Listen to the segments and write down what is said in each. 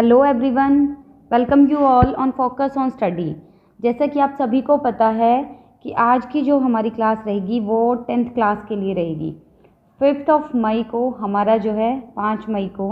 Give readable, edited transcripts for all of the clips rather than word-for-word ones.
Hello everyone, welcome you all on focus on study. जैसा कि आप सभी को पता है कि आज की जो हमारी क्लास रहेगी वो 10th क्लास के लिए रहेगी। 5 मई को हमारा जो है 5 मई को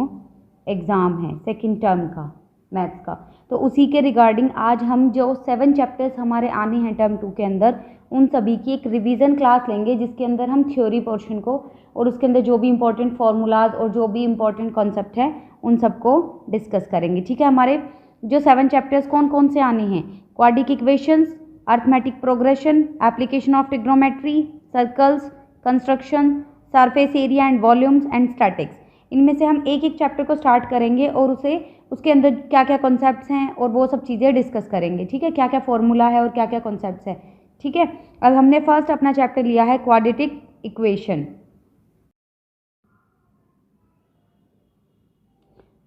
एग्ज़ाम है सेकंड टर्म का मैथ्स का। तो उसी के रिगार्डिंग आज हम जो 7 चैप्टर्स हमारे आने हैं टर्म 2 के अंदर उन सभी की एक रिवीजन क्लास लेंगे, जिसके अंदर हम थ्योरी पोर्शन को और उसके अंदर जो भी इंपॉर्टेंट फार्मूलाज और जो भी इंपॉर्टेंट कॉन्सेप्ट है उन सबको डिस्कस करेंगे। ठीक है, हमारे जो 7 चैप्टर्स कौन कौन से आने हैं? Quadric equations, arithmetic progression, application of trigonometry, circles, construction, surface area and volumes and statics. इनमें से हम एक एक चैप्टर को स्टार्ट करेंगे और उसके अंदर क्या क्या कॉन्सेप्ट्स हैं और वो सब चीज़ें डिस्कस करेंगे। ठीक है, क्या क्या फॉर्मूला है और क्या क्या कॉन्सेप्ट्स है। ठीक है, अब हमने फर्स्ट अपना चैप्टर लिया है क्वाड्रेटिक इक्वेशन।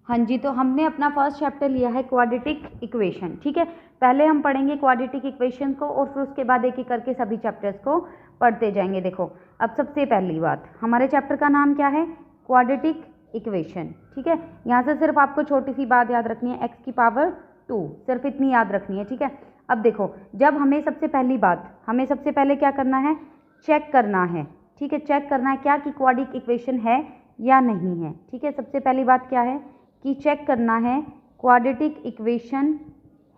हाँ जी, तो हमने अपना फर्स्ट चैप्टर लिया है क्वाड्रेटिक इक्वेशन। ठीक है, पहले हम पढ़ेंगे क्वाड्रेटिक इक्वेशन को और फिर उसके बाद एक एक करके सभी चैप्टर्स को पढ़ते जाएंगे। देखो, अब सबसे पहली बात, हमारे चैप्टर का नाम क्या है? Quadratic equation. ठीक है, यहाँ से सिर्फ आपको छोटी सी बात याद रखनी है, x की पावर 2, सिर्फ इतनी याद रखनी है। ठीक है, अब देखो, जब हमें सबसे पहले क्या करना है? चेक करना है। ठीक है, चेक करना है क्या कि क्वाड्रेटिक इक्वेशन है या नहीं है। ठीक है, सबसे पहली बात क्या है कि चेक करना है क्वाड्रेटिक इक्वेशन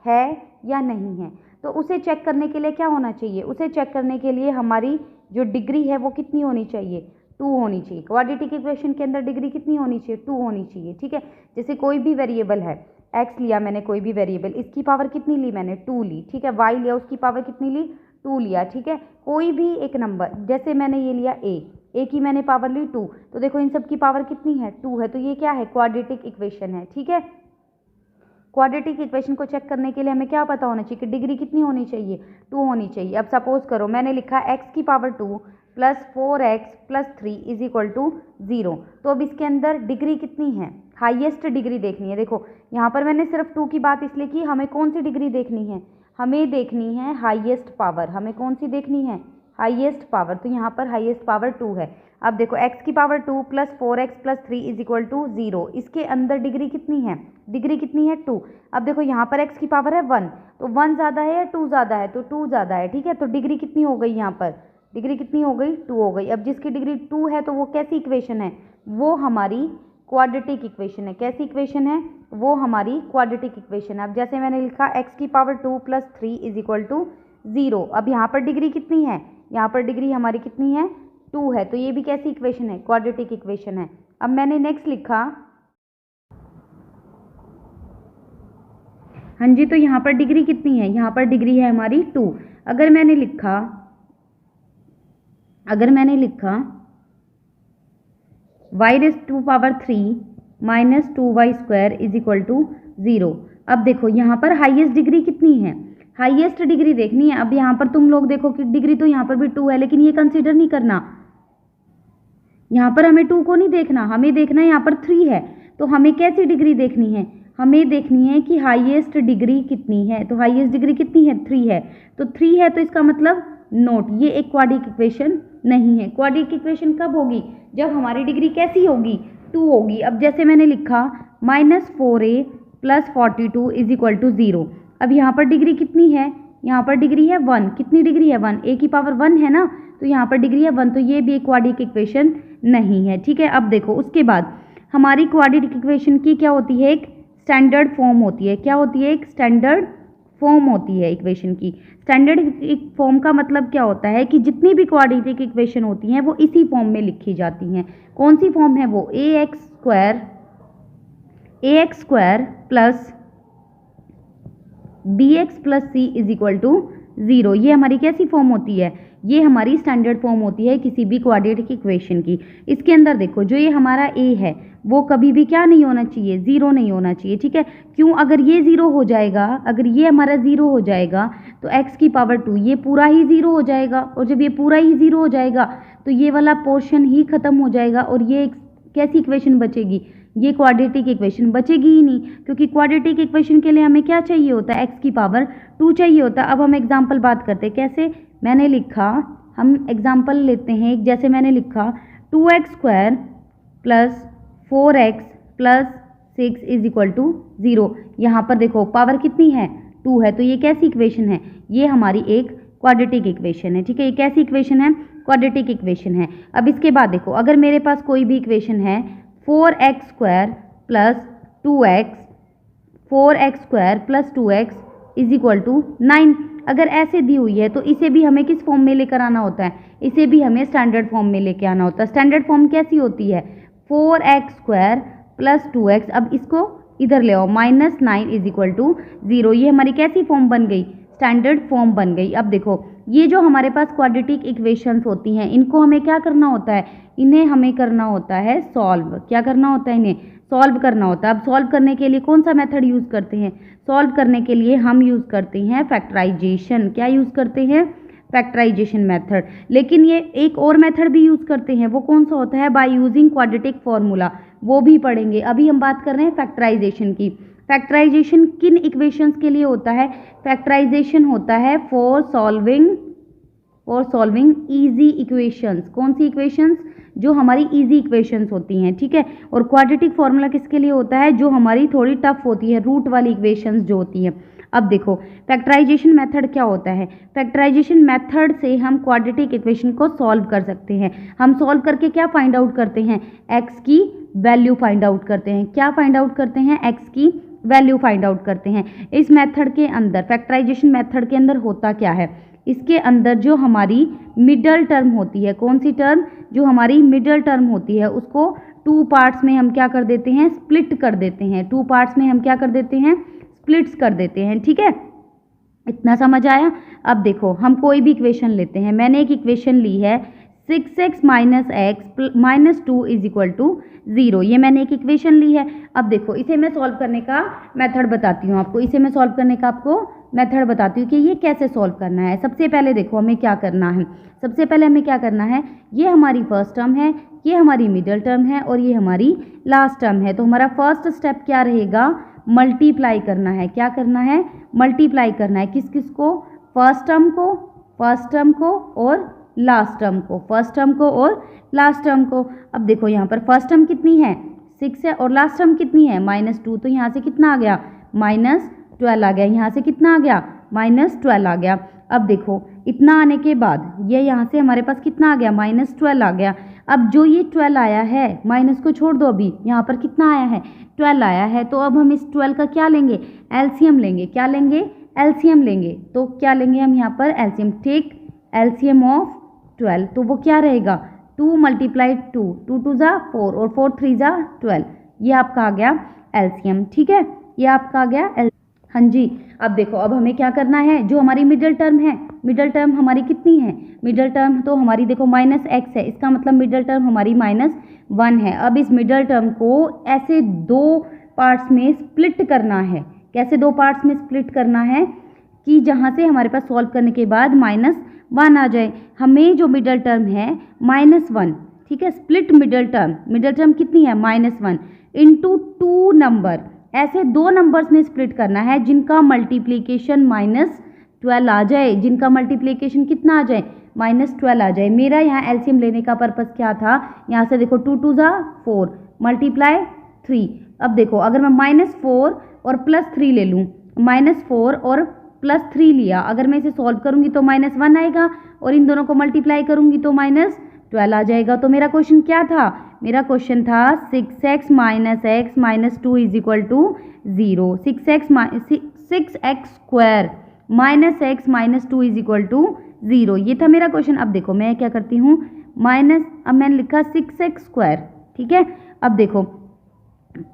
है या नहीं है। तो उसे चेक करने के लिए क्या होना चाहिए? उसे चेक करने के लिए हमारी जो डिग्री है वो कितनी होनी चाहिए? 2 होनी चाहिए। क्वाड्रेटिक इक्वेशन के अंदर डिग्री कितनी होनी चाहिए? 2 होनी चाहिए। ठीक है, जैसे कोई भी वेरिएबल है, x लिया मैंने, कोई भी वेरिएबल, इसकी पावर कितनी ली मैंने? 2 ली। ठीक है, y लिया, उसकी पावर कितनी ली? 2 लिया। ठीक है, कोई भी एक नंबर, जैसे मैंने ये लिया a की मैंने पावर ली 2, तो देखो इन सब की पावर कितनी है? 2 है। तो ये क्या है? क्वाड्रेटिक इक्वेशन है। ठीक है, क्वाड्रेटिक इक्वेशन को चेक करने के लिए हमें क्या पता होना चाहिए कि डिग्री कितनी होनी चाहिए? 2 होनी चाहिए। अब सपोज करो मैंने लिखा x की power 2 plus 4x plus 3 is equal to 0। तो अब इसके अंदर डिग्री कितनी है? हाईएस्ट डिग्री देखनी है। देखो, यहाँ पर मैंने सिर्फ 2 की बात इसलिए की, हमें कौन सी डिग्री देखनी है? हमें देखनी है हाईएस्ट पावर। हमें कौन सी देखनी है? Highest power. तो यहाँ पर हाईएस्ट पावर 2 है। अब देखो, x की power 2 plus 4x plus 3 is equal to 0। इसके अंदर डिग्री कितनी है? डिग्री कितनी है? 2। अब देखो, यहाँ पर x की पावर है 1, तो 1 ज़्यादा है या 2 ज़्यादा है? तो 2 ज़्यादा है। ठीक है, तो डिग्री कितनी हो गई? यहाँ पर डिग्री कितनी हो गई? 2 हो गई। अब जिसकी डिग्री 2 है तो वो कैसी इक्वेशन है? वो हमारी क्वाड्रेटिक इक्वेशन है। कैसी इक्वेशन है? वो हमारी क्वाड्रेटिक इक्वेशन है। अब जैसे मैंने लिखा x की power 2 plus 3 is equal to 0। अब यहाँ पर डिग्री कितनी है? यहाँ पर डिग्री हमारी कितनी है? 2 है। तो ये भी कैसी इक्वेशन है? क्वाड्रेटिक इक्वेशन है। अब मैंने नेक्स्ट लिखा, हाँ जी, तो यहाँ पर डिग्री कितनी है? यहाँ पर डिग्री है हमारी 2। अगर मैंने y raise to power 3 minus 2y square is equal to 0। अब देखो, यहाँ पर हाईएस्ट डिग्री कितनी है? हाईएस्ट डिग्री देखनी है। अब यहाँ पर तुम लोग देखो कि डिग्री तो यहाँ पर भी 2 है, लेकिन ये कंसीडर नहीं करना। यहाँ पर हमें 2 को नहीं देखना, हमें देखना है यहाँ पर 3 है। तो हमें कैसी डिग्री देखनी है? हमें देखनी है कि हाईएस्ट डिग्री कितनी है। तो हाईएस्ट डिग्री कितनी है? 3 है। तो 3 है, तो इसका मतलब नोट, ये एक क्वाड्रेटिक इक्वेशन नहीं है। क्वाड्रेटिक इक्वेशन कब होगी? जब हमारी डिग्री कैसी होगी? 2 होगी। अब जैसे मैंने लिखा -4a plus 42 is equal to 0। अब यहाँ पर डिग्री कितनी है? यहाँ पर डिग्री है 1। कितनी डिग्री है? 1। a की पावर 1 है ना, तो यहाँ पर डिग्री है 1, तो ये भी एक क्वाड्रेटिक इक्वेशन नहीं है। ठीक है, अब देखो, उसके बाद हमारी क्वाड्रेटिक इक्वेशन की क्या होती है? एक स्टैंडर्ड फॉर्म होती है। क्या होती है? एक स्टैंडर्ड फॉर्म होती है इक्वेशन की। स्टैंडर्ड फॉर्म का मतलब क्या होता है कि जितनी भी क्वाड्रेटिक इक्वेशन होती हैं वो इसी फॉर्म में लिखी जाती हैं। कौन सी फॉर्म है वो? ax square plus bx plus c is equal to 0। ये हमारी कैसी फॉर्म होती है? ये हमारी स्टैंडर्ड फॉर्म होती है किसी भी क्वाड्रेटिक इक्वेशन की। इसके अंदर देखो, जो ये हमारा a है वो कभी भी क्या नहीं होना चाहिए? 0 नहीं होना चाहिए। ठीक है, क्यों? अगर ये 0 हो जाएगा, अगर ये हमारा 0 हो जाएगा तो x की पावर 2 ये पूरा ही 0 हो जाएगा, और जब ये पूरा ही 0 हो जाएगा तो ये वाला पोर्शन ही खत्म हो जाएगा, और ये कैसी इक्वेशन बचेगी? ये क्वाड्रेटिक इक्वेशन बचेगी ही नहीं, क्योंकि क्वाड्रेटिक इक्वेशन के लिए हमें क्या चाहिए होता है? x की पावर 2 चाहिए होता है। अब हम एग्जाम्पल बात करते हैं। कैसे? मैंने लिखा, हम एग्जाम्पल लेते हैं। जैसे मैंने लिखा 2x square plus 4x plus 6 is equal to 0। यहाँ पर देखो पावर कितनी है 2 है, तो ये कैसी इक्वेशन है, ये हमारी एक क्वाड्रेटिक इक्वेशन है। ठीक है, ये कैसी इक्वेशन है, क्वाड्रेटिक इक्वेशन है। अब इसके बाद देखो अगर मेरे पास कोई भी इक्वेशन है 4x square plus 2x 4x square plus 2x is equal to 9, अगर ऐसे दी हुई है तो इसे भी हमें किस फॉर्म में लेकर आना होता है, इसे भी हमें स्टैंडर्ड फॉर्म में लेके आना होता है। स्टैंडर्ड फॉर्म कैसी होती है 4x स्क्वायर प्लस 2x, अब इसको इधर ले आओ -9 इज इक्वल टू 0, ये हमारी कैसी फॉर्म बन गई, स्टैंडर्ड फॉर्म बन गई। अब देखो ये जो हमारे पास क्वाड्रेटिक इक्वेशंस होती हैं इनको हमें क्या करना होता है, इन्हें हमें करना होता है सॉल्व। क्या करना होता है, इन्हें सॉल्व करना होता है। अब सॉल्व करने के लिए कौन सा मेथड यूज़ करते हैं, सॉल्व करने के लिए हम यूज़ करते हैं फैक्टराइजेशन। क्या यूज़ करते हैं, फैक्टराइजेशन मेथड। लेकिन ये एक और मेथड भी यूज़ करते हैं, वो कौन सा होता है, बाय यूजिंग क्वाड्रेटिक फॉर्मूला, वो भी पढ़ेंगे। अभी हम बात कर रहे हैं फैक्टराइजेशन की। फैक्टराइजेशन किन इक्वेशंस के लिए होता है, फैक्टराइजेशन होता है फॉर सॉल्विंग इजी इक्वेशंस। कौन सी इक्वेशंस, जो हमारी इजी इक्वेशंस होती हैं। ठीक है, और क्वाड्रेटिक फॉर्मूला किसके लिए होता है, जो हमारी थोड़ी टफ होती है, रूट वाली इक्वेशंस जो होती हैं। अब देखो फैक्टराइजेशन मेथड क्या होता है, फैक्टराइजेशन मेथड से हम क्वाड्रेटिक इक्वेशन को सॉल्व कर सकते हैं। हम सॉल्व करके क्या फाइंड आउट करते हैं, एक्स की वैल्यू फाइंड आउट करते हैं। क्या फाइंड आउट करते हैं, एक्स की वैल्यू फाइंड आउट करते हैं। इस मेथड के अंदर, फैक्टराइजेशन मेथड के अंदर होता क्या है, इसके अंदर जो हमारी मिडल टर्म होती है, कौन सी टर्म, जो हमारी मिडल टर्म होती है, उसको 2 पार्ट्स में हम क्या कर देते हैं, स्प्लिट कर देते हैं। 2 पार्ट्स में हम क्या कर देते हैं, स्प्लिट्स कर देते हैं। ठीक है, इतना समझ आया। अब देखो हम कोई भी इक्वेशन लेते हैं, मैंने एक इक्वेशन ली है 6x minus x minus 2 is equal to 0, ये मैंने एक इक्वेशन ली है। अब देखो इसे मैं सॉल्व करने का मेथड बताती हूँ आपको, इसे मैं सॉल्व करने का आपको मेथड बताती हूँ कि ये कैसे सॉल्व करना है। सबसे पहले देखो हमें क्या करना है, सबसे पहले हमें क्या करना है, ये हमारी फर्स्ट टर्म है, ये हमारी मिडिल टर्म है और ये हमारी लास्ट टर्म है। तो हमारा फर्स्ट स्टेप क्या रहेगा, मल्टीप्लाई करना है। क्या करना है, मल्टीप्लाई करना है। किस किस को, फर्स्ट टर्म को और लास्ट टर्म को, फर्स्ट टर्म को और लास्ट टर्म को। अब देखो यहाँ पर फर्स्ट टर्म कितनी है 6 है और लास्ट टर्म कितनी है -2, तो यहाँ से कितना आ गया -12 आ गया, यहाँ से कितना आ गया -12 आ गया। अब देखो इतना आने के बाद ये यहाँ से हमारे पास कितना आ गया -12 आ गया। अब जो ये 12 आया है, माइनस को छोड़ दो, अभी यहाँ पर कितना आया है 12 आया है, तो अब हम इस 12 का क्या लेंगे, एलसीएम लेंगे। क्या लेंगे, एलसीएम लेंगे। तो क्या लेंगे हम यहाँ पर एलसीएम, टेक एलसीएम ऑफ 12, तो वो क्या रहेगा 2 × 2, 2 2 ज़ा 4 और 4 3 ज़ा 12, ये आपका आ गया एलसीएम। ठीक है, ये आपका आ गया हाँ जी। अब देखो अब हमें क्या करना है, जो हमारी मिडिल टर्म है, मिडिल टर्म हमारी कितनी है, मिडिल टर्म तो हमारी देखो -x है, इसका मतलब मिडिल टर्म हमारी -1 है। अब इस मिडिल टर्म को ऐसे 2 पार्ट्स में स्प्लिट करना है। कैसे 2 पार्ट्स में स्प्लिट करना है कि जहाँ से हमारे पास सॉल्व करने के बाद -1 आ जाए। हमें जो मिडिल टर्म है -1, ठीक है, स्प्लिट मिडिल टर्म कितनी है -1 इंटू 2 नंबर, ऐसे 2 नंबर्स में स्प्लिट करना है जिनका मल्टीप्लिकेशन -12 आ जाए, जिनका मल्टीप्लिकेशन कितना आ जाए -12 आ जाए। मेरा यहाँ एलसीएम लेने का पर्पस क्या था, यहाँ से देखो 2 2 ज़ा 4 मल्टीप्लाई 3। अब देखो अगर मैं -4 और +3 ले लूँ, -4 और +3 लिया, अगर मैं इसे सॉल्व करूँगी तो -1 आएगा और इन दोनों को मल्टीप्लाई करूँगी तो -12 आ जाएगा। तो मेरा क्वेश्चन क्या था, मेरा क्वेश्चन था 6x minus x minus 2 is equal to 0, 6x square minus x minus 2 is equal to 0, ये था मेरा क्वेश्चन। अब देखो मैं क्या करती हूँ, अब मैंने लिखा 6x स्क्वायर, ठीक है। अब देखो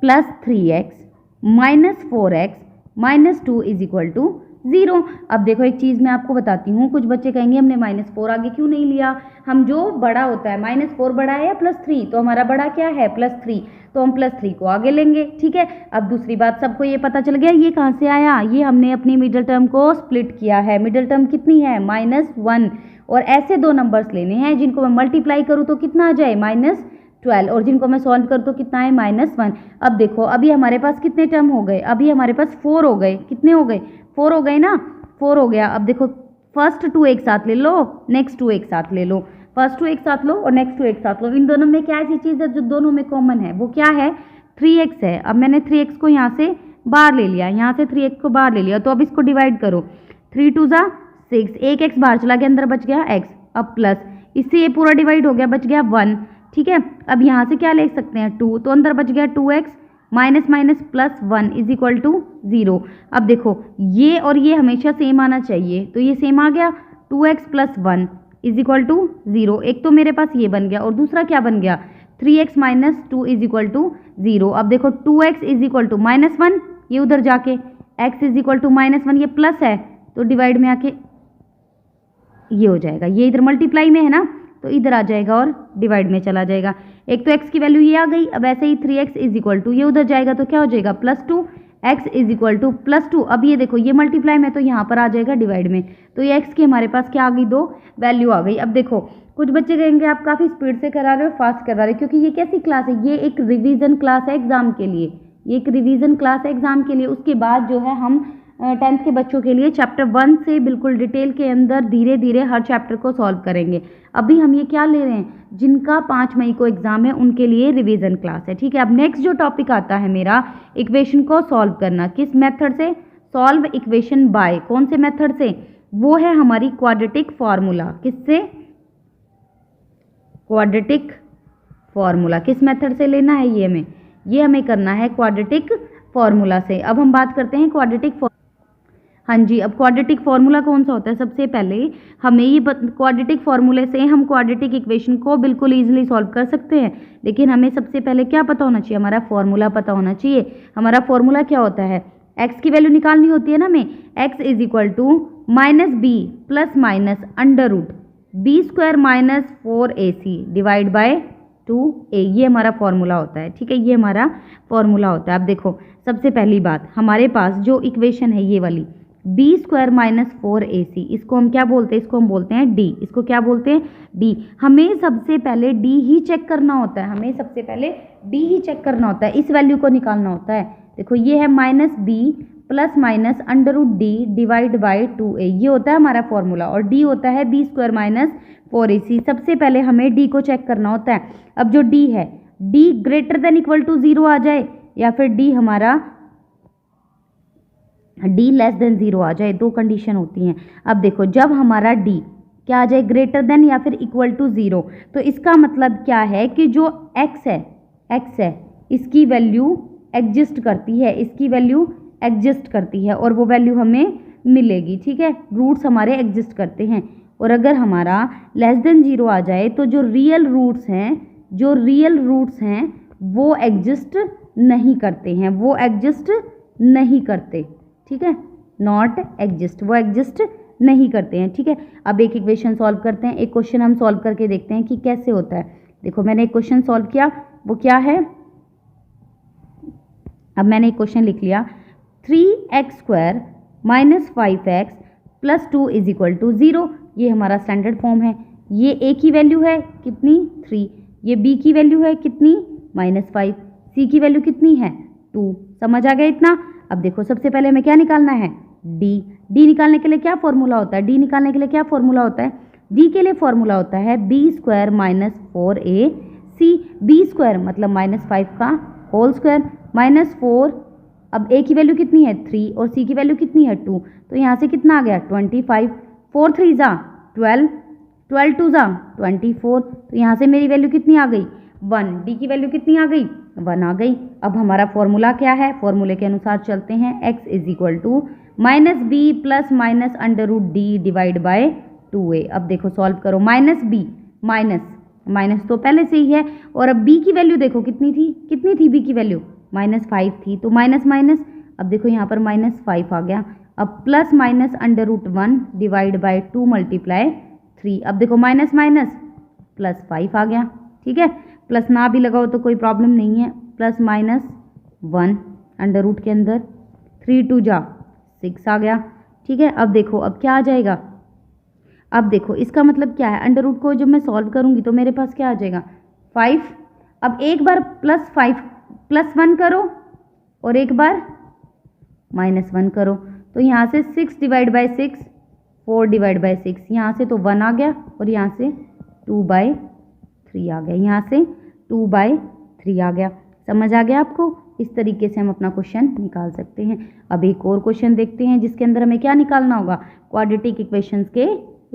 +3x minus 4x minus 2 is equal to 0। अब देखो एक चीज़ मैं आपको बताती हूँ, कुछ बच्चे कहेंगे हमने -4 आगे क्यों नहीं लिया, हम जो बड़ा होता है -4 बड़ा है या +3, तो हमारा बड़ा क्या है +3, तो हम +3 को आगे लेंगे, ठीक है। अब दूसरी बात सबको ये पता चल गया ये कहाँ से आया, ये हमने अपनी मिडिल टर्म को स्प्लिट किया है। मिडिल टर्म कितनी है -1, और ऐसे 2 नंबर्स लेने हैं जिनको मैं मल्टीप्लाई करूँ तो कितना आ जाए -12, और जिनको मैं सॉल्व करूँ तो कितना है -1। अब देखो अभी हमारे पास कितने टर्म हो गए, अभी हमारे पास 4 हो गए, कितने हो गए 4 हो गए ना, 4 हो गया। अब देखो फर्स्ट 2 एक साथ ले लो, नेक्स्ट 2 एक साथ ले लो, फर्स्ट 2 एक साथ लो और नेक्स्ट 2 एक साथ लो। इन दोनों में क्या ऐसी चीज़ है जो दोनों में कॉमन है, वो क्या है 3x है। अब मैंने 3x को यहाँ से बाहर ले लिया, यहाँ से 3x को बाहर ले लिया, तो अब इसको डिवाइड करो। 3 2 ज़ा 6, एक x बाहर चला गया, अंदर बच गया x। अब प्लस, इससे ये पूरा डिवाइड हो गया, बच गया 1। ठीक है, अब यहाँ से क्या ले सकते हैं 2, तो अंदर बच गया 2x minus minus plus 1 is equal to 0। अब देखो ये और ये हमेशा सेम आना चाहिए, तो ये सेम आ गया, 2x plus 1 is equal to 0। एक तो मेरे पास ये बन गया और दूसरा क्या बन गया, 3x minus 2 is equal to 0। अब देखो 2x इज इक्वल टू -1, ये उधर जाके x इज इक्वल टू -1, ये प्लस है तो डिवाइड में आके ये हो जाएगा, ये इधर मल्टीप्लाई में है ना तो इधर आ जाएगा और डिवाइड में चला जाएगा। एक तो x की वैल्यू ये आ गई, अब ऐसे ही 3x इज इक्वल टू ये उधर जाएगा तो क्या हो जाएगा +2, x इज इक्वल टू +2। अब ये देखो ये मल्टीप्लाई में तो यहाँ पर आ जाएगा डिवाइड में, तो ये x की हमारे पास क्या आ गई, 2 वैल्यू आ गई। अब देखो कुछ बच्चे कहेंगे आप काफ़ी स्पीड से करा रहे हो, फास्ट करा रहे हो, क्योंकि ये कैसी क्लास है, ये एक रिवीजन क्लास है एग्जाम के लिए, ये एक रिवीजन क्लास है एग्जाम के लिए। उसके बाद जो है हम 10th के बच्चों के लिए चैप्टर 1 से बिल्कुल डिटेल के अंदर धीरे धीरे हर चैप्टर को सॉल्व करेंगे। अभी हम ये क्या ले रहे हैं, जिनका 5 मई को एग्जाम है उनके लिए रिवीजन क्लास है। ठीक है, अब नेक्स्ट जो टॉपिक आता है मेरा, इक्वेशन को सॉल्व करना। किस मेथड से, सॉल्व इक्वेशन बाय, कौन से मेथड से, वो है हमारी क्वाड्रेटिक फार्मूला। किससे, क्वाड्रेटिक फार्मूला। किस मेथड से लेना है ये हमें करना है क्वाड्रेटिक फार्मूला से। अब हम बात करते हैं क्वाड्रेटिक, हाँ जी, अब क्वाड्रेटिक फार्मूला कौन सा होता है, सबसे पहले हमें ये क्वाड्रेटिक फार्मूले से हम क्वाड्रेटिक इक्वेशन को बिल्कुल इजीली सॉल्व कर सकते हैं, लेकिन हमें सबसे पहले क्या पता होना चाहिए, हमारा फार्मूला पता होना चाहिए। हमारा फार्मूला क्या होता है, x की वैल्यू निकालनी होती है ना हमें, x is equal to -b plus minus under root b² minus 4ac divide by 2a, ये हमारा फार्मूला होता है। ठीक है, ये हमारा फार्मूला होता है। अब देखो सबसे पहली बात, हमारे पास जो इक्वेशन है ये वाली b² माइनस 4ac, इसको हम क्या बोलते हैं, इसको हम बोलते हैं d। इसको क्या बोलते हैं, d। हमें सबसे पहले d ही चेक करना होता है, हमें सबसे पहले d ही चेक करना होता है, इस वैल्यू को निकालना होता है। देखो ये है -b plus minus under root d divide by 2a, ये होता है हमारा फॉर्मूला, और d होता है b² माइनस 4ac। सबसे पहले हमें d को चेक करना होता है। अब जो d है, d greater than equal to 0 आ जाए, या फिर d हमारा d लेस देन 0 आ जाए, दो कंडीशन होती हैं। अब देखो जब हमारा d क्या आ जाए, ग्रेटर देन या फिर इक्वल टू 0, तो इसका मतलब क्या है कि जो x है इसकी वैल्यू एग्जिस्ट करती है, इसकी वैल्यू एग्जिस्ट करती है और वो वैल्यू हमें मिलेगी। ठीक है, रूट्स हमारे एग्जिस्ट करते हैं। और अगर हमारा लेस देन 0 आ जाए तो जो रियल रूट्स हैं वो एग्जिस्ट नहीं करते हैं, वो एग्जिस्ट नहीं करते। ठीक है, नॉट एग्जिस्ट, वो एग्जिस्ट नहीं करते हैं। ठीक है, अब एक इक्वेशन सॉल्व करते हैं, एक क्वेश्चन हम सॉल्व करके देखते हैं कि कैसे होता है। देखो मैंने एक क्वेश्चन सॉल्व किया, वो क्या है, अब मैंने एक क्वेश्चन लिख लिया, 3x² minus 5x plus 2 is equal to 0। ये हमारा स्टैंडर्ड फॉर्म है। ये a की वैल्यू है कितनी, 3, ये b की वैल्यू है कितनी, -5, c की वैल्यू कितनी है, 2। समझ आ गया इतना। अब देखो सबसे पहले हमें क्या निकालना है, d निकालने के लिए क्या फॉर्मूला होता है, d निकालने के लिए क्या फॉर्मूला होता है, d के लिए फॉर्मूला होता है b² माइनस 4ac, b² मतलब -5 का होल स्क्वायर माइनस 4। अब a की वैल्यू कितनी है 3 और c की वैल्यू कितनी है 2, तो यहाँ से कितना आ गया 25, 4 3 ज़ा 12, 12 2 ज़ा 24, तो यहाँ से मेरी वैल्यू कितनी आ गई 1, d की वैल्यू कितनी आ गई 1 आ गई। अब हमारा फॉर्मूला क्या है, फॉर्मूले के अनुसार चलते हैं, x is equal to -b plus minus under root d divide by 2a। अब देखो सॉल्व करो, -b माइनस तो पहले से ही है, और अब b की वैल्यू देखो कितनी थी b की वैल्यू -5 थी, तो माइनस माइनस, अब देखो यहाँ पर -5 आ गया। अब plus minus under root 1 divide by 2 multiply 3, अब देखो माइनस माइनस प्लस 5 आ गया। ठीक है, प्लस ना भी लगाओ तो कोई प्रॉब्लम नहीं है, प्लस माइनस 1 अंडर रूट के अंदर 3 2 जा 6 आ गया। ठीक है, अब देखो अब क्या आ जाएगा, अब देखो इसका मतलब क्या है, अंडर रूट को जब मैं सॉल्व करूंगी तो मेरे पास क्या आ जाएगा 5। अब एक बार +1 करो और एक बार -1 करो, तो यहाँ से 6 डिवाइड बाई 6, 4 डिवाइड बाई 6, यहाँ से तो 1 आ गया और यहाँ से 2/3 आ गया, यहाँ से 2/3 आ गया। समझ आ गया आपको? इस तरीके से हम अपना क्वेश्चन निकाल सकते हैं। अब एक और क्वेश्चन देखते हैं जिसके अंदर हमें क्या निकालना होगा, क्वाड्रेटिक इक्वेशंस के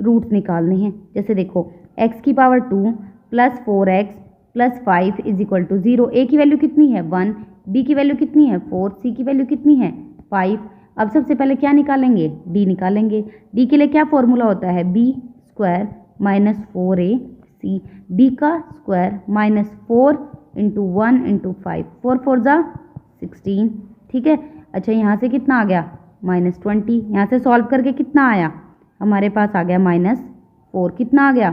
रूट्स निकालने हैं। जैसे देखो x की power 2 plus 4x plus 5 is equal to 0। A की वैल्यू कितनी है 1, बी की वैल्यू कितनी है 4, सी की वैल्यू कितनी है 5। अब सबसे पहले क्या निकालेंगे, डी निकालेंगे। डी के लिए क्या फॉर्मूला होता है, b square minus 4ac, b का स्क्वायर माइनस 4 इंटू 1 इंटू 5, 4 4 जा 16। ठीक है, अच्छा यहाँ से कितना आ गया -20। यहाँ से सॉल्व करके कितना आया, हमारे पास आ गया -4। कितना आ गया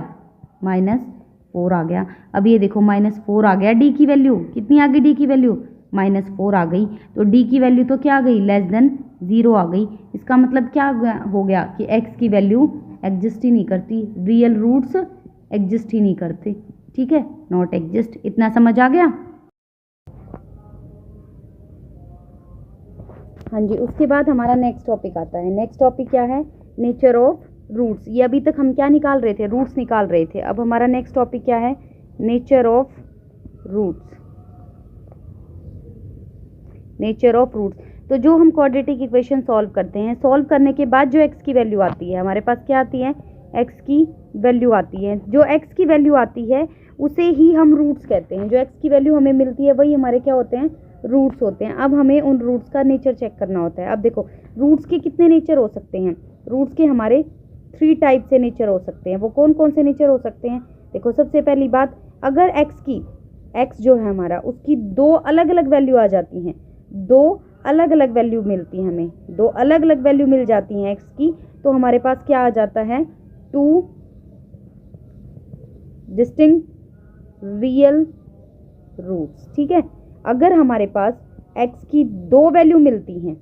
-4 आ गया। अब ये देखो -4 आ गया, डी की वैल्यू कितनी आ गई, डी की वैल्यू -4 आ गई। तो डी की वैल्यू तो क्या आ गई, लेस देन 0 आ गई। इसका मतलब क्या हो गया कि x की वैल्यू एग्जिस्ट ही नहीं करती, रियल रूट्स एग्जिस्ट ही नहीं करते। ठीक है, नॉट एग्जिस्ट। इतना समझ आ गया? हाँ जी, उसके बाद हमारा नेक्स्ट टॉपिक आता है। नेक्स्ट टॉपिक क्या है, नेचर ऑफ रूट्स। ये अभी तक हम क्या निकाल रहे थे, रूट्स निकाल रहे थे। अब हमारा नेक्स्ट टॉपिक क्या है, nature of roots. Nature of roots, तो जो हम क्वाड्रेटिक इक्वेशन सॉल्व करते हैं, सॉल्व करने के बाद जो x की वैल्यू आती है, हमारे पास क्या आती है, x की वैल्यू आती है। जो x की वैल्यू आती है उसे ही हम रूट्स कहते हैं। जो x की वैल्यू हमें मिलती है वही हमारे क्या होते हैं, रूट्स होते हैं। अब हमें उन रूट्स का नेचर चेक करना होता है। अब देखो रूट्स के कितने नेचर हो सकते हैं, रूट्स के हमारे 3 टाइप से नेचर हो सकते हैं। वो कौन कौन से नेचर हो सकते हैं, देखो सबसे पहली बात, अगर x जो है हमारा, उसकी 2 अलग अलग वैल्यू आ जाती हैं, 2 अलग अलग वैल्यू मिलती है हमें, 2 अलग अलग वैल्यू मिल जाती हैं x की, तो हमारे पास क्या आ जाता है, 2 डिस्टिंक्ट रियल रूट्स। ठीक है, अगर हमारे पास x की 2 वैल्यू मिलती हैं,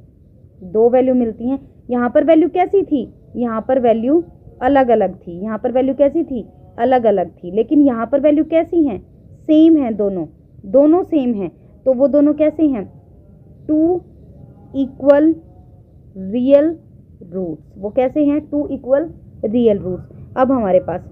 2 वैल्यू मिलती हैं, यहाँ पर वैल्यू कैसी थी, यहाँ पर वैल्यू अलग अलग थी, यहाँ पर वैल्यू कैसी थी, अलग अलग थी, लेकिन यहाँ पर वैल्यू कैसी हैं, सेम है, दोनों सेम हैं। तो वो दोनों कैसे हैं, 2 इक्वल रियल रूट्स। वो कैसे हैं, 2 इक्वल रियल रूट्स। अब हमारे पास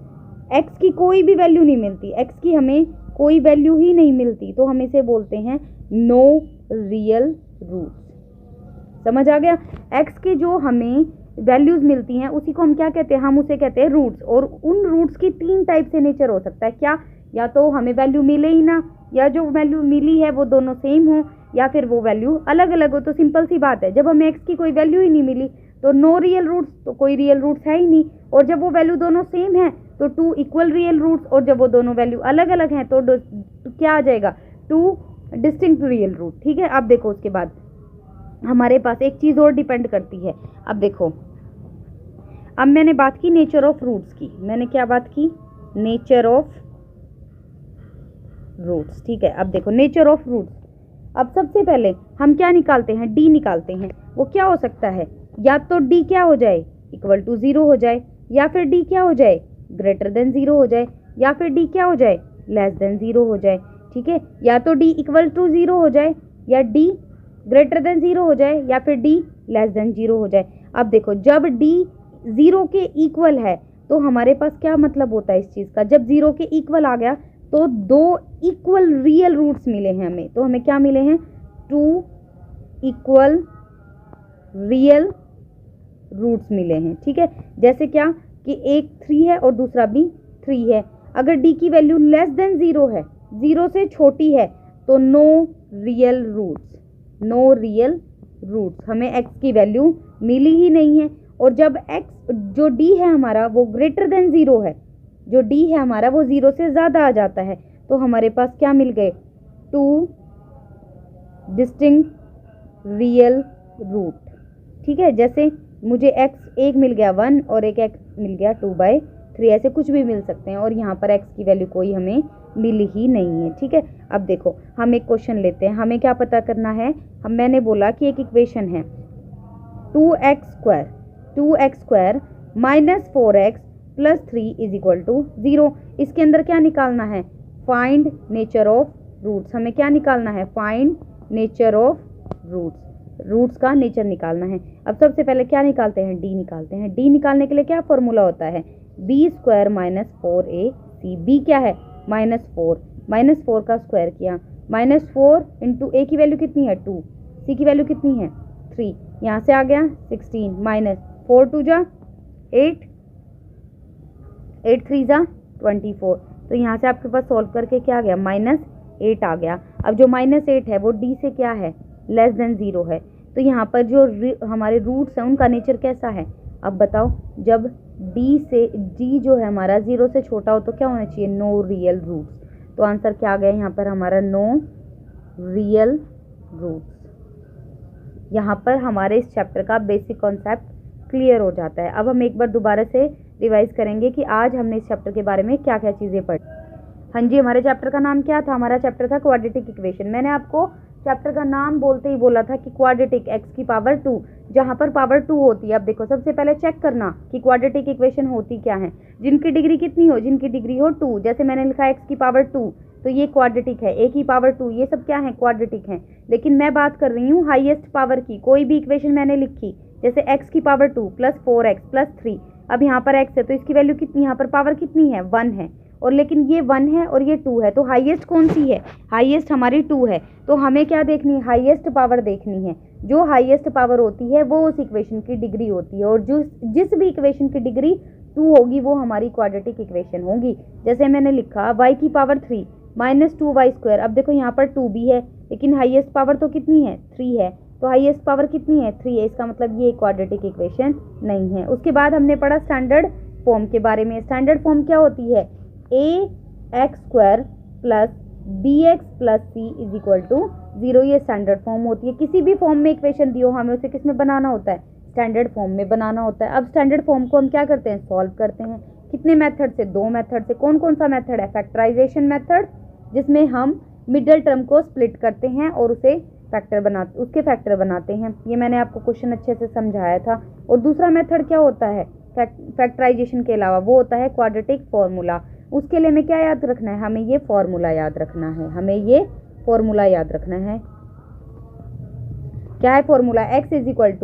x की कोई भी वैल्यू नहीं मिलती, x की हमें कोई वैल्यू ही नहीं मिलती, तो हम इसे बोलते हैं नो रियल रूट्स। समझ आ गया? x की जो हमें वैल्यूज मिलती हैं उसी को हम क्या कहते हैं, हम उसे कहते हैं रूट्स। और उन रूट्स की 3 टाइप से नेचर हो सकता है। क्या, या तो हमें वैल्यू मिले ही ना, या जो वैल्यू मिली है वो दोनों सेम हो, या फिर वो वैल्यू अलग अलग हो। तो सिंपल सी बात है, जब हमें x की कोई वैल्यू ही नहीं मिली तो नो रियल रूट्स, तो कोई रियल रूट्स है ही नहीं। और जब वो वैल्यू दोनों सेम है तो 2 इक्वल रियल रूट्स, और जब वो दोनों वैल्यू अलग अलग हैं तो क्या आ जाएगा, 2 डिस्टिंक्ट रियल रूट। ठीक है, अब देखो उसके बाद हमारे पास एक चीज़ और डिपेंड करती है। अब देखो, अब मैंने बात की नेचर ऑफ रूट्स की, मैंने क्या बात की, नेचर ऑफ रूट्स। ठीक है, अब देखो नेचर ऑफ रूट्स। अब सबसे पहले हम क्या निकालते हैं, डी निकालते हैं। वो क्या हो सकता है, या तो डी क्या हो जाए, इक्वल टू 0 हो जाए, या फिर डी क्या हो जाए, ग्रेटर देन 0 हो जाए, या फिर डी क्या हो जाए, लेस देन 0 हो जाए। ठीक है, या तो डी इक्वल टू 0 हो जाए, या डी ग्रेटर देन 0 हो जाए, या फिर डी लेस देन 0 हो जाए। अब देखो जब डी 0 के इक्वल है तो हमारे पास क्या मतलब होता है इस चीज़ का, जब 0 के इक्वल आ गया तो 2 इक्वल रियल रूट्स मिले हैं हमें। तो हमें क्या मिले हैं, 2 इक्वल रियल रूट्स मिले हैं। ठीक है, जैसे क्या कि एक 3 है और दूसरा भी 3 है। अगर डी की वैल्यू लेस देन 0 है, 0 से छोटी है, तो no real roots, no real roots, हमें x की वैल्यू मिली ही नहीं है। और जब x जो d है हमारा वो ग्रेटर देन 0 है, जो d है हमारा वो 0 से ज़्यादा आ जाता है, तो हमारे पास क्या मिल गए, 2 डिस्टिंक्ट रियल रूट। ठीक है, जैसे मुझे x एक मिल गया 1 और एक x मिल गया 2/3, ऐसे कुछ भी मिल सकते हैं, और यहाँ पर x की वैल्यू कोई हमें मिली ही नहीं है। ठीक है, अब देखो हम एक क्वेश्चन लेते हैं, हमें क्या पता करना है, मैंने बोला कि एक इक्वेशन है 2x square minus 4x plus 3 is equal to 0। इसके अंदर क्या निकालना है, फाइंड नेचर ऑफ रूट्स। हमें क्या निकालना है, find nature of roots, roots का नेचर निकालना है। अब सबसे पहले क्या निकालते हैं, डी निकालते हैं। डी निकालने के लिए क्या फॉर्मूला होता है, b square minus 4ac। B क्या है, -4 का स्क्वायर किया -4 इंटू ए की वैल्यू कितनी है 2, सी की वैल्यू कितनी है 3, यहाँ से आ गया 16 -4 2 जा 8, 8 3 जा 24। तो यहाँ से आपके पास सॉल्व करके क्या आ गया -8 आ गया। अब जो -8 है वो डी से क्या है लेस देन 0 है। तो यहाँ पर जो हमारे रूट्स हैं उनका नेचर कैसा है, अब बताओ। जब डी जो है हमारा 0 से छोटा हो तो क्या होना चाहिए, नो रियल रूट्स। तो आंसर क्या आ गया यहाँ पर हमारा नो रियल रूट्स। यहाँ पर हमारे इस चैप्टर का बेसिक कॉन्सेप्ट क्लियर हो जाता है। अब हम एक बार दोबारा से रिवाइज करेंगे कि आज हमने इस चैप्टर के बारे में क्या क्या चीज़ें पढ़ी। हाँ जी, हमारे चैप्टर का नाम क्या था, हमारा चैप्टर था क्वाड्रेटिक इक्वेशन। मैंने आपको चैप्टर का नाम बोलते ही बोला था कि क्वाड्रेटिक एक्स की पावर 2, जहाँ पर पावर 2 होती है। अब देखो सबसे पहले चेक करना कि क्वाड्रेटिक इक्वेशन होती क्या है, जिनकी डिग्री कितनी हो, जिनकी डिग्री हो 2। जैसे मैंने लिखा एक्स की पावर 2 तो ये क्वाड्रेटिक है, ए की पावर 2 ये सब क्या है क्वाड्रेटिक है। लेकिन मैं बात कर रही हूँ हाईएस्ट पावर की। कोई भी इक्वेशन मैंने लिखी जैसे एक्स की पावर 2 + 4x + 3, अब यहाँ पर x है तो इसकी वैल्यू कितनी, यहाँ पर पावर कितनी है 1 है, और लेकिन ये 1 है और ये 2 है, तो हाईएस्ट कौन सी है, हाईएस्ट हमारी 2 है। तो हमें क्या देखनी है, हाईएस्ट पावर देखनी है। जो हाईएस्ट पावर होती है वो उस इक्वेशन की डिग्री होती है, और जिस भी इक्वेशन की डिग्री 2 होगी वो हमारी क्वाड्रेटिक इक्वेशन होगी। जैसे मैंने लिखा y की पावर 3 -2y²। अब देखो यहाँ पर 2 भी है लेकिन हाईएस्ट पावर तो कितनी है 3 है, तो हाईएस्ट पावर कितनी है 3 है, इसका मतलब ये क्वाड्रेटिक इक्वेशन नहीं है। उसके बाद हमने पढ़ा स्टैंडर्ड फॉर्म के बारे में। स्टैंडर्ड फॉर्म क्या होती है, ax² + bx + c = 0, ये स्टैंडर्ड फॉर्म होती है। किसी भी फॉर्म में इक्वेशन दियो हमें उसे किस में बनाना होता है, स्टैंडर्ड फॉर्म में बनाना होता है। अब स्टैंडर्ड फॉर्म को हम क्या करते हैं, सॉल्व करते हैं। कितने मेथड से, 2 मेथड से। कौन कौन सा मेथड है, फैक्टराइजेशन मेथड, जिसमें हम मिडिल टर्म को स्प्लिट करते हैं और उसके फैक्टर बनाते हैं। ये मैंने आपको क्वेश्चन अच्छे से समझाया था। और दूसरा मेथड क्या होता है फैक्टराइजेशन के अलावा, वो होता है क्वाड्रेटिक फॉर्मूला। उसके लिए हमें क्या याद रखना है, हमें ये फॉर्मूला याद रखना है, हमें ये फॉर्मूला याद रखना है। क्या है formula, x = -b + √b²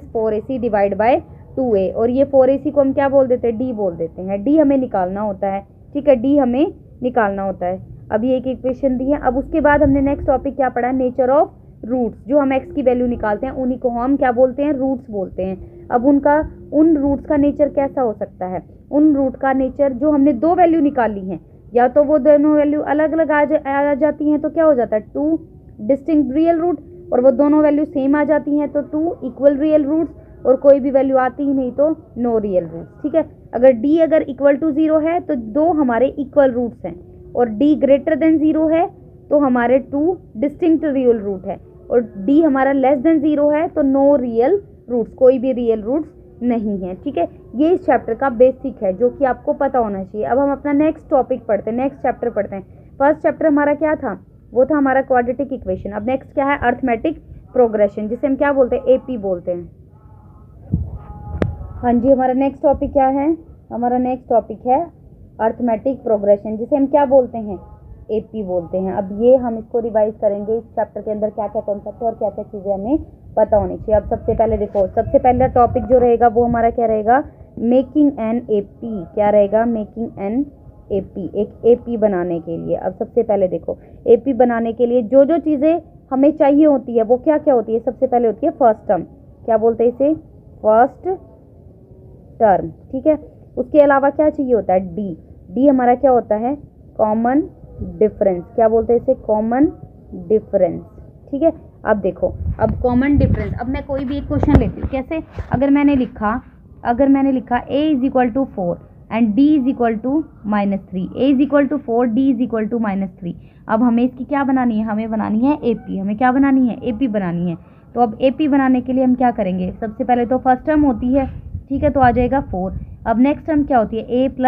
- 4ac / 2a, और ये 4ac को हम क्या बोल देते हैं, d बोल देते हैं। d हमें निकालना होता है, ठीक है, d हमें निकालना होता है। अब ये एक इक्वेशन दी है। अब उसके बाद हमने नेक्स्ट टॉपिक क्या पढ़ा, नेचर ऑफ रूट्स। जो हम x की वैल्यू निकालते हैं उन्हीं को हम क्या बोलते हैं, रूट्स बोलते हैं। अब उन रूट्स का नेचर कैसा हो सकता है, उन रूट का नेचर जो हमने 2 वैल्यू निकाली हैं, या तो वो दोनों वैल्यू अलग अलग आ जाती हैं तो क्या हो जाता है 2 डिस्टिंक्ट रियल रूट, और वो दोनों वैल्यू सेम आ जाती हैं तो 2 इक्वल रियल रूट्स, और कोई भी वैल्यू आती ही नहीं तो नो रियल रूट्स। ठीक है, अगर d अगर = 0 है तो 2 हमारे इक्वल रूट्स हैं, और d > 0 है तो हमारे 2 डिस्टिंक्ट रियल रूट है, और d हमारा <0 है तो नो रियल रूट्स, कोई भी रियल रूट्स नहीं है। ठीक है, ये इस चैप्टर का बेसिक है जो कि आपको पता होना चाहिए। अब हम अपना नेक्स्ट टॉपिक पढ़ते हैं, नेक्स्ट चैप्टर पढ़ते हैं। फर्स्ट चैप्टर हमारा क्या था, वो था हमारा क्वाड्रेटिक इक्वेशन। अब नेक्स्ट क्या है, अर्थमेटिक प्रोग्रेशन, जिसे हम क्या बोलते हैं, एपी बोलते हैं। हाँ जी, हमारा नेक्स्ट टॉपिक क्या है, हमारा नेक्स्ट टॉपिक है अर्थमेटिक प्रोग्रेशन, जिसे हम क्या बोलते हैं, एपी बोलते हैं। अब ये हम इसको रिवाइज करेंगे, इस चैप्टर के अंदर क्या क्या कॉन्सेप्ट है और क्या क्या चीज़ें हमें पता होनी चाहिए। अब सबसे पहले देखो, सबसे पहला टॉपिक जो रहेगा वो हमारा क्या रहेगा, मेकिंग एन एपी। क्या रहेगा, मेकिंग एन एपी, एक एपी बनाने के लिए। अब सबसे पहले देखो, एपी बनाने के लिए जो जो चीज़ें हमें चाहिए होती है वो क्या क्या होती है, सबसे पहले होती है फर्स्ट टर्म, क्या बोलते हैं इसे, फर्स्ट टर्म। ठीक है, उसके अलावा क्या चाहिए होता है, डी हमारा क्या होता है, कॉमन डिफरेंस। क्या बोलते हैं इसे, कॉमन डिफरेंस। ठीक है, अब देखो, अब कॉमन डिफरेंस, अब मैं कोई भी एक क्वेश्चन लेती हूँ, कैसे, अगर मैंने लिखा a = 4 and d = -3, a = 4 d = -3। अब हमें इसकी क्या बनानी है, हमें बनानी है एपी, हमें क्या बनानी है, एपी बनानी है। तो अब एपी बनाने के लिए हम क्या करेंगे, सबसे पहले तो फर्स्ट टर्म होती है, ठीक है, तो आ जाएगा 4। अब नेक्स्ट टर्म क्या होती है, a +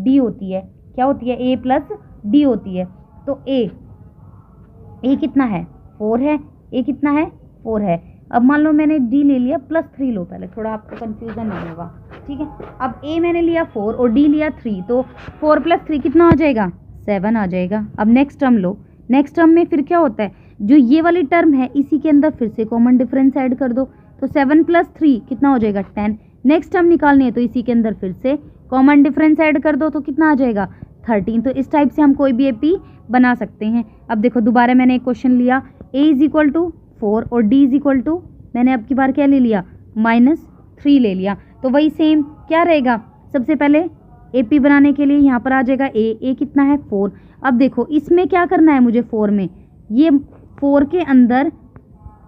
d होती है, क्या होती है, a + d होती है। तो a कितना है, 4 है, a कितना है, 4 है। अब मान लो मैंने d ले लिया +3 लो, पहले थोड़ा आपको कंफ्यूजन नहीं होगा। ठीक है, अब a मैंने लिया 4 और d लिया 3, तो 4 + 3 कितना आ जाएगा, 7 आ जाएगा। अब नेक्स्ट टर्म लो, नेक्स्ट टर्म में फिर क्या होता है, जो ये वाली टर्म है इसी के अंदर फिर से कॉमन डिफरेंस ऐड कर दो, तो 7 + 3 कितना हो जाएगा, 10। नेक्स्ट टर्म निकालनी है तो इसी के अंदर फिर से कॉमन डिफरेंस ऐड कर दो, तो कितना आ जाएगा, 13। तो इस टाइप से हम कोई भी एपी बना सकते हैं। अब देखो दोबारा मैंने एक क्वेश्चन लिया, a इज इक्वल टू 4 और d इज इक्वल टू, मैंने अब की बार क्या ले लिया, -3 ले लिया। तो वही सेम क्या रहेगा, सबसे पहले एपी बनाने के लिए यहाँ पर आ जाएगा a कितना है 4। अब देखो इसमें क्या करना है मुझे, 4 में ये 4 के अंदर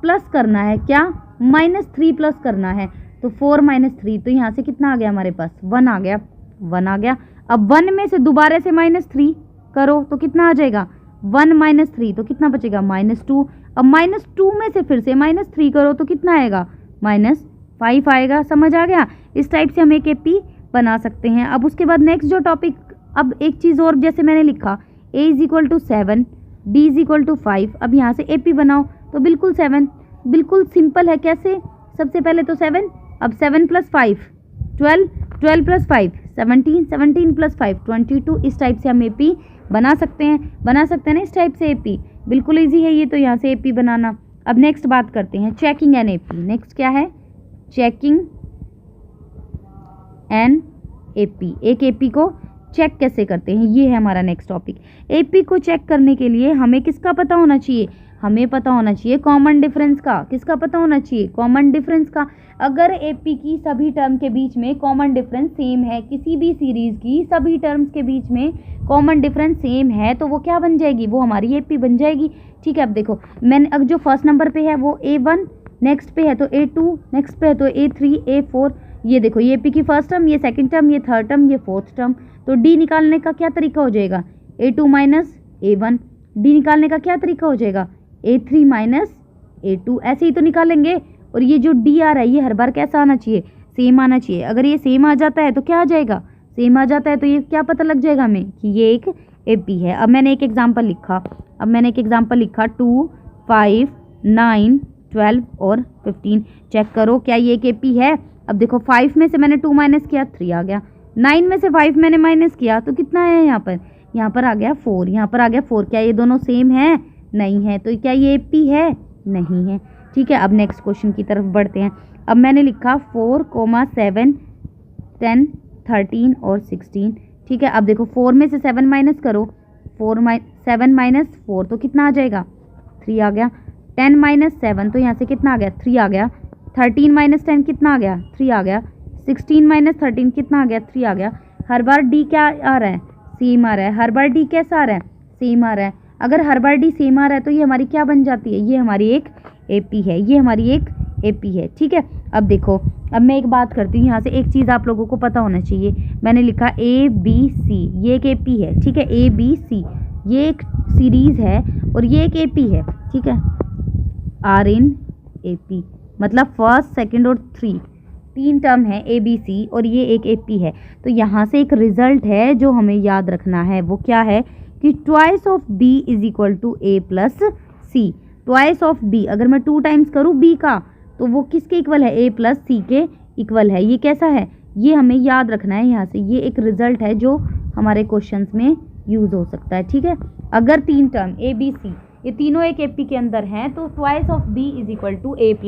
प्लस करना है, क्या -3 प्लस करना है। तो 4 - 3, तो यहाँ से कितना आ गया हमारे पास, 1 आ गया, 1 आ गया। अब 1 में से दोबारा से -3 करो तो कितना आ जाएगा, 1 - 3, तो कितना बचेगा -2। अब -2 में से फिर से -3 करो तो कितना आएगा, -5 आएगा। समझ आ गया। इस टाइप से हम एक एपी बना सकते हैं। अब उसके बाद नेक्स्ट जो टॉपिक, अब एक चीज़ और, जैसे मैंने लिखा a is equal to 7, d is equal to 5। अब यहाँ से एपी बनाओ तो बिल्कुल 7, बिल्कुल सिंपल है। कैसे, सबसे पहले तो 7, अब 7 + 5 12, 12 + 5 17, 17 + 5 22। इस टाइप से हम एपी बना सकते हैं ना, इस टाइप से एपी बिल्कुल इजी है ये तो यहाँ से एपी बनाना। अब नेक्स्ट बात करते हैं चेकिंग एन एपी। नेक्स्ट क्या है, चेकिंग एन एपी। एक एपी को चेक कैसे करते हैं, ये है हमारा नेक्स्ट टॉपिक। एपी को चेक करने के लिए हमें किसका पता होना चाहिए, हमें पता होना चाहिए कॉमन डिफरेंस का। किसका पता होना चाहिए, कॉमन डिफरेंस का। अगर एपी की सभी टर्म के बीच में कॉमन डिफरेंस सेम है, किसी भी सीरीज की सभी टर्म्स के बीच में कॉमन डिफरेंस सेम है, तो वो क्या बन जाएगी, वो हमारी एपी बन जाएगी। ठीक है, अब देखो मैंने, अब जो फर्स्ट नंबर पे है वो a1, नेक्स्ट पे है तो a2, नेक्स्ट पे है तो a3, a4। ये देखो ये एपी की फर्स्ट टर्म, ये सेकंड टर्म, ये थर्ड टर्म, ये फोर्थ टर्म। तो डी निकालने का क्या तरीका हो जाएगा, a2 - a1। डी निकालने का क्या तरीका हो जाएगा, a3 - a2। ऐसे ही तो निकालेंगे। और ये जो डी आ रहा है ये हर बार कैसा आना चाहिए, सेम आना चाहिए। अगर ये सेम आ जाता है तो क्या आ जाएगा, सेम आ जाता है तो ये क्या पता लग जाएगा हमें कि ये एक एपी है। अब मैंने एक एग्जांपल लिखा 2, 5, 9, 12 और 15। चेक करो क्या ये एक एपी है। अब देखो 5 में से मैंने 2 माइनस किया, 3 आ गया। 9 में से 5 मैंने माइनस किया तो कितना है यहाँ पर आ गया 4, यहाँ पर आ गया 4। क्या ये दोनों सेम है, नहीं है। तो क्या ये एपी है, नहीं है। ठीक है, अब नेक्स्ट क्वेश्चन की तरफ बढ़ते हैं। अब मैंने लिखा 4, 7, 10, 13 और 16। ठीक है, अब देखो 4 में से 7 माइनस करो, 7 - 4 तो कितना आ जाएगा, 3 आ गया। 10 - 7 तो यहाँ से कितना आ गया, 3 आ गया। 13 - 10 कितना आ गया, 3 आ गया। 16 - 13 कितना आ गया, 3 आ गया। हर बार डी क्या आ रहा है, सेम आ रहा है। हर बार डी कैसा आ रहा है, सेम आ रहा है। अगर हर बार डी सेम आ रहा है तो ये हमारी क्या बन जाती है, ये हमारी एक एपी है, ये हमारी एक एपी है। ठीक है, अब देखो, अब मैं एक बात करती हूँ, यहाँ से एक चीज़ आप लोगों को पता होना चाहिए। मैंने लिखा ABC, ये एक एपी है। ठीक है, ABC ये एक सीरीज है और ये एक एपी है। ठीक है, आर इन एपी मतलब फर्स्ट, सेकंड और 3 टर्म है ABC और ये एक एपी है। तो यहाँ से एक रिजल्ट है जो हमें याद रखना है, वो क्या है कि twice of B is equal to A + C। Twice of B, अगर मैं 2 टाइम्स करूँ B का तो वो किसके इक्वल है, A + C के इक्वल है। ये कैसा है, ये हमें याद रखना है। यहाँ से ये एक रिजल्ट है जो हमारे क्वेश्चंस में यूज हो सकता है। ठीक है, अगर 3 टर्म ABC ये तीनों एक एपी के अंदर हैं तो twice of B is equal to A +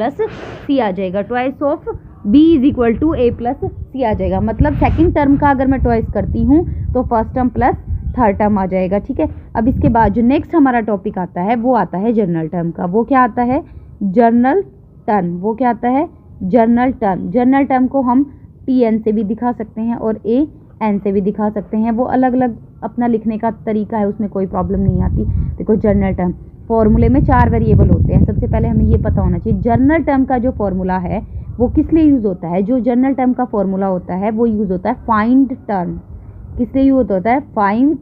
C आ जाएगा। Twice of B is equal to A + C आ जाएगा। मतलब सेकंड टर्म का अगर मैं ट्वाइस करती हूँ तो first term plus third term आ जाएगा। ठीक है, अब इसके बाद जो नेक्स्ट हमारा टॉपिक आता है वो आता है जर्नल टर्म का। वो क्या आता है, जर्नल टर्म। वो क्या आता है, जर्नल टर्म। जर्नल टर्म को हम TN से भी दिखा सकते हैं और AN से भी दिखा सकते हैं। वो अलग अलग अपना लिखने का तरीका है, उसमें कोई प्रॉब्लम नहीं आती। देखो जर्नल टर्म, फॉर्मूले में 4 वेरिएबल होते हैं। सबसे पहले हमें ये पता होना चाहिए जर्नल टर्म का जो फॉर्मूला है वो किस लिए यूज़ होता है। जो जर्नल टर्म का फॉर्मूला होता है वो यूज़ होता है फाइंड टर्म। किस लिए यूज़ होता है, find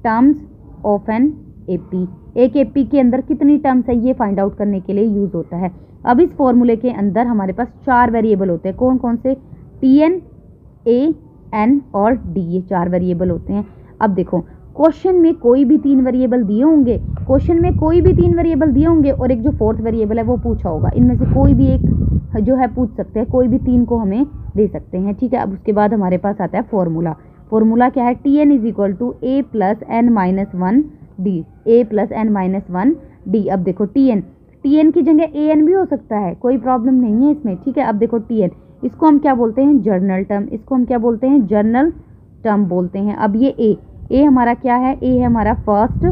terms of an AP. एक एपी के अंदर कितनी टर्म्स है ये फाइंड आउट करने के लिए यूज़ होता है। अब इस फॉर्मूले के अंदर हमारे पास 4 वेरिएबल होते हैं। कौन कौन से, TN, AN और D, ये 4 वेरिएबल होते हैं। अब देखो क्वेश्चन में कोई भी 3 वेरिएबल दिए होंगे, और एक जो 4th वेरिएबल है वो पूछा होगा। इनमें से कोई भी एक जो है पूछ सकते हैं, कोई भी 3 को हमें दे सकते हैं। ठीक है, अब उसके बाद हमारे पास आता है फॉर्मूला। फॉर्मूला क्या है, TN is equal to A + N - 1 D। A + N - 1 D। अब देखो TN की जगह AN भी हो सकता है, कोई प्रॉब्लम नहीं है इसमें। ठीक है, अब देखो TN, इसको हम क्या बोलते हैं, जर्नल टर्म। इसको हम क्या बोलते हैं, जर्नल टर्म बोलते हैं। अब ये ए हमारा क्या है, ए है हमारा फर्स्ट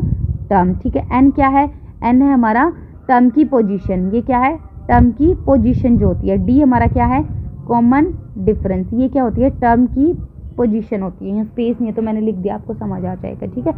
टर्म, ठीक है। एन क्या है, एन है हमारा टर्म की पोजीशन, ये क्या है, टर्म की पोजीशन जो होती है। डी हमारा क्या है, कॉमन डिफरेंस, ये क्या होती है, टर्म की पोजीशन होती है। यहाँ स्पेस नहीं है तो मैंने लिख दिया, आपको समझ आ जाएगा, ठीक है।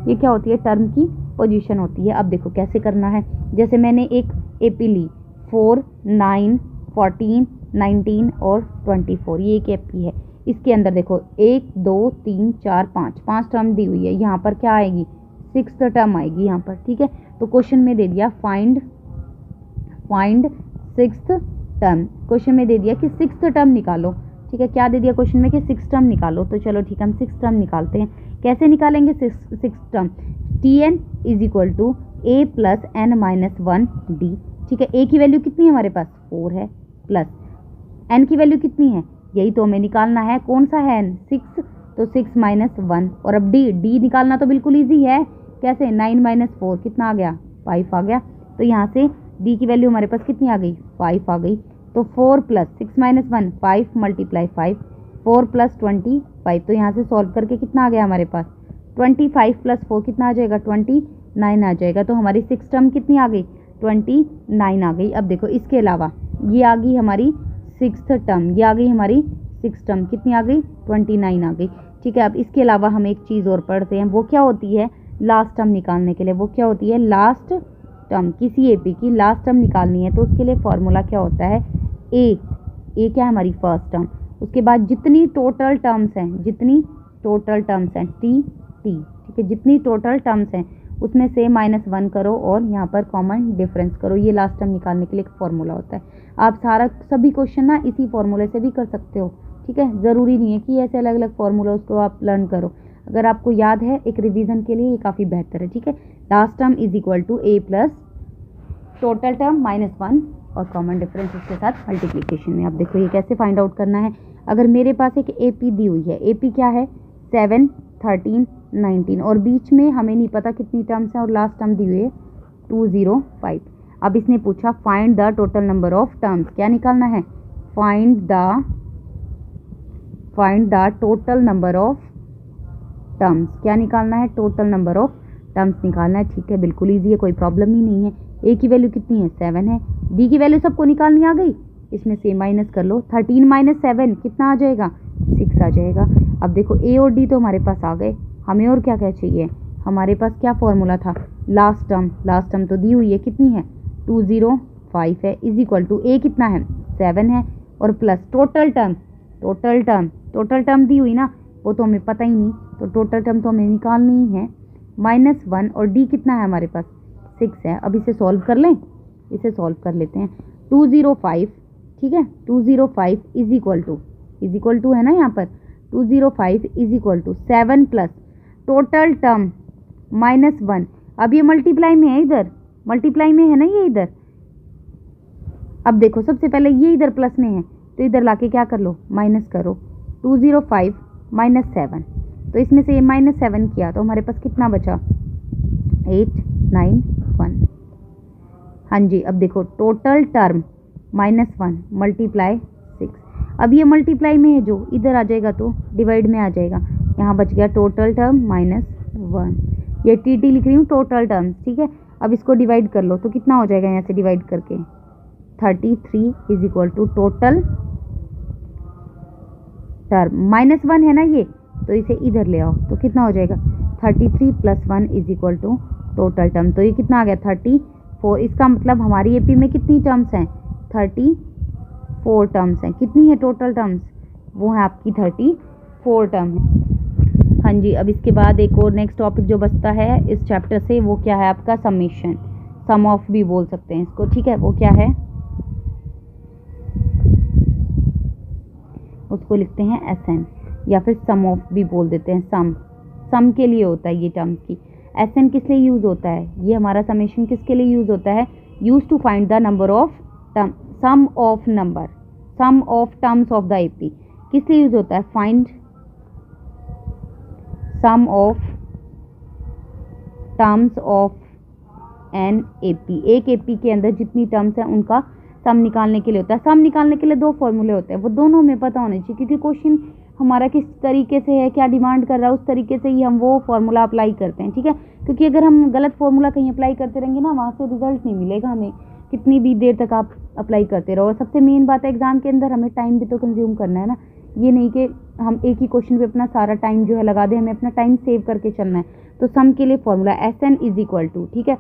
ये क्या होती है, टर्म की पोजीशन होती है। अब देखो कैसे करना है, जैसे मैंने एक एपी ली 4, 9, 14, 19 और 24, ये एक एपी है। इसके अंदर देखो 1, 2, 3, 4, 5 टर्म दी हुई है। यहाँ पर क्या आएगी, 6th टर्म आएगी यहाँ पर, ठीक है। तो क्वेश्चन में दे दिया फाइंड 6th टर्म, क्वेश्चन में दे दिया कि 6th टर्म निकालो, ठीक है। क्या दे दिया क्वेश्चन में कि 6th टर्म निकालो, तो चलो ठीक है, हम 6th टर्म निकालते हैं। कैसे निकालेंगे 6th term, Tn is equal to a plus n minus 1 d, ठीक है। a की वैल्यू कितनी है हमारे पास, 4 है, प्लस n की वैल्यू कितनी है, यही तो हमें निकालना है, कौन सा है n, 6, तो 6 माइनस 1। और अब d निकालना तो बिल्कुल ईजी है, कैसे, 9 माइनस 4 कितना आ गया, 5 आ गया। तो यहाँ से d की वैल्यू हमारे पास कितनी आ गई, 5 आ गई। तो 4 प्लस 6 माइनस 1, 5 मल्टीप्लाई 5, 4 प्लस 25, तो यहाँ से सॉल्व करके कितना आ गया हमारे पास, 25 प्लस 4 कितना आ जाएगा, 29 आ जाएगा। तो हमारी 6th टर्म कितनी आ गई, 29 आ गई। अब देखो इसके अलावा ये आ गई हमारी 6th टर्म, ये आ गई हमारी 6th टर्म, कितनी आ गई, 29 आ गई, ठीक है। अब इसके अलावा हम एक चीज़ और पढ़ते हैं, वो क्या होती है, लास्ट टर्म निकालने के लिए, वो क्या होती है, लास्ट टर्म। किसी एपी की लास्ट टर्म निकालनी है तो उसके लिए फॉर्मूला क्या होता है, ए क्या है हमारी फर्स्ट टर्म, उसके बाद जितनी टोटल टर्म्स हैं, टी, ठीक है, जितनी टोटल टर्म्स हैं उसमें से -1 करो और यहाँ पर कॉमन डिफरेंस करो, ये लास्ट टर्म निकालने के लिए एक फॉर्मूला होता है। आप सभी क्वेश्चन ना इसी फॉर्मूले से भी कर सकते हो, ठीक है। ज़रूरी नहीं है कि ऐसे अलग अलग फॉर्मूला उसको आप लर्न करो, अगर आपको याद है एक रिवीजन के लिए ये काफ़ी बेहतर है, ठीक है। Last term is equal to A plus total term -1 और कॉमन डिफरेंस उसके साथ मल्टीप्लिकेशन में। अब देखो ये कैसे फाइंड आउट करना है। अगर मेरे पास एक एपी दी हुई है, एपी क्या है, 7, 13, 19 और बीच में हमें नहीं पता कितनी टर्म्स हैं और लास्ट टर्म दी हुई है 205। अब इसने पूछा find the total number of terms, क्या निकालना है, find the total number of terms, क्या निकालना है, टोटल नंबर ऑफ टर्म्स निकालना है, ठीक है। बिल्कुल ईजी है, कोई प्रॉब्लम ही नहीं है। ए की वैल्यू कितनी है, 7 है, डी की वैल्यू सबको निकालनी आ गई, इसमें से माइनस कर लो, 13 माइनस 7 कितना आ जाएगा, 6 आ जाएगा। अब देखो ए और डी तो हमारे पास आ गए, हमें और क्या क्या चाहिए, हमारे पास क्या फॉर्मूला था, लास्ट टर्म तो दी हुई है, कितनी है, 205 है, इज इक्वल टू ए कितना है, 7 है, और प्लस टोटल टर्म दी हुई ना, वो तो हमें पता ही नहीं, तो टोटल टर्म तो हमें निकालनी ही है, -1 और डी कितना है हमारे पास, 6 है। अब इसे सॉल्व कर लें, इसे सॉल्व कर लेते हैं। 205, ठीक है, 205 इज इक्वल टू है ना यहाँ पर, 205 is equal to 7 plus total term -1। अब ये मल्टीप्लाई में है, इधर मल्टीप्लाई में है ना ये इधर। अब देखो सबसे पहले ये इधर प्लस में है तो इधर लाके क्या कर लो, माइनस करो, 205 माइनस 7, तो इसमें से ये -7 किया तो हमारे पास कितना बचा, 891। हाँ जी, अब देखो टोटल टर्म -1 मल्टीप्लाई 6, अब ये मल्टीप्लाई में है जो इधर आ जाएगा तो डिवाइड में आ जाएगा, यहाँ बच गया टोटल टर्म -1, ये टी लिख रही हूँ टोटल टर्म, ठीक है। अब इसको डिवाइड कर लो तो कितना हो जाएगा यहाँ से डिवाइड करके, 33 is equal to total term -1 है ना ये, तो इसे इधर ले आओ तो कितना हो जाएगा, 33 + 1 is equal to total term, तो ये कितना आ गया 34। इसका मतलब हमारी एपी में कितनी टर्म्स हैं, 34 टर्म्स हैं। कितनी है टोटल टर्म्स, वो है आपकी 34 टर्म है। हाँ जी, अब इसके बाद एक और नेक्स्ट टॉपिक जो बचता है इस चैप्टर से, वो क्या है आपका समेशन, सम ऑफ भी बोल सकते हैं इसको, ठीक है। वो क्या है, उसको लिखते हैं SN या फिर सम ऑफ भी बोल देते हैं, सम के लिए होता है ये टर्म्स की। SN किस लिए यूज़ होता है, ये हमारा समेशन किसके लिए यूज़ होता है, use to find the number of term, sum of terms of the AP. किस लिए यूज़ होता है, find sum of terms of an AP, एक एपी के अंदर जितनी टर्म्स हैं उनका सम निकालने के लिए होता है। सम निकालने के लिए दो फॉर्मूले होते हैं, वो दोनों हमें पता होने चाहिए, क्योंकि क्वेश्चन हमारा किस तरीके से है, क्या डिमांड कर रहा है, उस तरीके से ही हम वो फार्मूला अप्लाई करते हैं, ठीक है। क्योंकि अगर हम गलत फार्मूला कहीं अप्लाई करते रहेंगे ना, वहाँ से रिजल्ट नहीं मिलेगा हमें, कितनी भी देर तक आप अप्लाई करते रहो। और सबसे मेन बात है एग्जाम के अंदर हमें टाइम भी तो कंज्यूम करना है ना, ये नहीं कि हम एक ही क्वेश्चन पे अपना सारा टाइम जो है लगा दें, हमें अपना टाइम सेव करके चलना है। तो सम के लिए formula SN is equal to, ठीक है,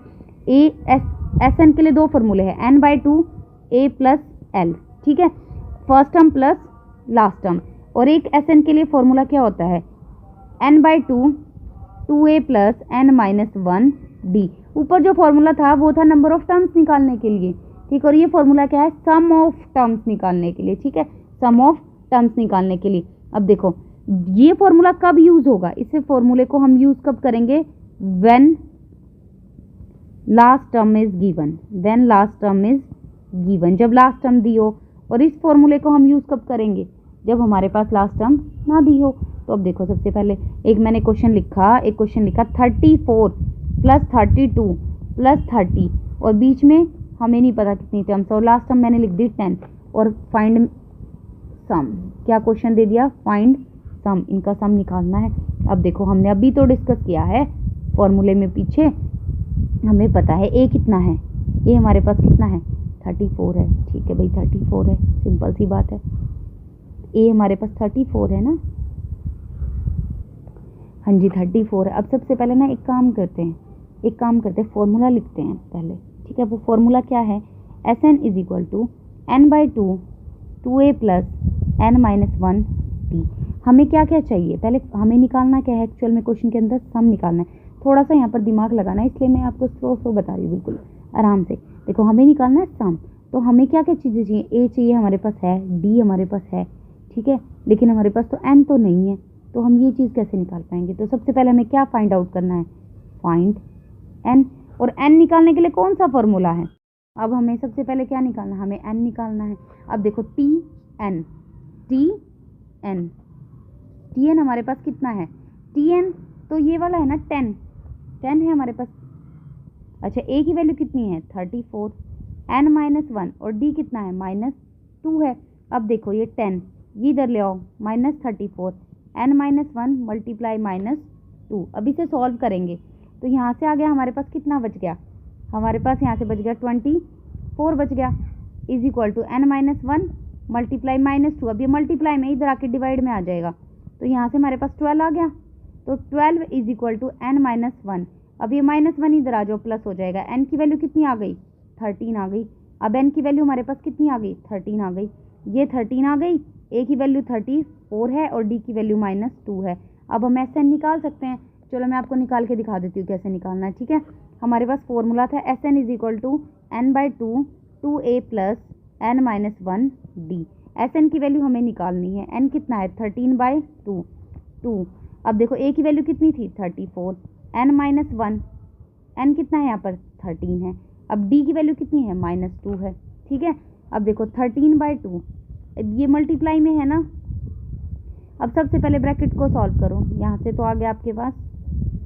SN के लिए दो फॉर्मूले हैं, n/2 A प्लस L, ठीक है, first term plus last term. और एक SN के लिए फॉर्मूला क्या होता है, n/2 2A plus n-1 D। ऊपर जो फॉर्मूला था वो था नंबर ऑफ टर्म्स निकालने के लिए, ठीक, और ये फॉर्मूला क्या है, सम ऑफ टर्म्स निकालने के लिए, ठीक है, सम ऑफ टर्म्स निकालने के लिए। अब देखो ये फॉर्मूला कब यूज होगा, इस फॉर्मूले को हम यूज कब करेंगे, when last term is given, when last term is given, जब लास्ट टर्म दी हो। और इस फॉर्मूले को हम यूज कब करेंगे, जब हमारे पास लास्ट टर्म ना दी हो। तो अब देखो सबसे पहले एक मैंने क्वेश्चन लिखा, 34 प्लस 32 प्लस 30, और बीच में हमें नहीं पता कितनी टर्म्स, और लास्ट टर्म मैंने लिख दी 10, और फाइंड सम, क्या क्वेश्चन दे दिया, फाइंड सम, इनका सम निकालना है। अब देखो हमने अभी तो डिस्कस किया है फॉर्मूले में, पीछे हमें पता है ए कितना है, ए हमारे पास कितना है, 34 है, ठीक है भाई 34 है, सिंपल सी बात है, ए हमारे पास 34 है ना, हाँ जी 34 है। अब सबसे पहले ना एक काम करते हैं, फॉर्मूला लिखते हैं पहले, ठीक है। वो फॉर्मूला क्या है, SN is equal to n/2 2A plus n-1 D। हमें क्या क्या चाहिए, पहले हमें निकालना क्या है, एक्चुअल में क्वेश्चन के अंदर सम निकालना है। थोड़ा सा यहाँ पर दिमाग लगाना है, इसलिए मैं आपको स्लो बता रही हूँ, बिल्कुल आराम से। देखो हमें निकालना है सम, तो हमें क्या क्या चीज़ें चाहिए, ए चाहिए हमारे पास है, डी हमारे पास है, ठीक है, लेकिन हमारे पास तो एन तो नहीं है, तो हम ये चीज़ कैसे निकाल पाएंगे। तो सबसे पहले हमें क्या फाइंड आउट करना है, फाइंड एन, और एन निकालने के लिए कौन सा फॉर्मूला है, अब हमें सबसे पहले क्या निकालना है, हमें एन निकालना है। अब देखो टी एन हमारे पास कितना है, टी एन तो ये वाला है ना 10 है हमारे पास। अच्छा ए की वैल्यू कितनी है 34, n-1, और डी कितना है -2 है। अब देखो ये 10 ये इधर ले आओ, -34 n-1 मल्टीप्लाई -2। अब इसे सॉल्व करेंगे तो यहाँ से आ गया हमारे पास कितना बच गया, हमारे पास यहाँ से बच गया 24 बच गया, is equal to n-1 multiply -2। अब ये मल्टीप्लाई में इधर आके डिवाइड में आ जाएगा, तो यहाँ से हमारे पास 12 आ गया, तो 12 इज इक्वल टू n-1। अब ये -1 इधर आ जाओ, प्लस हो जाएगा, n की वैल्यू कितनी आ गई 13 आ गई। अब n की वैल्यू हमारे पास कितनी आ गई 13 आ गई, ये 13 आ गई, a की वैल्यू 34 है और d की वैल्यू -2 है। अब हम SN निकाल सकते हैं, चलो मैं आपको निकाल के दिखा देती हूँ कैसे निकालना है, ठीक है। हमारे पास फॉर्मूला था SN is equal to n/2 2a plus n-1 d। SN की वैल्यू हमें निकालनी है, n कितना है 13/2। अब देखो a की वैल्यू कितनी थी 34, n-1, n कितना है यहाँ पर 13 है। अब d की वैल्यू कितनी है -2 है, ठीक है। अब देखो 13/2, अब ये मल्टीप्लाई में है ना। अब सबसे पहले ब्रैकेट को सॉल्व करो, यहाँ से तो आ गया आपके पास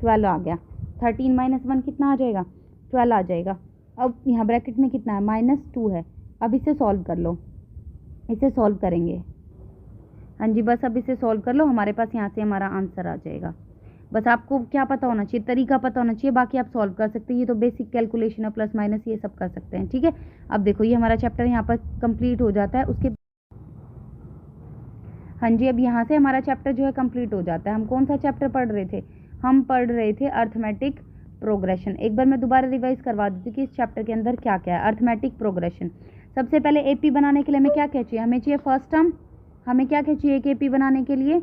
12 आ गया, 13 - 1 कितना आ जाएगा 12 आ जाएगा। अब यहाँ ब्रैकेट में कितना है -2 है। अब इसे सॉल्व कर लो, इसे सॉल्व करेंगे, हाँ जी बस अब इसे सॉल्व कर लो, हमारे पास यहाँ से हमारा आंसर आ जाएगा। बस आपको क्या पता होना चाहिए, तरीका पता होना चाहिए, बाकी आप सॉल्व कर सकते हैं। ये तो बेसिक कैलकुलेशन है, प्लस माइनस ये सब कर सकते हैं, ठीक है। अब देखो ये हमारा चैप्टर यहाँ पर कंप्लीट हो जाता है, उसके हाँ जी अब यहाँ से हमारा चैप्टर जो है कंप्लीट हो जाता है। हम कौन सा चैप्टर पढ़ रहे थे, हम पढ़ रहे थे अर्थमेटिक प्रोग्रेशन। एक बार मैं दोबारा रिवाइज करवा देती हूँ कि इस चैप्टर के अंदर क्या क्या है। अर्थमेटिक प्रोग्रेशन, सबसे पहले एपी बनाने के लिए हमें क्या क्या चाहिए, हमें चाहिए फर्स्ट टर्म, हमें क्या क्या चाहिए कि एपी बनाने के लिए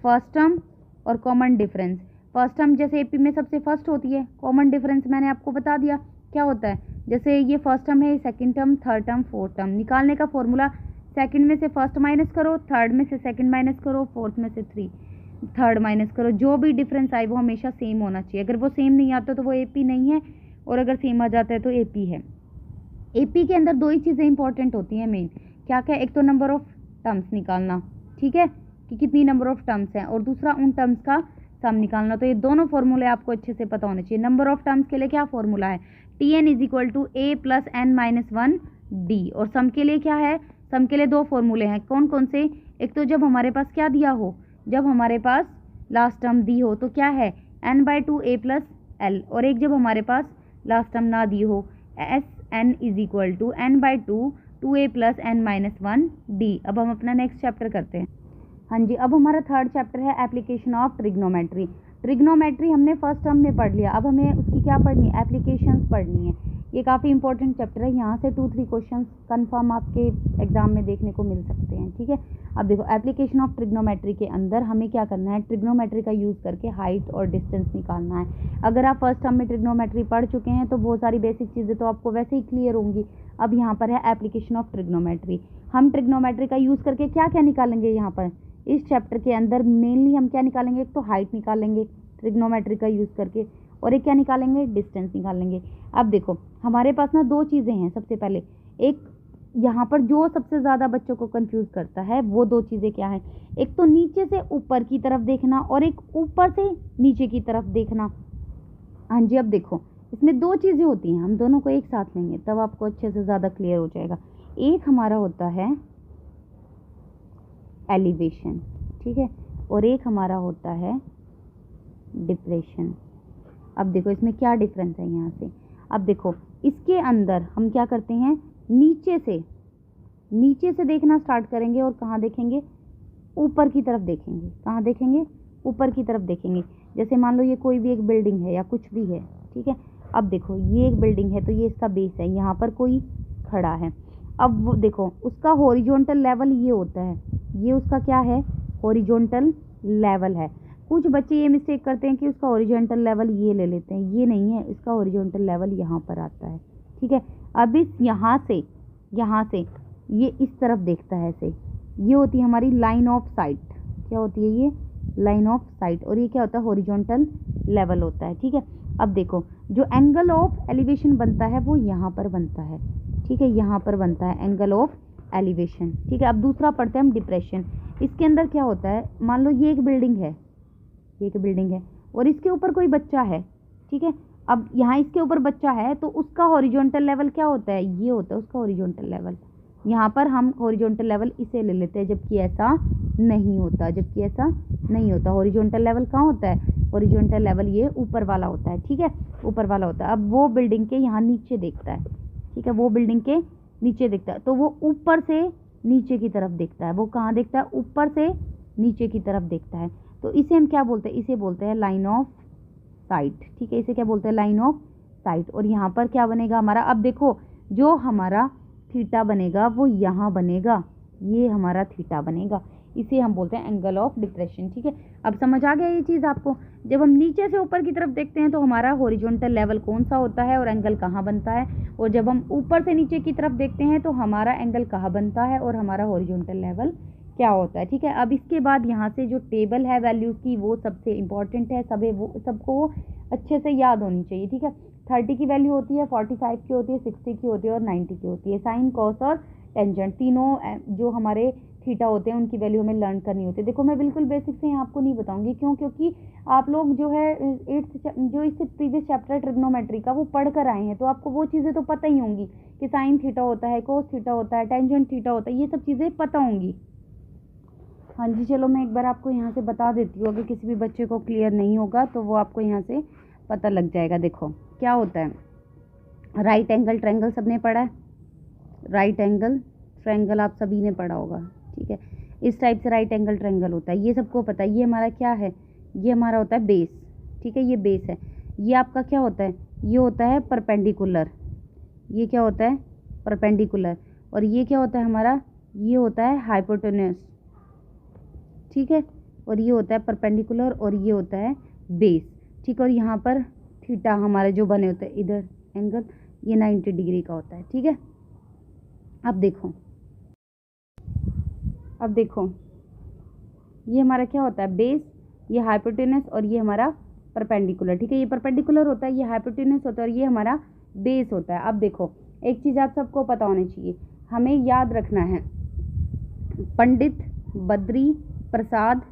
फर्स्ट टर्म और कॉमन डिफरेंस। फर्स्ट टर्म जैसे एपी में सबसे फर्स्ट होती है, कॉमन डिफरेंस मैंने आपको बता दिया क्या होता है। जैसे ये फर्स्ट टर्म है, second term, third term, fourth term. निकालने का फॉर्मूला सेकंड में से फर्स्ट माइनस करो, थर्ड में से सेकंड माइनस करो, फोर्थ में से थर्ड माइनस करो। जो भी डिफरेंस आए वो हमेशा सेम होना चाहिए। अगर वो सेम नहीं आता तो वो एपी नहीं है, और अगर सेम आ जाता है तो एपी है। एपी के अंदर दो ही चीज़ें इंपॉर्टेंट होती हैं मेन, क्या क्या, एक तो नंबर ऑफ टर्म्स निकालना, ठीक है, कि कितनी नंबर ऑफ टर्म्स हैं, और दूसरा उन टर्म्स का सम निकालना। तो ये दोनों फॉर्मूले आपको अच्छे से पता होने चाहिए। नंबर ऑफ टर्म्स के लिए क्या फॉर्मूला है, T N is equal to A plus n-1 D. और सम के लिए क्या है, सम के लिए दो फॉर्मूले हैं, कौन कौन से, एक तो जब हमारे पास क्या दिया हो, जब हमारे पास लास्ट टर्म दी हो तो क्या है n/2 a प्लस एल, और एक जब हमारे पास लास्ट टर्म ना दी हो S N is equal to n/2 2a plus n-1 D. अब हम अपना नेक्स्ट चैप्टर करते हैं। हाँ जी, अब हमारा थर्ड चैप्टर है एप्लीकेशन ऑफ ट्रिग्नोमेट्री। ट्रिग्नोमेट्री हमने फर्स्ट टर्म में पढ़ लिया, अब हमें उसकी क्या पढ़नी है, एप्लीकेशंस पढ़नी है। ये काफ़ी इंपॉर्टेंट चैप्टर है, यहाँ से 2-3 क्वेश्चंस कंफर्म आपके एग्जाम में देखने को मिल सकते हैं। ठीक है, अब देखो एप्लीकेशन ऑफ ट्रिग्नोमेट्री के अंदर हमें क्या करना है, ट्रिग्नोमेट्री का यूज़ करके हाइट और डिस्टेंस निकालना है। अगर आप फर्स्ट टर्म में ट्रिग्नोमेट्री पढ़ चुके हैं तो बहुत सारी बेसिक चीज़ें तो आपको वैसे ही क्लियर होंगी। अब यहाँ पर है एप्लीकेशन ऑफ ट्रिग्नोमेट्री। हम ट्रिग्नोमेट्री का यूज़ करके क्या क्या निकालेंगे, यहाँ पर इस चैप्टर के अंदर मेनली हम क्या निकालेंगे, एक तो हाइट निकालेंगे ट्रिग्नोमेट्री का यूज़ करके, और एक क्या निकालेंगे, डिस्टेंस निकालेंगे। अब देखो हमारे पास ना दो चीज़ें हैं, सबसे पहले एक यहाँ पर जो सबसे ज़्यादा बच्चों को कंफ्यूज करता है वो दो चीज़ें क्या हैं, एक तो नीचे से ऊपर की तरफ देखना और एक ऊपर से नीचे की तरफ देखना। हाँ जी, अब देखो इसमें दो चीज़ें होती हैं, हम दोनों को एक साथ लेंगे तब आपको अच्छे से ज़्यादा क्लियर हो जाएगा। एक हमारा होता है एलिवेशन, ठीक है, और एक हमारा होता है डिप्रेशन। अब देखो इसमें क्या डिफरेंस है यहाँ से, अब देखो इसके अंदर हम क्या करते हैं, नीचे से देखना स्टार्ट करेंगे और कहाँ देखेंगे, ऊपर की तरफ देखेंगे। कहाँ देखेंगे, ऊपर की तरफ देखेंगे। जैसे मान लो ये कोई भी एक बिल्डिंग है या कुछ भी है, ठीक है, अब देखो ये एक बिल्डिंग है तो ये इसका बेस है, यहाँ पर कोई खड़ा है। अब वो देखो उसका हॉरिजॉन्टल लेवल ये होता है, ये उसका क्या है, हॉरिजॉन्टल लेवल है। कुछ बच्चे ये मिस्टेक करते हैं कि उसका हॉरिजॉन्टल लेवल ये ले लेते हैं, ये नहीं है, इसका हॉरिजॉन्टल लेवल यहाँ पर आता है। ठीक है, अब इस यहाँ से ये इस तरफ देखता है ऐसे, ये होती है हमारी लाइन ऑफ साइट। क्या होती है ये, लाइन ऑफ साइट, और ये क्या होता है, हॉरिजॉन्टल लेवल होता है। ठीक है, अब देखो जो एंगल ऑफ एलिवेशन बनता है वो यहाँ पर बनता है। ठीक है, यहाँ पर बनता है एंगल ऑफ एलिवेशन। ठीक है, अब दूसरा पढ़ते हैं हम डिप्रेशन। इसके अंदर क्या होता है, मान लो ये एक बिल्डिंग है और इसके ऊपर कोई बच्चा है। ठीक है, अब यहाँ इसके ऊपर बच्चा है तो उसका हॉरिजॉन्टल लेवल क्या होता है, ये होता है उसका हॉरिजॉन्टल लेवल। यहाँ पर हम हॉरिजॉन्टल लेवल इसे ले लेते हैं, जबकि ऐसा नहीं होता। हॉरिजॉन्टल लेवल कहाँ होता है, हॉरिजॉन्टल लेवल ये ऊपर वाला होता है। ठीक है, ऊपर वाला होता है। अब वो बिल्डिंग के यहाँ नीचे देखता है, ठीक है, वो बिल्डिंग के नीचे देखता है तो वो ऊपर से नीचे की तरफ देखता है। वो कहाँ देखता है, ऊपर से नीचे की तरफ देखता है। तो इसे हम क्या बोलते हैं, इसे बोलते हैं लाइन ऑफ साइट। ठीक है, इसे क्या बोलते हैं, लाइन ऑफ साइट। और यहाँ पर क्या बनेगा हमारा, अब देखो जो हमारा थीटा बनेगा वो यहाँ बनेगा, ये हमारा थीटा बनेगा, इसे हम बोलते हैं एंगल ऑफ डिप्रेशन। ठीक है, अब समझ आ गया ये चीज़ आपको। जब हम नीचे से ऊपर की तरफ देखते हैं तो हमारा हॉरिजॉन्टल लेवल कौन सा होता है और एंगल कहाँ बनता है, और जब हम ऊपर से नीचे की तरफ देखते हैं तो हमारा एंगल कहाँ बनता है और हमारा हॉरिजॉन्टल लेवल क्या होता है। ठीक है, अब इसके बाद यहाँ से जो टेबल है वैल्यूज़ की वो सबसे इंपॉर्टेंट है, सबको अच्छे से याद होनी चाहिए। ठीक है, 30 की वैल्यू होती है, 45 की होती है, 60 की होती है और 90 की होती है। साइन, कॉस और टेंजेंट तीनों जो हमारे थीटा होते हैं उनकी वैल्यू हमें लर्न करनी होती है। देखो मैं बिल्कुल बेसिक से यहाँ आपको नहीं बताऊंगी, क्यों, क्योंकि आप लोग जो है जो इससे प्रीवियस चैप्टर ट्रिग्नोमेट्री का वो पढ़ कर आए हैं, तो आपको वो चीज़ें तो पता ही होंगी कि साइन थीटा होता है, कोस थीटा होता है, टेंजेंट थीटा होता है, ये सब चीज़ें पता होंगी। हाँ जी, चलो मैं एक बार आपको यहाँ से बता देती हूँ, अगर किसी भी बच्चे को क्लियर नहीं होगा तो वो आपको यहाँ से पता लग जाएगा। देखो क्या होता है, राइट एंगल ट्रायंगल सबने पढ़ा है, राइट एंगल ट्रायंगल आप सभी ने पढ़ा होगा। ठीक है, इस टाइप से राइट एंगल ट्रायंगल होता है, ये सबको पता है। ये हमारा क्या है, ये हमारा होता है बेस। ठीक है, ये बेस है। ये आपका क्या होता है, ये होता है परपेंडिकुलर, ये क्या होता है, परपेंडिकुलर। और ये क्या होता है हमारा, ये होता है हाइपोटेन्यूस। ठीक है, और ये होता है परपेंडिकुलर और ये होता है बेस। ठीक है, और यहाँ पर थीटा हमारे जो बने होते हैं इधर एंगल, ये 90 डिग्री का होता है। ठीक है, अब देखो ये हमारा क्या होता है, बेस, ये हाइपोटेनस और ये हमारा परपेंडिकुलर। ठीक है, ये परपेंडिकुलर होता है, ये हाइपोटेनस होता है और ये हमारा बेस होता है। अब देखो एक चीज़ आप सबको पता होनी चाहिए, हमें याद रखना है, पंडित, बद्री, प्रसाद,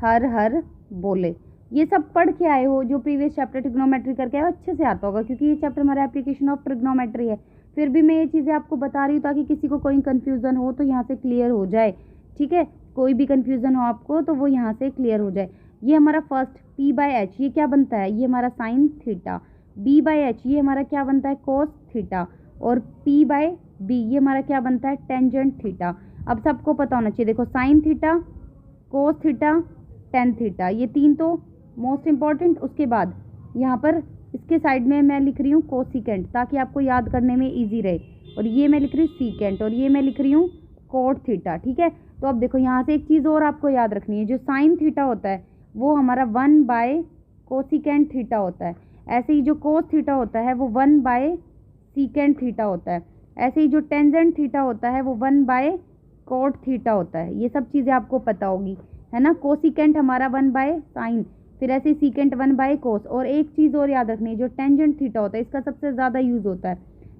हर हर बोले, ये सब पढ़ के आए हो। जो प्रीवियस चैप्टर ट्रिग्नोमेट्री करके आए हो अच्छे से आता होगा, क्योंकि ये चैप्टर हमारा एप्लीकेशन ऑफ ट्रिग्नोमेट्री है। फिर भी मैं ये चीज़ें आपको बता रही हूँ ताकि किसी को कोई कन्फ्यूज़न हो तो यहाँ से क्लियर हो जाए, ठीक है। कोई भी कन्फ्यूज़न हो आपको तो वो यहाँ से क्लियर हो जाए। ये हमारा फर्स्ट p/h ये क्या बनता है, ये हमारा साइन थीटा। b/h ये हमारा क्या बनता है, कोस थीटा। और p/b ये हमारा क्या बनता है, टेंजेंट थीटा। अब सबको पता होना चाहिए, देखो sine theta, cos theta, tan theta, ये तीन तो मोस्ट इम्पॉर्टेंट। उसके बाद यहाँ पर इसके साइड में मैं लिख रही हूँ कोसिकेंट ताकि आपको याद करने में ईजी रहे। और ये मैं लिख रही हूँ सीकेंट और ये मैं लिख रही हूँ कोट थीटा, ठीक है। तो अब देखो यहाँ से एक चीज़ और आपको याद रखनी है, जो साइन थीटा होता है वो हमारा 1 कोसिकेंट थीटा होता है। ऐसे ही जो कोस थीटा होता है वो 1 सीकेंट थीटा होता है। ऐसे ही जो टेंजेंट थीटा होता है वो 1 कोट थीटा होता है। ये सब चीज़ें आपको पता होगी, है ना। कोसिकेंट हमारा 1 साइन, फिर ऐसे ही सीकेंट 1 कोस। और एक चीज़ और याद रखनी है, जो टेंजेंट थीटा होता है इसका सबसे ज़्यादा यूज़ होता है,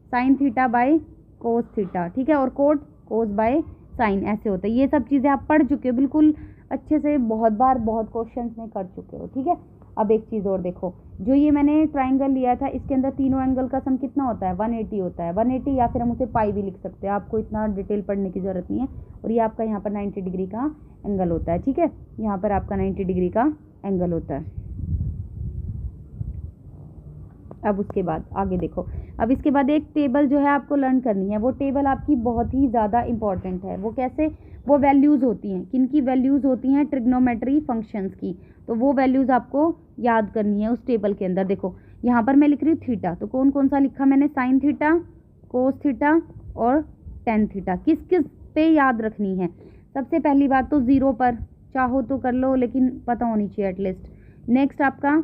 sine theta by cos theta, ठीक है। और कोट कोस बाय साइन ऐसे होता है। ये सब चीज़ें आप पढ़ चुके हो बिल्कुल अच्छे से, बहुत बार बहुत क्वेश्चंस में कर चुके हो, ठीक है। अब एक चीज़ और देखो, जो ये मैंने ट्राइंगल लिया था इसके अंदर तीनों एंगल का सम कितना होता है, 180 होता है। 180 या फिर हम उसे पाई भी लिख सकते हैं, आपको इतना डिटेल पढ़ने की ज़रूरत नहीं है। और ये आपका यहाँ पर 90 डिग्री का एंगल होता है, ठीक है। यहाँ पर आपका 90 डिग्री का एंगल होता है। अब उसके बाद आगे देखो, अब इसके बाद एक टेबल जो है आपको लर्न करनी है। वो टेबल आपकी बहुत ही ज़्यादा इंपॉर्टेंट है। वो कैसे, वो वैल्यूज़ होती हैं, किन की वैल्यूज़ होती हैं, ट्रिग्नोमेट्री फंक्शंस की। तो वो वैल्यूज़ आपको याद करनी है उस टेबल के अंदर। देखो यहाँ पर मैं लिख रही हूँ थीटा, तो कौन कौन सा लिखा मैंने, साइन थीटा, कोस थीटा और टेन थीटा। किस किस पे याद रखनी है, सबसे पहली बात तो ज़ीरो पर, चाहो तो कर लो लेकिन पता होनी चाहिए एटलीस्ट। नेक्स्ट आपका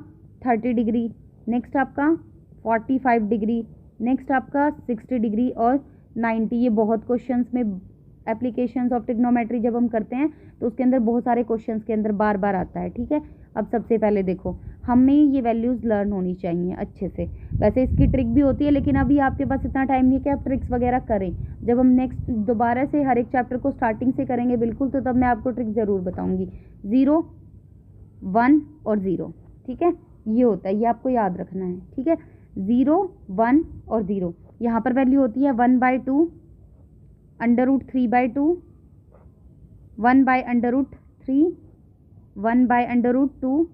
30 डिग्री, नेक्स्ट आपका 45 डिग्री, नेक्स्ट आपका 60 डिग्री और 90। ये बहुत क्वेश्चंस में एप्लीकेशंस ऑफ ट्रिग्नोमेट्री जब हम करते हैं तो उसके अंदर बहुत सारे क्वेश्चंस के अंदर बार बार आता है, ठीक है। अब सबसे पहले देखो, हमें ये वैल्यूज़ लर्न होनी चाहिए अच्छे से। वैसे इसकी ट्रिक भी होती है लेकिन अभी आपके पास इतना टाइम नहीं है कि आप ट्रिक्स वगैरह करें। जब हम नेक्स्ट दोबारा से हर एक चैप्टर को स्टार्टिंग से करेंगे बिल्कुल, तो तब मैं आपको ट्रिक ज़रूर बताऊँगी। 0, 1 और 0, ठीक है। ये होता है, ये आपको याद रखना है, ठीक है। 0, 1 और 0। यहाँ पर वैल्यू होती है 1/2, √3/2, 1/√3, 1/√2,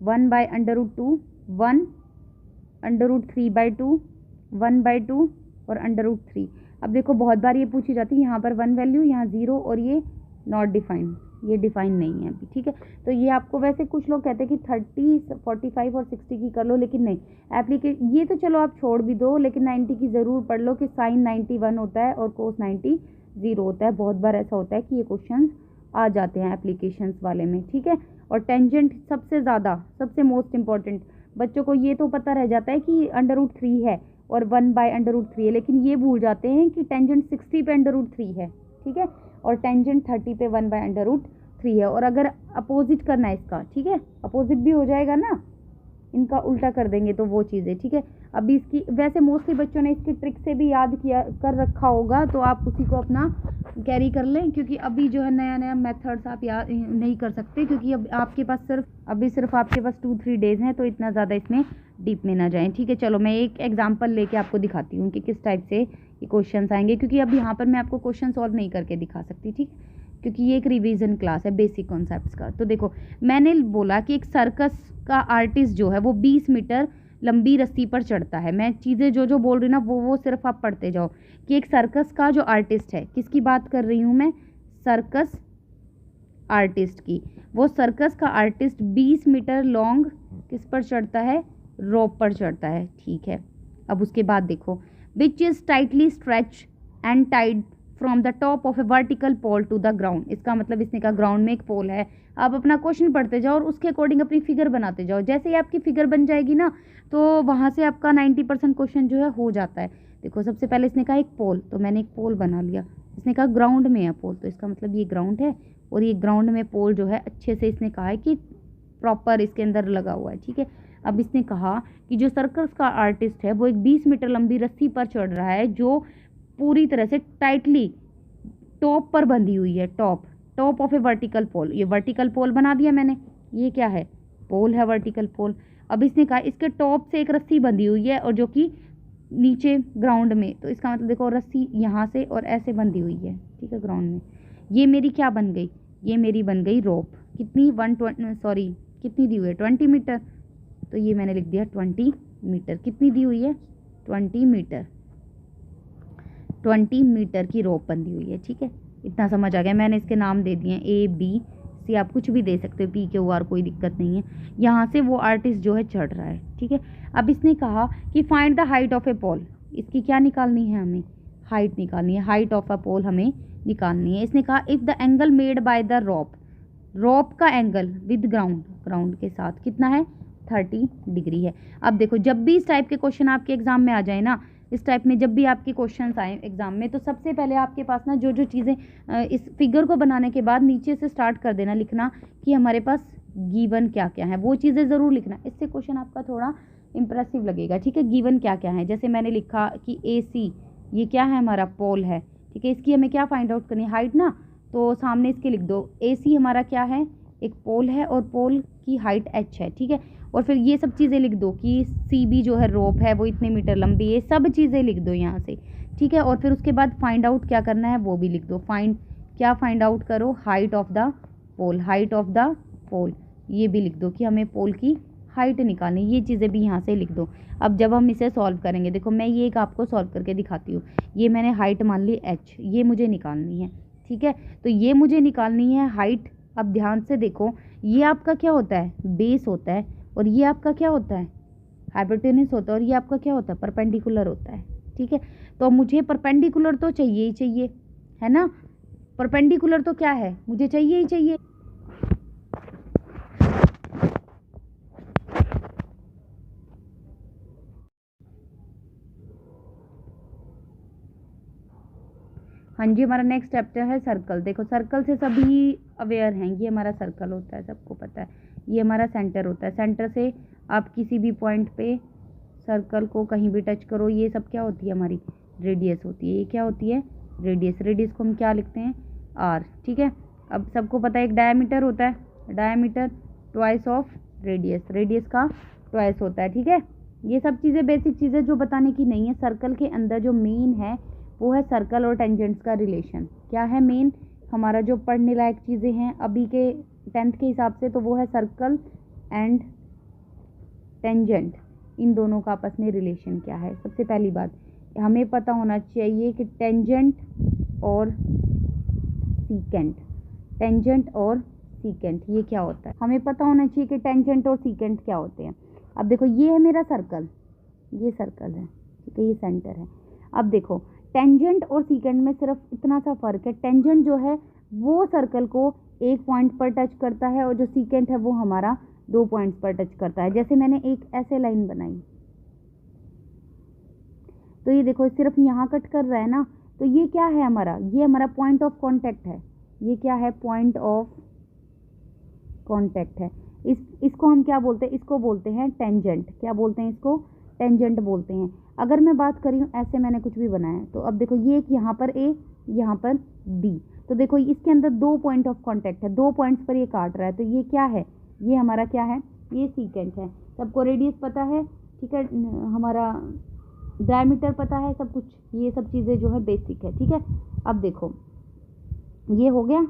1/√2, 1 √3/2, 1/2 और √3। अब देखो बहुत बार ये पूछी जाती है, यहाँ पर 1 वैल्यू, यहाँ 0 और ये नॉट डिफाइंड, ये डिफाइन नहीं है अभी, ठीक है। तो ये आपको, वैसे कुछ लोग कहते हैं कि 30, 45 और 60 की कर लो, लेकिन नहीं ये तो चलो आप छोड़ भी दो, लेकिन 90 की ज़रूर पढ़ लो कि साइन 90 1 होता है और कोस 90 0 होता है। बहुत बार ऐसा होता है कि ये क्वेश्चन आ जाते हैं एप्लीकेशंस वाले में, ठीक है। और टेंजेंट सबसे ज़्यादा, सबसे मोस्ट इम्पॉर्टेंट, बच्चों को ये तो पता रह जाता है कि √3 है और 1/√3 है, लेकिन ये भूल जाते हैं कि टेंजेंट 60 पे √3 है, ठीक है। और टेंजेंट 30 पे 1/√3 है। और अगर अपोजिट करना है इसका, ठीक है, अपोजिट भी हो जाएगा ना, इनका उल्टा कर देंगे तो वो चीज़ें, ठीक है। अभी इसकी वैसे मोस्टली बच्चों ने इसकी ट्रिक से भी याद किया कर रखा होगा, तो आप उसी को अपना कैरी कर लें, क्योंकि अभी जो है नया नया मेथड्स आप याद नहीं कर सकते, क्योंकि अब आपके पास सिर्फ आपके पास 2-3 डेज़ हैं, तो इतना ज़्यादा इसमें डीप में ना जाएं, ठीक है। चलो मैं एक एग्जांपल लेके आपको दिखाती हूँ कि किस टाइप से ये क्वेश्चंस आएंगे, क्योंकि अब यहाँ पर मैं आपको क्वेश्चन सॉल्व नहीं करके दिखा सकती, ठीक, क्योंकि ये एक रिवीजन क्लास है बेसिक कॉन्सेप्ट्स का। तो देखो मैंने बोला कि एक सर्कस का आर्टिस्ट जो है वो 20 मीटर लंबी रस्सी पर चढ़ता है। मैं चीज़ें जो बोल रही हूँ ना वो सिर्फ आप पढ़ते जाओ कि एक सर्कस का जो आर्टिस्ट है, किसकी बात कर रही हूँ मैं, सर्कस आर्टिस्ट की। वो सर्कस का आर्टिस्ट 20 मीटर लॉन्ग किस पर चढ़ता है, रोप पर चढ़ता है, ठीक है। अब उसके बाद देखो, which is tightly stretch and tied from the top of a vertical pole to the ground. इसका मतलब इसने कहा ग्राउंड में एक पोल है। आप अपना क्वेश्चन पढ़ते जाओ और उसके अकॉर्डिंग अपनी फिगर बनाते जाओ। जैसे ही आपकी फिगर बन जाएगी ना, तो वहाँ से आपका 90% क्वेश्चन जो है हो जाता है। देखो सबसे पहले इसने कहा एक पोल, तो मैंने एक पोल बना लिया। इसने कहा ग्राउंड में है पोल, तो इसका मतलब ये ग्राउंड है, और ये ग्राउंड में पोल जो है अच्छे से इसने कहा है कि प्रॉपर इसके अंदर लगा हुआ है, ठीक है। अब इसने कहा कि जो सर्कस का आर्टिस्ट है वो एक 20 मीटर लंबी रस्सी पर चढ़ रहा है, जो पूरी तरह से टाइटली टॉप पर बंधी हुई है, top of a vertical pole. ये वर्टिकल पोल बना दिया मैंने, ये क्या है, पोल है, वर्टिकल पोल। अब इसने कहा इसके टॉप से एक रस्सी बंधी हुई है और जो कि नीचे ग्राउंड में, तो इसका मतलब देखो रस्सी यहाँ से और ऐसे बंधी हुई है, ठीक है, ग्राउंड में। ये मेरी क्या बन गई, ये मेरी बन गई रोप। कितनी, 120, कितनी दी हुई है, 20 मीटर। तो ये मैंने लिख दिया 20 मीटर। कितनी दी हुई है, 20 मीटर। 20 मीटर की रोप बंधी हुई है, ठीक है। इतना समझ आ गया। मैंने इसके नाम दे दिए ABC, आप कुछ भी दे सकते हो, PQR, कोई दिक्कत नहीं है। यहाँ से वो आर्टिस्ट जो है चढ़ रहा है, ठीक है। अब इसने कहा कि फाइंड द हाइट ऑफ ए पोल। इसकी क्या निकालनी है, हमें हाइट निकालनी है। हाइट ऑफ अ पोल हमें निकालनी है। इसने कहा if the angle made by the rope का एंगल विद ग्राउंड के साथ कितना है, 30 डिग्री है। अब देखो, जब भी इस टाइप के क्वेश्चन आपके एग्जाम में आ जाए ना, इस टाइप में जब भी आपके क्वेश्चंस आए एग्जाम में, तो सबसे पहले आपके पास ना जो चीज़ें इस फिगर को बनाने के बाद नीचे से स्टार्ट कर देना लिखना कि हमारे पास गिवन क्या क्या है, वो चीज़ें ज़रूर लिखना। इससे क्वेश्चन आपका थोड़ा इंप्रेसिव लगेगा, ठीक है। गिवन क्या क्या है, जैसे मैंने लिखा कि AC ये क्या है, हमारा पोल है, ठीक है। इसकी हमें क्या फाइंड आउट करनी है, हाइट ना, तो सामने इसके लिख दो AC हमारा क्या है, एक पोल है और पोल की हाइट h है, ठीक है। और फिर ये सब चीज़ें लिख दो कि CB जो है रोप है वो इतने मीटर लंबी है, सब चीज़ें लिख दो यहाँ से, ठीक है। और फिर उसके बाद फाइंड आउट क्या करना है वो भी लिख दो। फाइंड आउट करो, हाइट ऑफ द पोल, ये भी लिख दो कि हमें पोल की हाइट निकालनी, ये चीज़ें भी यहाँ से लिख दो। अब जब हम इसे सॉल्व करेंगे, देखो मैं ये एक आपको सॉल्व करके दिखाती हूँ। ये मैंने हाइट मान ली h, ये मुझे निकालनी है, ठीक है। तो ये मुझे निकालनी है हाइट। अब ध्यान से देखो, ये आपका क्या होता है, बेस होता है, और ये आपका क्या होता है, हाइपोटेनस होता है, और ये आपका क्या होता है, परपेंडिकुलर होता है, ठीक है। तो मुझे परपेंडिकुलर तो चाहिए ही चाहिए, है ना। परपेंडिकुलर तो क्या है, मुझे चाहिए ही चाहिए। हाँ जी, हमारा नेक्स्ट चैप्टर है सर्कल। देखो सर्कल से सभी अवेयर हैं, ये हमारा सर्कल होता है, सबको पता है। ये हमारा सेंटर होता है, सेंटर से आप किसी भी पॉइंट पे सर्कल को कहीं भी टच करो, ये सब क्या होती है, हमारी रेडियस होती है। ये क्या होती है, रेडियस को हम क्या लिखते हैं, R, ठीक है। अब सबको पता है एक डायमीटर होता है, डायमीटर ट्वाइस ऑफ रेडियस का ट्वाइस होता है, ठीक है। ये सब चीज़ें बेसिक चीज़ें जो बताने की नहीं है। सर्कल के अंदर जो मेन है वो है सर्कल और टेंजेंट्स का रिलेशन। क्या है मेन, हमारा जो पढ़ने लायक चीज़ें हैं अभी के 10th के हिसाब से, तो वो है सर्कल एंड टेंजेंट, इन दोनों का आपस में रिलेशन क्या है। सबसे पहली बात हमें पता होना चाहिए कि टेंजेंट और सीकेंट ये क्या होता है। हमें पता होना चाहिए कि टेंजेंट और सीकेंट क्या होते हैं। अब देखो ये है मेरा सर्कल, ये सर्कल है, ठीक है, ये सेंटर है। अब देखो टेंजेंट और सीकेंट में सिर्फ इतना सा फर्क है, टेंजेंट जो है वो सर्कल को एक पॉइंट पर टच करता है, और जो सीकेंट है वो हमारा 2 पॉइंट्स पर टच करता है। जैसे मैंने एक ऐसे लाइन बनाई, तो ये देखो सिर्फ यहाँ कट कर रहा है ना, तो ये क्या है हमारा, ये हमारा पॉइंट ऑफ कॉन्टैक्ट है। ये क्या है, पॉइंट ऑफ कॉन्टैक्ट है। इसको हम क्या बोलते हैं, इसको बोलते हैं टेंजेंट। क्या बोलते हैं इसको, टेंजेंट बोलते हैं। अगर मैं बात करी हूँ, ऐसे मैंने कुछ भी बनाया, तो अब देखो ये एक यहाँ पर A, यहाँ पर B, तो देखो इसके अंदर 2 पॉइंट ऑफ कॉन्टैक्ट है, 2 पॉइंट्स पर ये काट रहा है, तो ये क्या है, ये हमारा क्या है, ये सीकेंट है। सबको रेडियस पता है, ठीक है, हमारा डायमीटर पता है, सब कुछ, ये सब चीज़ें जो है बेसिक है, ठीक है। अब देखो ये हो गया।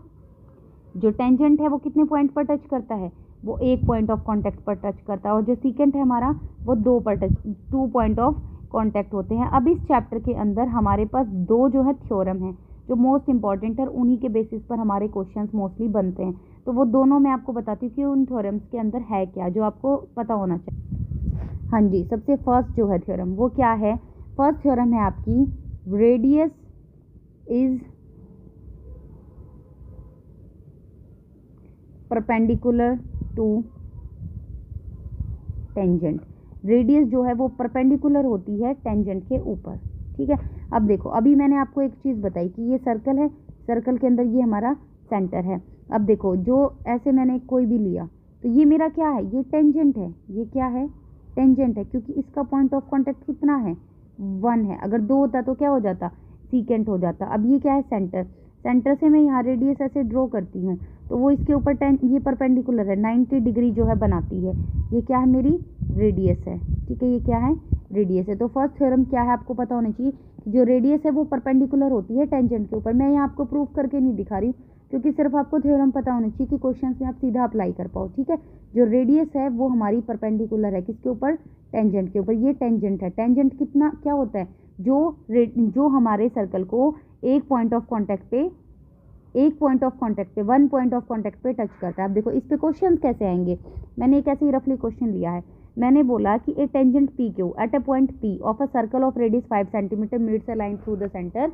जो टेंजेंट है वो कितने पॉइंट पर टच करता है, वो 1 पॉइंट ऑफ कॉन्टैक्ट पर टच करता है, और जो सीकेंट है हमारा वो 2 पॉइंट ऑफ कॉन्टैक्ट होते हैं। अब इस चैप्टर के अंदर हमारे पास 2 जो है थ्योरम है जो मोस्ट इंपॉर्टेंट है, उन्हीं के बेसिस पर हमारे क्वेश्चंस मोस्टली बनते हैं। तो वो दोनों मैं आपको बताती हूँ कि उन थ्योरम्स के अंदर है क्या, जो आपको पता होना चाहिए। हाँ जी, सबसे फर्स्ट जो है थ्योरम वो क्या है, फर्स्ट थ्योरम है आपकी radius is perpendicular to tangent. Radius जो है वो परपेंडिकुलर होती है टेंजेंट के ऊपर, ठीक है। अब देखो अभी मैंने आपको एक चीज़ बताई कि ये सर्कल है, सर्कल के अंदर ये हमारा सेंटर है। अब देखो जो ऐसे मैंने कोई भी लिया, तो ये मेरा क्या है, ये टेंजेंट है। ये क्या है, टेंजेंट है, क्योंकि इसका पॉइंट ऑफ कॉन्टैक्ट कितना है, 1 है। अगर 2 होता तो क्या हो जाता, सीकेंट हो जाता। अब ये क्या है, सेंटर से मैं यहाँ रेडियस ऐसे ड्रॉ करती हूँ, तो वो इसके ऊपर ये परपेंडिकुलर है, 90 डिग्री जो है बनाती है। ये क्या है, मेरी रेडियस है, ठीक है, ये क्या है, रेडियस है। तो फर्स्ट थ्योरम क्या है आपको पता होना चाहिए, जो रेडियस है वो परपेंडिकुलर होती है टेंजेंट के ऊपर। मैं यहाँ आपको प्रूफ करके नहीं दिखा रही हूँ, क्योंकि सिर्फ आपको थ्योरम पता होना चाहिए कि क्वेश्चन में आप सीधा अप्लाई कर पाओ, ठीक है। जो रेडियस है वो हमारी परपेंडिकुलर है किसके ऊपर, टेंजेंट के ऊपर। ये टेंजेंट है। टेंजेंट कितना क्या होता है, जो हमारे सर्कल को एक पॉइंट ऑफ कांटेक्ट पे वन पॉइंट ऑफ कांटेक्ट पे टच करता है। अब देखो इस पे क्वेश्चन कैसे आएंगे, मैंने एक ऐसे ही रफली क्वेश्चन लिया है। मैंने बोला कि a tangent P Q at a point P of a circle of radius 5 centimetre meets a line through the centre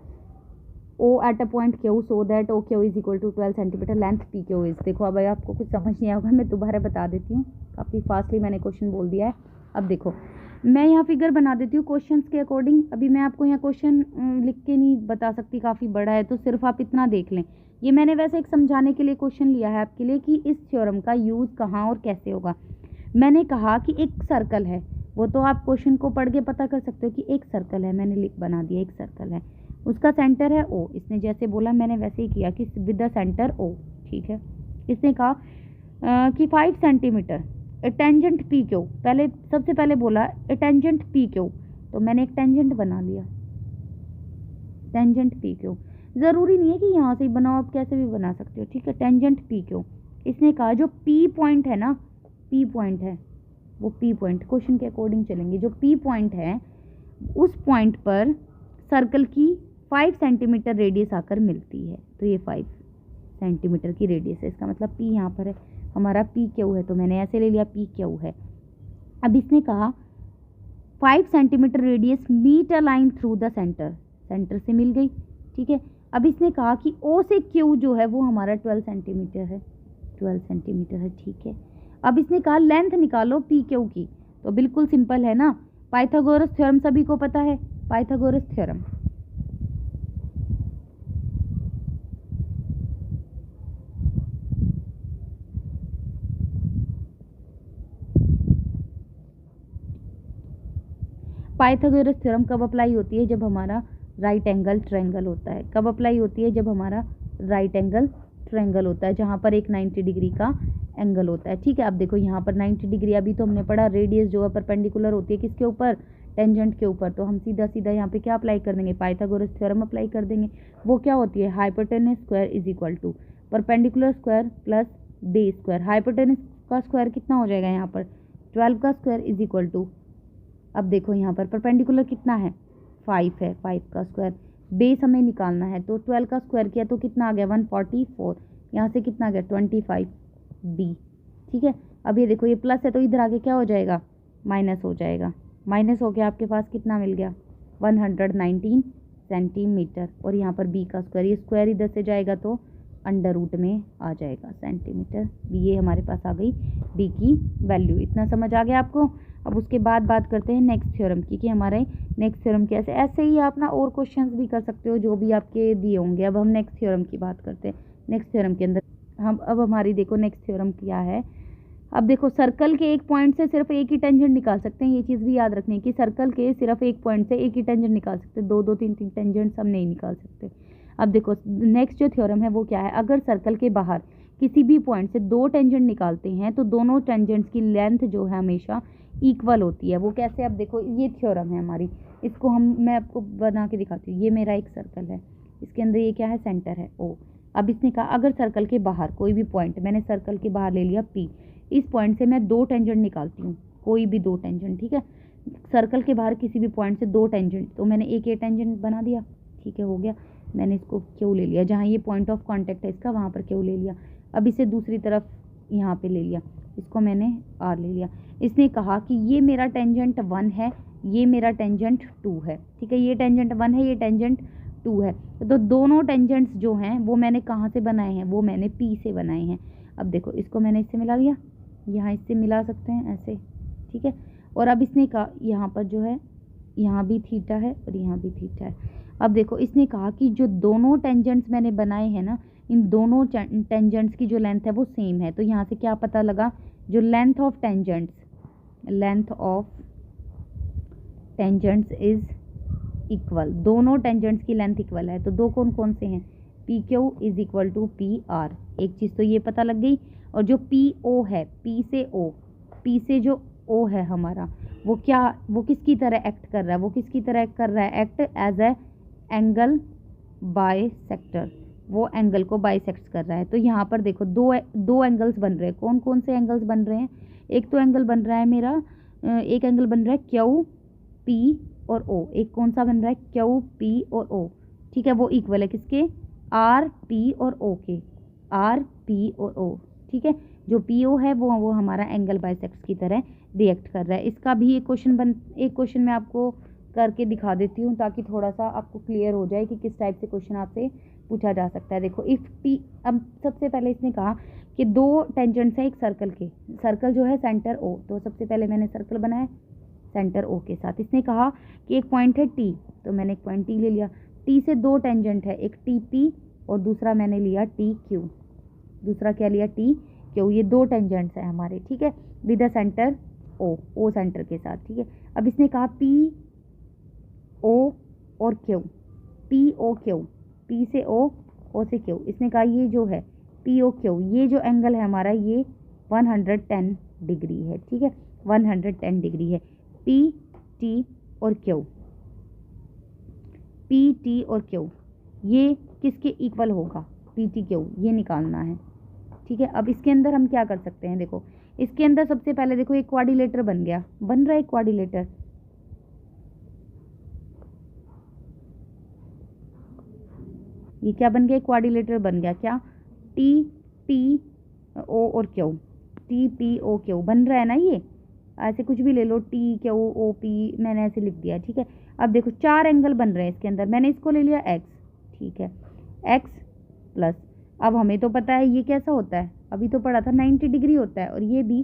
O at a point Q so that OQ is equal to 12 centimetre length PQ is। देखो अब आपको कुछ समझ नहीं आएगा, मैं दोबारा बता देती हूँ, काफ़ी फास्टली मैंने क्वेश्चन बोल दिया है। अब देखो मैं यहाँ फिगर बना देती हूँ क्वेश्चंस के अकॉर्डिंग। अभी मैं आपको यहाँ क्वेश्चन लिख के नहीं बता सकती, काफ़ी बड़ा है, तो सिर्फ आप इतना देख लें। ये मैंने वैसे एक समझाने के लिए क्वेश्चन लिया है आपके लिए कि इस थ्योरम का यूज़ कहाँ और कैसे होगा। मैंने कहा कि एक सर्कल है, वो तो आप क्वेश्चन को पढ़ के पता कर सकते हो कि एक सर्कल है, मैंने बना दिया एक सर्कल है, उसका सेंटर है O। इसने जैसे बोला मैंने वैसे ही किया कि विद द सेंटर O, ठीक है। इसने कहा कि 5 सेंटीमीटर टेंजेंट पी क्यू, पहले सबसे पहले बोला टेंजेंट पी क्यू, तो मैंने एक टेंजेंट बना लिया, टेंजेंट पी क्यू। ज़रूरी नहीं है कि यहाँ से ही बनाओ, आप कैसे भी बना सकते हो, ठीक है। Tangent P Q. इसने कहा जो पी पॉइंट है ना, पी पॉइंट है वो पी पॉइंट, क्वेश्चन के अकॉर्डिंग चलेंगे, जो पी पॉइंट है उस पॉइंट पर सर्कल की 5 सेंटीमीटर रेडियस आकर मिलती है। तो ये 5 सेंटीमीटर की रेडियस है, इसका मतलब पी यहाँ पर है, हमारा पी क्यू है, तो मैंने ऐसे ले लिया पी क्यू है। अब इसने कहा 5 centimetre radius meet a line through the centre, centre से मिल गई, ठीक है। अब इसने कहा कि ओ से क्यू जो है वो हमारा 12 सेंटीमीटर है, 12 सेंटीमीटर है, ठीक है। अब इसने कहा लेंथ निकालो पी क्यू की, तो बिल्कुल सिंपल है ना, पाइथागोरस थ्योरम सभी को पता है, पाइथागोरस थ्योरम। पाइथागोरस थ्योरम कब अप्लाई होती है, जब हमारा राइट एंगल ट्रायंगल होता है। कब अप्लाई होती है, जब हमारा राइट एंगल ट्रायंगल होता है, जहाँ पर एक 90 डिग्री का एंगल होता है, ठीक है। अब देखो यहाँ पर 90 डिग्री, अभी तो हमने पढ़ा रेडियस जो है परपेंडिकुलर होती है किसके ऊपर, टेंजेंट के ऊपर, तो हम सीधा सीधा यहाँ पे क्या अप्लाई कर देंगे, पाइथागोरस थ्योरम अप्लाई कर देंगे। वो क्या होती है, hypotenuse square is equal to perpendicular square plus base square. Hypotenuse का स्क्वायर कितना हो जाएगा यहाँ पर, 12 का स्क्वायर इज इक्वल टू, अब देखो यहाँ पर परपेंडिकुलर कितना है, 5 है, 5 का स्क्वायर, बेस हमें निकालना है, तो 12 का स्क्वायर किया तो कितना आ गया 144, यहाँ से कितना आ गया 25 बी, ठीक है। अब ये देखो ये प्लस है तो इधर आगे क्या हो जाएगा, माइनस हो जाएगा, माइनस हो गया, आपके पास कितना मिल गया 119 सेंटीमीटर, और यहाँ पर बी का स्क्वायर, ये स्क्वायर इधर से जाएगा तो अंडर रूट में आ जाएगा सेंटीमीटर बी, ये हमारे पास आ गई बी की वैल्यू। इतना समझ आ गया आपको। अब उसके बाद बात करते हैं नेक्स्ट थ्योरम की, कि हमारे नेक्स्ट थ्योरम कैसे, ऐसे ही आप ना और क्वेश्चंस भी कर सकते हो जो भी आपके दिए होंगे। अब हम नेक्स्ट थ्योरम की बात करते हैं। नेक्स्ट थ्योरम के अंदर हम अब हमारी देखो नेक्स्ट थ्योरम क्या है। अब देखो सर्कल के एक पॉइंट से सिर्फ एक ही टेंजेंट निकाल सकते हैं, ये चीज़ भी याद रखनी है कि सर्कल के सिर्फ एक पॉइंट से एक ही टेंजेंट निकाल सकते हैं, दो दो तीन तीन टेंजेंट्स हम नहीं निकाल सकते। अब देखो नेक्स्ट जो थ्योरम है वो क्या है, अगर सर्कल के बाहर किसी भी पॉइंट से 2 टेंजेंट निकालते हैं तो दोनों टेंजेंट्स की लेंथ जो है हमेशा इक्वल होती है। वो कैसे, अब देखो ये थ्योरम है हमारी, इसको मैं आपको बना के दिखाती हूँ। ये मेरा एक सर्कल है, इसके अंदर ये क्या है, सेंटर है ओ। अब इसने कहा अगर सर्कल के बाहर कोई भी पॉइंट, मैंने सर्कल के बाहर ले लिया पी, इस पॉइंट से मैं 2 टेंजेंट निकालती हूँ, कोई भी 2 टेंजेंट, ठीक है। सर्कल के बाहर किसी भी पॉइंट से 2 टेंजेंट, तो मैंने एक ये टेंजेंट बना दिया, ठीक है, हो गया। मैंने इसको क्यू ले लिया, जहाँ ये पॉइंट ऑफ कांटेक्ट है इसका वहाँ पर क्यू ले लिया। अब इसे दूसरी तरफ यहाँ पे ले लिया, इसको मैंने आर ले लिया। इसने कहा कि ये मेरा टेंजेंट 1 है, ये मेरा टेंजेंट 2 है, ठीक है। ये टेंजेंट 1 है, ये टेंजेंट 2 है, तो दोनों टेंजेंट्स जो हैं वो मैंने कहाँ से बनाए हैं, वो मैंने पी से बनाए हैं। अब देखो इसको मैंने इससे मिला लिया, यहाँ इससे मिला सकते हैं ऐसे, ठीक है। और अब इसने कहा यहाँ पर जो है, यहाँ भी थीटा है और यहाँ भी थीटा है। अब देखो इसने कहा कि जो दोनों टेंजेंट्स मैंने बनाए हैं ना, इन दोनों टेंजेंट्स की जो लेंथ है वो सेम है। तो यहाँ से क्या पता लगा, जो length of tangents is equal, दोनों टेंजेंट्स की लेंथ इक्वल है। तो दो कौन कौन से हैं, P Q is equal to P R, एक चीज़ तो ये पता लग गई। और जो पी ओ है, पी से जो ओ है हमारा, वो किसकी तरह एक्ट कर रहा है, वो किसकी तरह एक्ट कर रहा है, act as a angle bisector, वो एंगल को बाइसेक्ट कर रहा है। तो यहाँ पर देखो दो एंगल्स बन रहे हैं। कौन कौन से एंगल्स बन रहे हैं, एक तो एंगल बन रहा है मेरा, एक एंगल बन रहा है क्यू पी और ओ। एक कौन सा बन रहा है, क्यू पी और ओ, ठीक है, वो इक्वल है किसके, आर पी और ओ के, आर पी और ओ, ठीक है। जो पी ओ है वो हमारा एंगल बाइसेक्ट की तरह रिएक्ट कर रहा है। इसका भी एक क्वेश्चन मैं आपको करके दिखा देती हूँ ताकि थोड़ा सा आपको क्लियर हो जाए कि किस टाइप से क्वेश्चन आपसे पूछा जा सकता है। देखो इफ टी, अब सबसे पहले इसने कहा कि दो टेंजेंट्स है एक सर्कल के, सर्कल जो है सेंटर ओ, तो सबसे पहले मैंने सर्कल बनाया सेंटर ओ के साथ। इसने कहा कि एक पॉइंट है टी, तो मैंने एक पॉइंट टी ले लिया। टी से दो टेंजेंट है, एक टी पी और दूसरा मैंने लिया टी क्यू, दूसरा क्या लिया, टी क्यू। ये दो टेंजेंट्स है हमारे, ठीक है, with the centre O centre के साथ, ठीक है। अब इसने कहा पी ओ और Q, P O Q, P से ओ से क्यू। इसने कहा ये जो है पी ओ क्यू, ये जो एंगल है हमारा ये 110 डिग्री है, ठीक है, 110 डिग्री है। पी टी और क्यू, पी टी और क्यू ये किसके इक्वल होगा, पी टी क्यू, ये निकालना है, ठीक है। अब इसके अंदर हम क्या कर सकते हैं, देखो इसके अंदर सबसे पहले देखो एक क्वाड्रिलेटर बन गया, बन रहा है एक क्वाड्रिलेटर, ये क्या बन गया, क्वाड्रिलेटर बन गया, क्या, टी पी ओ और Q, T P O Q बन रहा है ना, ये ऐसे कुछ भी ले लो, टी क्यू ओ पी, मैंने ऐसे लिख दिया, ठीक है। अब देखो चार एंगल बन रहे हैं इसके अंदर, मैंने इसको ले लिया एक्स, ठीक है, एक्स प्लस, अब हमें तो पता है ये कैसा होता है, अभी तो पढ़ा था 90 डिग्री होता है, और ये भी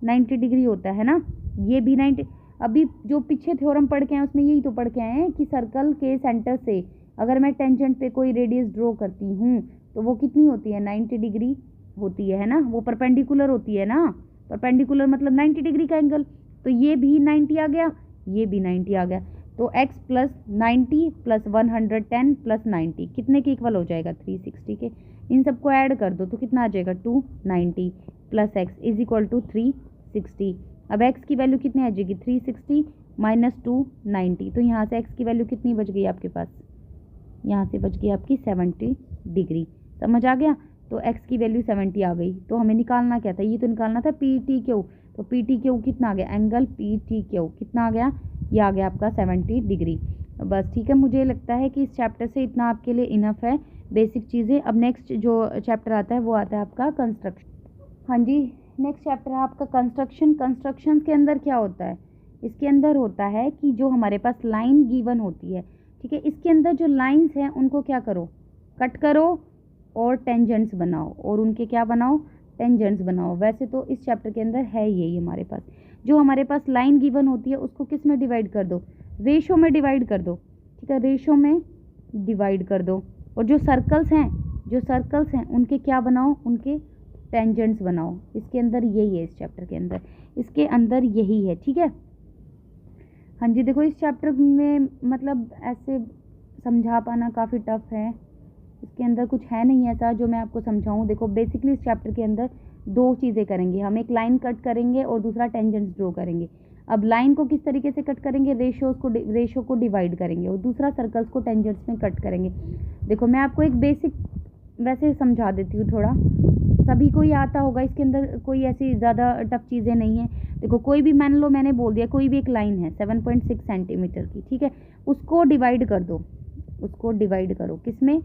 90 डिग्री होता है ना, ये भी 90। अभी जो पीछे थ्योरम पढ़ के आए उसमें यही तो पढ़ के आए हैं कि सर्कल के सेंटर से अगर मैं टेंजेंट पे कोई रेडियस ड्रॉ करती हूँ तो वो कितनी होती है, 90 डिग्री होती है ना, वो परपेंडिकुलर होती है ना, परपेंडिकुलर मतलब 90 डिग्री का एंगल, तो ये भी 90 आ गया, ये भी 90 आ गया, तो x प्लस 90 प्लस 110 प्लस 90 कितने के इक्वल हो जाएगा, 360 के। इन सबको ऐड कर दो तो कितना आ जाएगा, 290 plus x is equal to 360। अब x की वैल्यू कितनी आ जाएगी, 360 माइनस 290, तो यहाँ से x की वैल्यू कितनी बच गई आपके पास, यहाँ से बच गई आपकी 70 डिग्री, समझ आ गया। तो x की वैल्यू 70 आ गई, तो हमें निकालना क्या था, ये तो निकालना था पी टी क्यू, तो पी टी क्यू कितना आ गया, एंगल पी टी क्यू कितना आ गया, ये आ गया आपका 70 डिग्री। बस ठीक है, मुझे लगता है कि इस चैप्टर से इतना आपके लिए इनफ है बेसिक चीज़ें। अब नेक्स्ट जो चैप्टर आता है वो आता है आपका कंस्ट्रक्शन। हाँ जी, नेक्स्ट चैप्टर है आपका कंस्ट्रक्शन। कंस्ट्रक्शन के अंदर क्या होता है, इसके अंदर होता है कि जो हमारे पास लाइन गिवन होती है, ठीक है, इसके अंदर जो लाइंस हैं उनको क्या करो, कट करो और टेंजेंट्स बनाओ, और उनके क्या बनाओ, टेंजेंट्स बनाओ। वैसे तो इस चैप्टर के अंदर है यही हमारे पास, जो हमारे पास लाइन गिवन होती है उसको किस में डिवाइड कर दो, रेशो में डिवाइड कर दो, ठीक है, रेशो में डिवाइड कर दो। और जो सर्कल्स हैं उनके क्या बनाओ, उनके टेंजेंट्स बनाओ। इसके अंदर यही है, इस चैप्टर के अंदर, इसके अंदर यही है, ठीक है। हाँ जी, देखो इस चैप्टर में मतलब ऐसे समझा पाना काफ़ी टफ है, इसके अंदर कुछ है नहीं ऐसा जो मैं आपको समझाऊं। देखो बेसिकली इस चैप्टर के अंदर दो चीज़ें करेंगे हम, एक लाइन कट करेंगे और दूसरा टेंजेंट्स ड्रॉ करेंगे। अब लाइन को किस तरीके से कट करेंगे, रेशो को डिवाइड करेंगे, और दूसरा सर्कल्स को टेंजेंट्स में कट करेंगे। देखो मैं आपको एक बेसिक वैसे समझा देती हूँ, थोड़ा सभी को ही आता होगा, इसके अंदर कोई ऐसी ज़्यादा टफ चीज़ें नहीं है। देखो कोई भी मान लो, मैंने बोल दिया कोई भी एक लाइन है 7.6 सेंटीमीटर की, ठीक है, उसको डिवाइड कर दो, उसको डिवाइड करो किस में,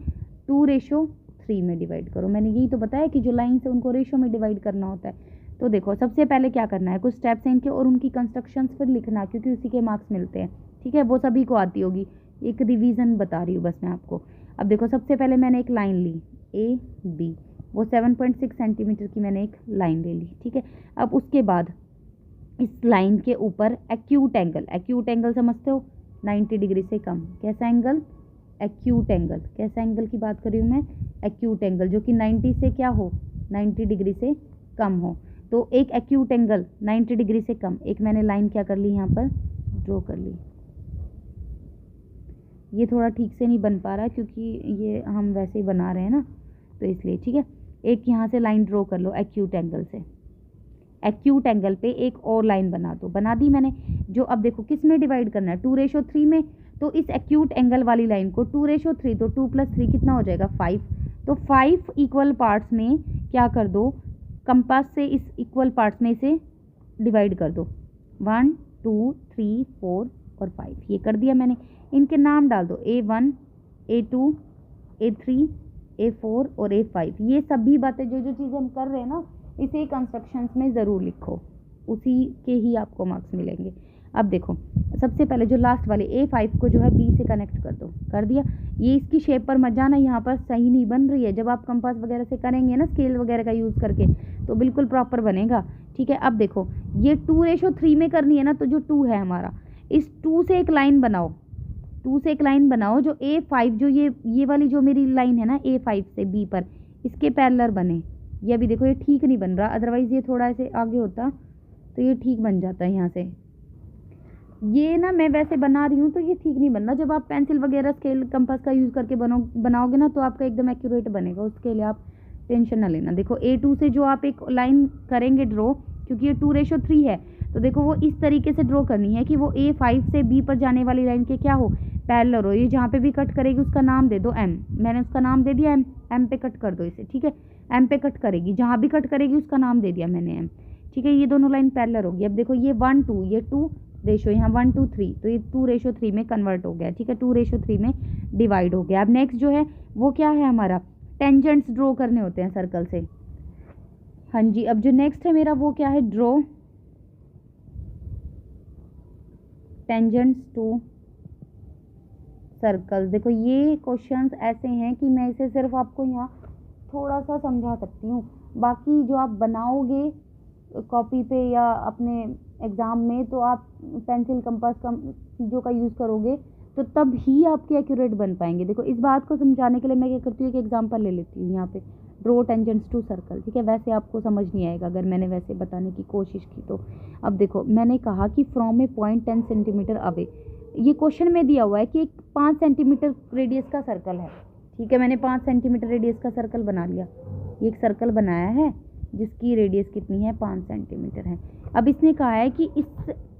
2:3 में डिवाइड करो। मैंने यही तो बताया कि जो लाइन है उनको रेशो में डिवाइड करना होता है। तो देखो सबसे पहले क्या करना है, कुछ स्टेप्स हैं इनके और उनकी कंस्ट्रक्शंस फिर लिखना, क्योंकि उसी के मार्क्स मिलते हैं, ठीक है, वो सभी को आती होगी, एक रिवीजन बता रही हूँ बस मैं आपको। अब देखो सबसे पहले मैंने एक लाइन ली ए बी, वो 7.6 सेंटीमीटर की मैंने एक लाइन ले ली, ठीक है। अब उसके बाद इस लाइन के ऊपर एक्यूट एंगल समझते हो, 90 डिग्री से कम, कैसा एंगल, एक्यूट एंगल, कैसा एंगल की बात कर रही हूँ मैं, एक्यूट एंगल, जो कि 90 से क्या हो, 90 डिग्री से कम हो। तो एक एक्यूट एंगल 90 डिग्री से कम, एक मैंने लाइन क्या कर ली, यहाँ पर ड्रॉ कर ली। ये थोड़ा ठीक से नहीं बन पा रहा क्योंकि ये हम वैसे ही बना रहे हैं ना, तो इसलिए, ठीक है। एक यहाँ से लाइन ड्रॉ कर लो एक्यूट एंगल से, एक्यूट एंगल पे एक और लाइन बना दो। बना दी मैंने। जो अब देखो किस में डिवाइड करना है, 2:3 में। तो इस एक्यूट एंगल वाली लाइन को 2:3, तो 2 + 3 कितना हो जाएगा 5। तो 5 इक्वल पार्ट्स में क्या कर दो, कंपास से इस इक्वल पार्ट्स में इसे डिवाइड कर दो। 1 2 3 4 और 5 ये कर दिया मैंने। इनके नाम डाल दो, A1 A2 A3 A4 और A5। ये सभी बातें जो जो चीज़ें हम कर रहे हैं ना, इसे कंस्ट्रक्शंस में ज़रूर लिखो, उसी के ही आपको मार्क्स मिलेंगे। अब देखो सबसे पहले जो लास्ट वाले A5 को जो है B से कनेक्ट कर दो। कर दिया। ये इसकी शेप पर मत जाना, यहाँ पर सही नहीं बन रही है। जब आप कंपास वगैरह से करेंगे ना, स्केल वगैरह का यूज़ करके, तो बिल्कुल प्रॉपर बनेगा। ठीक है। अब देखो ये 2:3 में करनी है ना, तो जो 2 है हमारा, इस 2 से एक लाइन बनाओ। 2 से एक लाइन बनाओ जो A5, जो ये वाली जो मेरी लाइन है ना A5 से B पर, इसके पैरेलल बने। ये अभी देखो ये ठीक नहीं बन रहा, अदरवाइज़ ये थोड़ा ऐसे आगे होता तो ये ठीक बन जाता है। यहाँ से ये ना मैं वैसे बना रही हूँ तो ये ठीक नहीं बन रहा। जब आप पेंसिल वगैरह स्केल कंपास का यूज़ करके बनाओगे ना, तो आपका एकदम एक्यूरेट बनेगा। उसके लिए आप टेंशन ना लेना। देखो A2 से जो आप एक लाइन करेंगे ड्रॉ, क्योंकि ये 2:3 है, तो देखो वो इस तरीके से ड्रॉ करनी है कि वो A5 से B पर जाने वाली लाइन के क्या हो, पैरेलल हो। ये जहाँ पे भी कट करेगी उसका नाम दे दो M। मैंने उसका नाम दे दिया M पे कट कर दो इसे। ठीक है। M पे कट करेगी, जहाँ भी कट करेगी उसका नाम दे दिया मैंने M। ठीक है। ये दोनों लाइन पैरेलल होगी। अब देखो ये 1 2, ये 2 रेशो, यहाँ 1 2 3, तो ये 2:3 में कन्वर्ट हो गया। ठीक है। 2:3 में डिवाइड हो गया। अब नेक्स्ट जो है वो क्या है हमारा, टेंजेंट्स ड्रॉ करने होते हैं सर्कल से। हाँ जी। अब जो नेक्स्ट है मेरा वो क्या है, ड्रॉ टेंजेंट्स टू सर्कल। देखो ये क्वेश्चंस ऐसे हैं कि मैं इसे सिर्फ आपको यहाँ थोड़ा सा समझा सकती हूँ, बाकी जो आप बनाओगे कॉपी पे या अपने एग्ज़ाम में, तो आप पेंसिल कंपास का चीज़ों का यूज़ करोगे तो तब ही आपके एक्यूरेट बन पाएंगे। देखो इस बात को समझाने के लिए मैं क्या करती हूँ, एक एग्जांपल ले लेती हूँ यहाँ पे, ड्रॉ टेंजेंट्स टू सर्कल। ठीक है। वैसे आपको समझ नहीं आएगा अगर मैंने वैसे बताने की कोशिश की तो। अब देखो मैंने कहा कि from A point 10 centimetre away, ये क्वेश्चन में दिया हुआ है कि एक 5 सेंटीमीटर रेडियस का सर्कल है। ठीक है। मैंने 5 सेंटीमीटर रेडियस का सर्कल बना लिया। ये एक सर्कल बनाया है जिसकी रेडियस कितनी है, 5 सेंटीमीटर है। अब इसने कहा है कि इस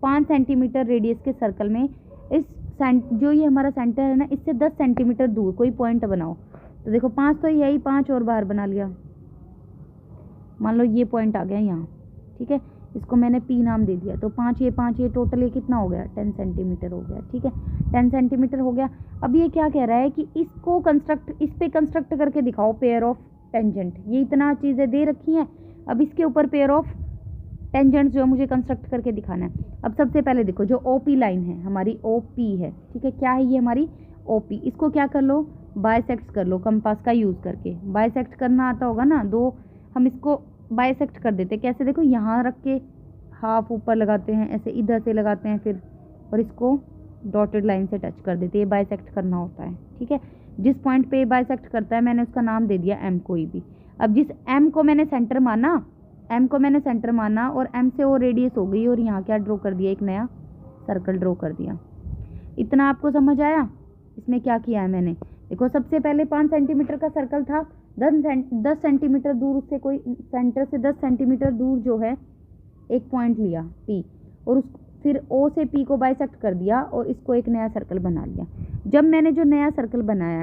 5 सेंटीमीटर रेडियस के सर्कल में इस जो ये हमारा सेंटर है ना, इससे 10 सेंटीमीटर दूर कोई पॉइंट बनाओ। तो देखो 5 तो यही, 5 और बाहर बना लिया। मान लो ये पॉइंट आ गया यहाँ। ठीक है। इसको मैंने P नाम दे दिया। तो 5 ये टोटल ये कितना हो गया, 10 सेंटीमीटर हो गया। ठीक है। 10 सेंटीमीटर हो गया। अब ये क्या कह रहा है कि इसको इस पे कंस्ट्रक्ट करके दिखाओ पेयर ऑफ टेंजेंट। ये इतना चीज़ें दे रखी हैं, अब इसके ऊपर पेयर ऑफ टेंजेंट्स जो मुझे कंस्ट्रक्ट करके दिखाना है। अब सबसे पहले देखो जो OP लाइन है हमारी, OP है। ठीक है। क्या है ये हमारी OP, इसको क्या कर लो, बाइसेक्ट कर लो कंपास का यूज़ करके। बाइसेक्ट करना आता होगा ना, दो हम इसको बाइसेक्ट कर देते। कैसे, देखो यहाँ रख के हाफ ऊपर लगाते हैं, ऐसे इधर से लगाते हैं फिर, और इसको डॉटेड लाइन से टच कर देते हैं। ये बाइसेक्ट करना होता है। ठीक है। जिस पॉइंट पे बाइसेक्ट करता है मैंने उसका नाम दे दिया M कोई भी। अब जिस M को मैंने सेंटर माना और M से वो रेडियस हो गई, और यहाँ क्या ड्रॉ कर दिया, एक नया सर्कल ड्रॉ कर दिया। इतना आपको समझ आया। इसमें क्या किया है मैंने, देखो सबसे पहले 5 सेंटीमीटर का सर्कल था, 10 सेंटीमीटर दूर उससे कोई सेंटर से 10 सेंटीमीटर दूर जो है एक पॉइंट लिया P, और फिर O से P को बाइसेक्ट कर दिया और इसको एक नया सर्कल बना लिया। जब मैंने जो नया सर्कल बनाया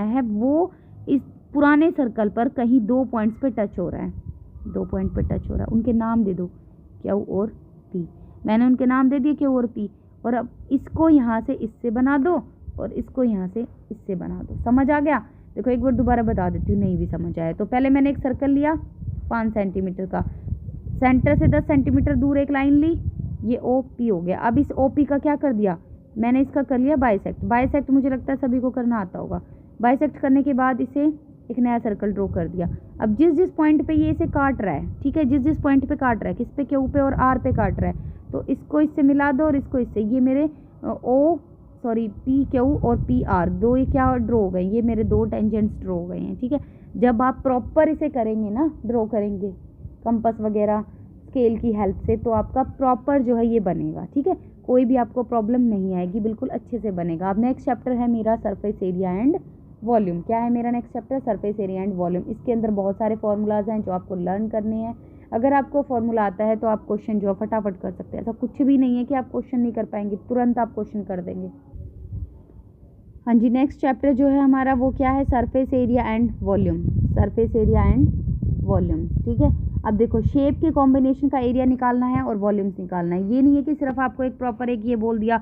है वो इस पुराने सर्कल पर कहीं 2 पॉइंट्स पे टच हो रहा है, 2 पॉइंट पे टच हो रहा है। उनके नाम दे दो, Q और P। मैंने उनके नाम दे दिए Q और P। और अब इसको यहाँ से इससे बना दो और इसको यहाँ से इससे बना दो। समझ आ गया। देखो एक बार दोबारा बता देती हूँ, नहीं भी समझ आया तो। पहले मैंने एक सर्कल लिया 5 सेंटीमीटर का, सेंटर से 10 सेंटीमीटर दूर एक लाइन ली, ये OP हो गया। अब इस OP का क्या कर दिया मैंने, इसका कर लिया बाइसेक्ट मुझे लगता है सभी को करना आता होगा। बाइसेक्ट करने के बाद इसे एक नया सर्कल ड्रॉ कर दिया। अब जिस पॉइंट पे ये इसे काट रहा है, ठीक है, जिस पॉइंट पे काट रहा है, किस पे, Q पे और R पे काट रहा है, तो इसको इससे मिला दो और इसको इससे। ये मेरे PQ और PR दो ये क्या ड्रॉ हो गए, ये मेरे 2 टेंजेंट्स ड्रॉ हो गए हैं। ठीक है। जब आप प्रॉपर इसे करेंगे ना, ड्रॉ करेंगे कंपास वगैरह स्केल की हेल्प से, तो आपका प्रॉपर जो है ये बनेगा। ठीक है। कोई भी आपको प्रॉब्लम नहीं आएगी, बिल्कुल अच्छे से बनेगा। अब नेक्स्ट चैप्टर है मेरा सरफेस एरिया एंड वॉल्यूम। क्या है मेरा next chapter, surface area and volume. इसके अंदर बहुत सारे फॉर्मूलाज हैं जो आपको लर्न करने हैं। अगर आपको फॉर्मूला आता है तो आप क्वेश्चन जो है फटाफट कर सकते हैं। ऐसा कुछ भी नहीं है कि आप क्वेश्चन नहीं कर पाएंगे, तुरंत आप क्वेश्चन कर देंगे। हाँ जी, नेक्स्ट चैप्टर जो है हमारा वो क्या है, surface area and volume. Surface area and volume, ठीक है। अब देखो शेप के कॉम्बिनेशन का एरिया निकालना है और वॉल्यूम्स निकालना है। ये नहीं है कि सिर्फ आपको एक प्रॉपर एक ये बोल दिया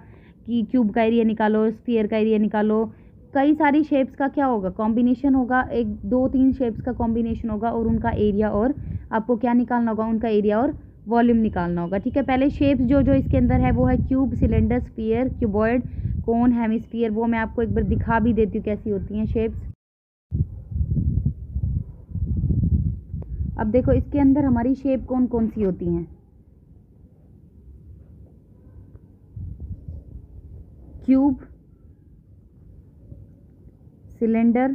कि क्यूब का एरिया निकालो, स्फीयर का एरिया निकालो। कई सारी शेप्स का क्या होगा, कॉम्बिनेशन होगा, 1 2 3 शेप्स का कॉम्बिनेशन होगा और उनका एरिया और आपको क्या निकालना होगा, उनका एरिया और वॉल्यूम निकालना होगा, ठीक है। पहले शेप्स जो जो इसके अंदर है वो है क्यूब, सिलेंडर, स्फीयर, क्यूबॉइड, कोन, हेमिस्फीयर। वो मैं आपको एक बार दिखा भी देती हूँ कैसी होती हैं शेप्स। अब देखो इसके अंदर हमारी शेप कौन कौन सी होती हैं, cube, cylinder,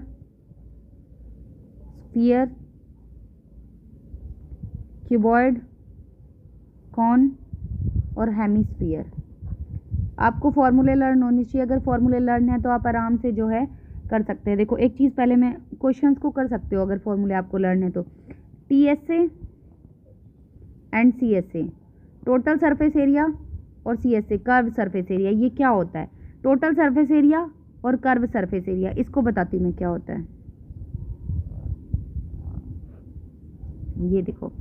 sphere, cuboid, cone और हेमिस्फीयर। आपको फॉर्मूले लर्न होनी चाहिए। अगर फॉर्मूले लर्न है तो आप आराम से जो है कर सकते हैं। देखो एक चीज़ पहले मैं क्वेश्चंस को कर सकते हो अगर फॉर्मूले आपको लर्न है तो। TSA and CSA, total surface area, और CSA कर्व सरफेस एरिया। ये क्या होता है, टोटल सरफेस एरिया और कर्व सरफेस एरिया, इसको बताती हूँ मैं क्या होता है। ये देखो,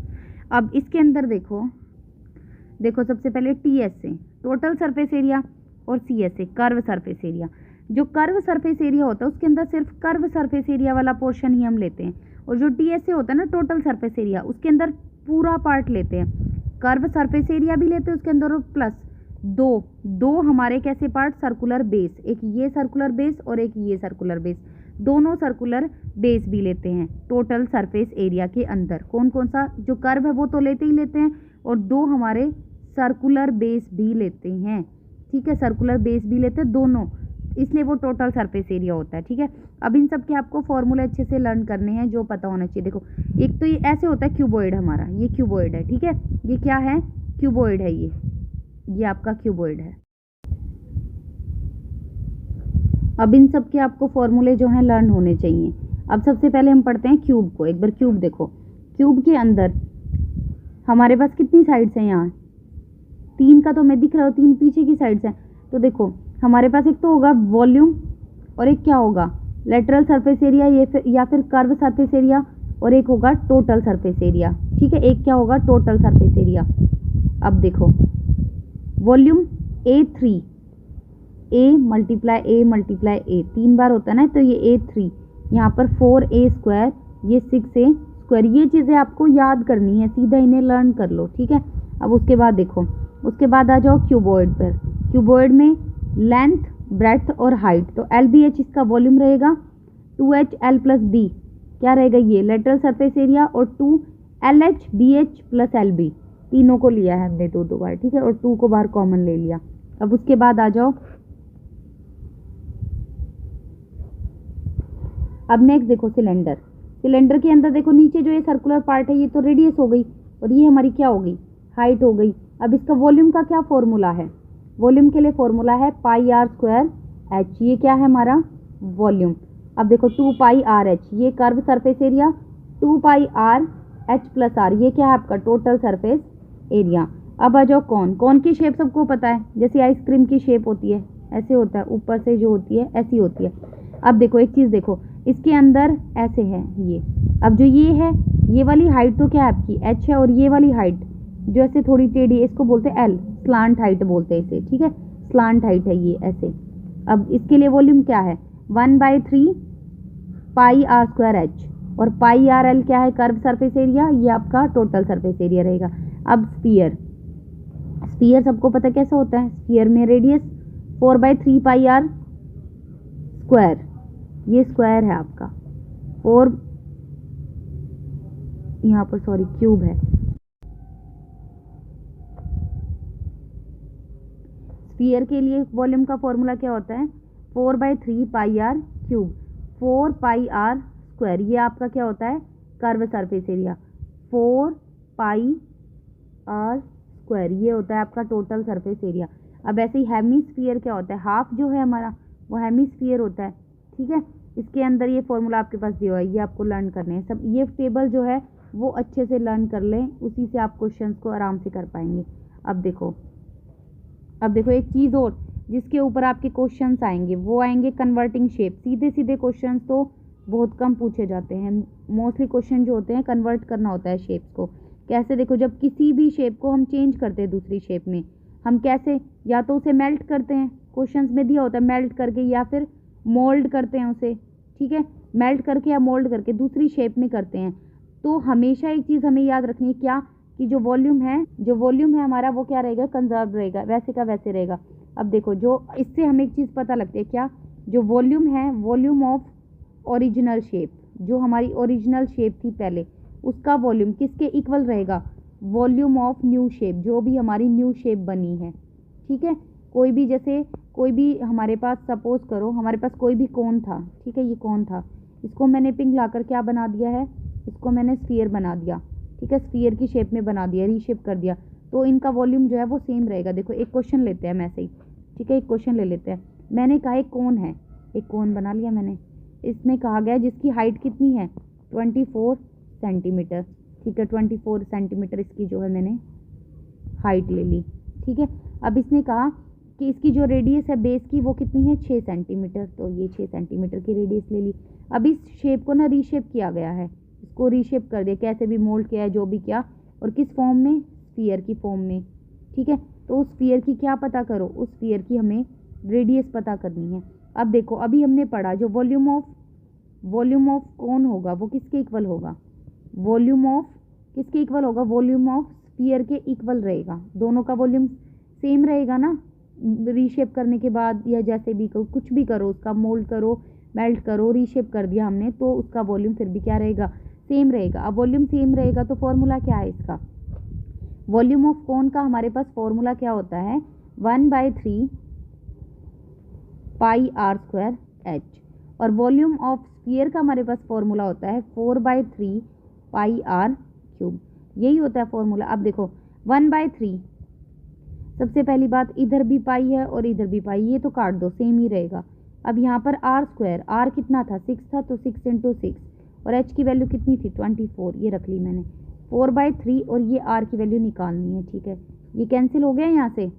अब इसके अंदर देखो सबसे पहले TSA टोटल सरफेस एरिया और CSA कर्व सरफेस एरिया। जो कर्व सरफेस एरिया होता है उसके अंदर सिर्फ कर्व सरफेस एरिया वाला पोर्शन ही हम लेते हैं, और जो TSA होता है ना टोटल सरफेस एरिया, उसके अंदर पूरा पार्ट लेते हैं। कर्व सरफेस एरिया भी लेते हैं उसके अंदर, और प्लस दो हमारे कैसे पार्ट, सर्कुलर बेस, एक ये सर्कुलर बेस और एक ये सर्कुलर बेस, दोनों सर्कुलर बेस भी लेते हैं टोटल सरफेस एरिया के अंदर। कौन कौन सा, जो कर्व है वो तो लेते ही लेते हैं, और 2 हमारे सर्कुलर बेस भी लेते हैं, ठीक है। सर्कुलर बेस भी लेते हैं दोनों, इसलिए वो टोटल सरफेस एरिया होता है, ठीक है। अब इन सब के आपको फॉर्मूले अच्छे से लर्न करने हैं, जो पता होना चाहिए। देखो एक तो ये ऐसे होता है क्यूबॉइड, हमारा ये क्यूबॉइड है, ठीक है। ये क्या है, क्यूबॉइड है, ये आपका क्यूबॉइड है। अब इन सब के आपको फॉर्मूले जो हैं लर्न होने चाहिए। अब सबसे पहले हम पढ़ते हैं क्यूब को। एक बार क्यूब देखो, क्यूब के अंदर हमारे पास कितनी साइड्स हैं, यहाँ 3 का तो मैं दिख रहा हूँ, 3 पीछे की साइड्स हैं। तो देखो हमारे पास एक तो होगा वॉल्यूम, और एक क्या होगा, लेटरल सरफेस एरिया, ये या फिर कर्व सरफेस एरिया, और एक होगा टोटल सरफेस एरिया, ठीक है। एक क्या होगा, टोटल सरफेस एरिया। अब देखो volume A3, A multiply A 3 बार होता है ना, तो ये A3, यहाँ पर 4A², ये 6A²। ये चीज़ें आपको याद करनी है, सीधा इन्हें लर्न कर लो, ठीक है। अब उसके बाद देखो, उसके बाद आ जाओ क्यूबॉइड पर। क्यूबॉइड में लेंथ, ब्रेड्थ और हाइट, तो LBH इसका वॉल्यूम रहेगा, 2HL + B क्या रहेगा, ये लेटरल सरफेस एरिया, और 2LHBH + LB, तीनों को लिया है हमने 2 बार, ठीक है, और 2 को बाहर कॉमन ले लिया। अब उसके बाद आ जाओ, अब नेक्स्ट देखो सिलेंडर। सिलेंडर के अंदर देखो नीचे जो ये सर्कुलर पार्ट है ये तो रेडियस हो गई, और ये हमारी क्या हो गई, हाइट हो गई। अब इसका वॉल्यूम का क्या फॉर्मूला है, वॉल्यूम के लिए फॉर्मूला है πr²h, ये क्या है हमारा वॉल्यूम। अब देखो 2πrh, ये curve surface area, 2πrh + r, ये क्या है आपका टोटल सरफेस एरिया। अब आ जाओ कौन की शेप सबको पता है, जैसे आइसक्रीम की शेप होती है, ऐसे होता है, ऊपर से जो होती है ऐसी होती है। अब देखो एक चीज़ देखो, इसके अंदर ऐसे है ये। अब जो ये है, ये वाली हाइट तो क्या है आपकी h है, और ये वाली हाइट जो ऐसे थोड़ी टेढ़ी है इसको बोलते हैं L, स्लांट हाइट बोलते हैं इसे, ठीक है, स्लांट हाइट है ये ऐसे। अब इसके लिए वॉल्यूम क्या है, 1/3 πr²h, और πrl क्या है, कर्व सरफेस एरिया, ये आपका टोटल सरफेस एरिया रहेगा। अब स्फीयर, स्फीयर सबको पता कैसा होता है, स्फीयर में रेडियस 4/3 πr², ये स्क्वायर है आपका, और यहाँ पर सॉरी क्यूब है। स्फीयर के लिए वॉल्यूम का फॉर्मूला क्या होता है, 4/3 πr³, 4πr², ये आपका क्या होता है, कर्व सरफेस एरिया, 4πr², ये होता है आपका टोटल सरफेस एरिया। अब ऐसे ही हेमिस्फीयर क्या होता है, हाफ जो है हमारा वो हेमिस्फीयर होता है, ठीक है। इसके अंदर ये फॉर्मूला आपके पास दिया हुआ है, ये आपको लर्न करने हैं सब। ये टेबल जो है वो अच्छे से लर्न कर लें, उसी से आप क्वेश्चंस को आराम से कर पाएंगे। अब देखो एक चीज़ और जिसके ऊपर आपके क्वेश्चंस आएंगे वो आएंगे कन्वर्टिंग शेप। सीधे सीधे क्वेश्चंस तो बहुत कम पूछे जाते हैं, मोस्टली क्वेश्चन जो होते हैं कन्वर्ट करना होता है शेप्स को। कैसे? देखो, जब किसी भी शेप को हम चेंज करते हैं दूसरी शेप में, हम कैसे, या तो उसे मेल्ट करते हैं, क्वेश्चंस में दिया होता है मेल्ट करके, या फिर मोल्ड करते हैं उसे, ठीक है, मेल्ट करके या मोल्ड करके दूसरी शेप में करते हैं। तो हमेशा एक चीज़ हमें याद रखनी है, क्या, कि जो वॉल्यूम है हमारा वो क्या रहेगा, कंजर्व रहेगा, वैसे का वैसे रहेगा। अब देखो, जो इससे हमें एक चीज़ पता लगती है, क्या, जो वॉल्यूम है, वॉल्यूम ऑफ ओरिजिनल शेप, जो हमारी ओरिजिनल शेप थी पहले, उसका वॉल्यूम किसके इक्वल रहेगा, वॉल्यूम ऑफ न्यू शेप, जो भी हमारी न्यू शेप बनी है, ठीक है। कोई भी, जैसे कोई भी हमारे पास, सपोज करो हमारे पास कोई भी कोन था, ठीक है, ये कोन था, इसको मैंने पिघलाकर क्या बना दिया है, इसको मैंने स्फीयर बना दिया, ठीक है, स्फीयर की शेप में बना दिया, रीशेप कर दिया, तो इनका वॉल्यूम जो है वो सेम रहेगा। देखो, एक क्वेश्चन लेते हैं ऐसे ही, ठीक है, एक क्वेश्चन ले लेते हैं। मैंने कहा एक कोन है, एक कोन बना लिया मैंने, इसमें कहा गया जिसकी हाइट कितनी है, 24 सेंटीमीटर, ठीक है, 24 सेंटीमीटर इसकी जो है मैंने हाइट ले ली, ठीक है। अब इसने कहा कि इसकी जो रेडियस है बेस की वो कितनी है, 6 सेंटीमीटर, तो ये 6 सेंटीमीटर की रेडियस ले ली। अब इस शेप को ना रीशेप किया गया है, इसको रीशेप कर दिया, कैसे भी मोल्ड किया है, जो भी किया, और किस फॉर्म में, स्फीयर की फॉर्म में, ठीक है। तो उस स्फीयर की क्या पता करो, उस स्फीयर की हमें रेडियस पता करनी है। अब देखो, अभी हमने पढ़ा जो वॉल्यूम ऑफ कौन होगा वो किसके इक्वल होगा, वॉल्यूम ऑफ किसके इक्वल होगा, वॉल्यूम ऑफ स्फीयर के इक्वल रहेगा। दोनों का वॉल्यूम सेम रहेगा ना, रीशेप करने के बाद, या जैसे भी कुछ भी करो, उसका मोल्ड करो, मेल्ट करो, रीशेप कर दिया हमने, तो उसका वॉल्यूम फिर भी क्या रहेगा, सेम रहेगा। अब वॉल्यूम सेम रहेगा तो फॉर्मूला क्या है इसका, वॉल्यूम ऑफ कोन का हमारे पास फॉर्मूला क्या होता है, 1/3 पाई आर स्क्वायर एच, और वॉल्यूम ऑफ स्फीयर का हमारे पास फॉर्मूला होता है 4/3 पाई आर क्यूब, यही होता है फॉर्मूला। अब देखो 1/3, सबसे पहली बात, इधर भी पाई है और इधर भी पाई, ये तो काट दो, सेम ही रहेगा। अब यहाँ पर आर स्क्वायर, आर कितना था, 6 था, तो 6 × 6, और एच की वैल्यू कितनी थी, 24, ये रख ली मैंने, 4/3, और ये आर की वैल्यू निकालनी है, ठीक है। ये कैंसिल हो गया, यहाँ से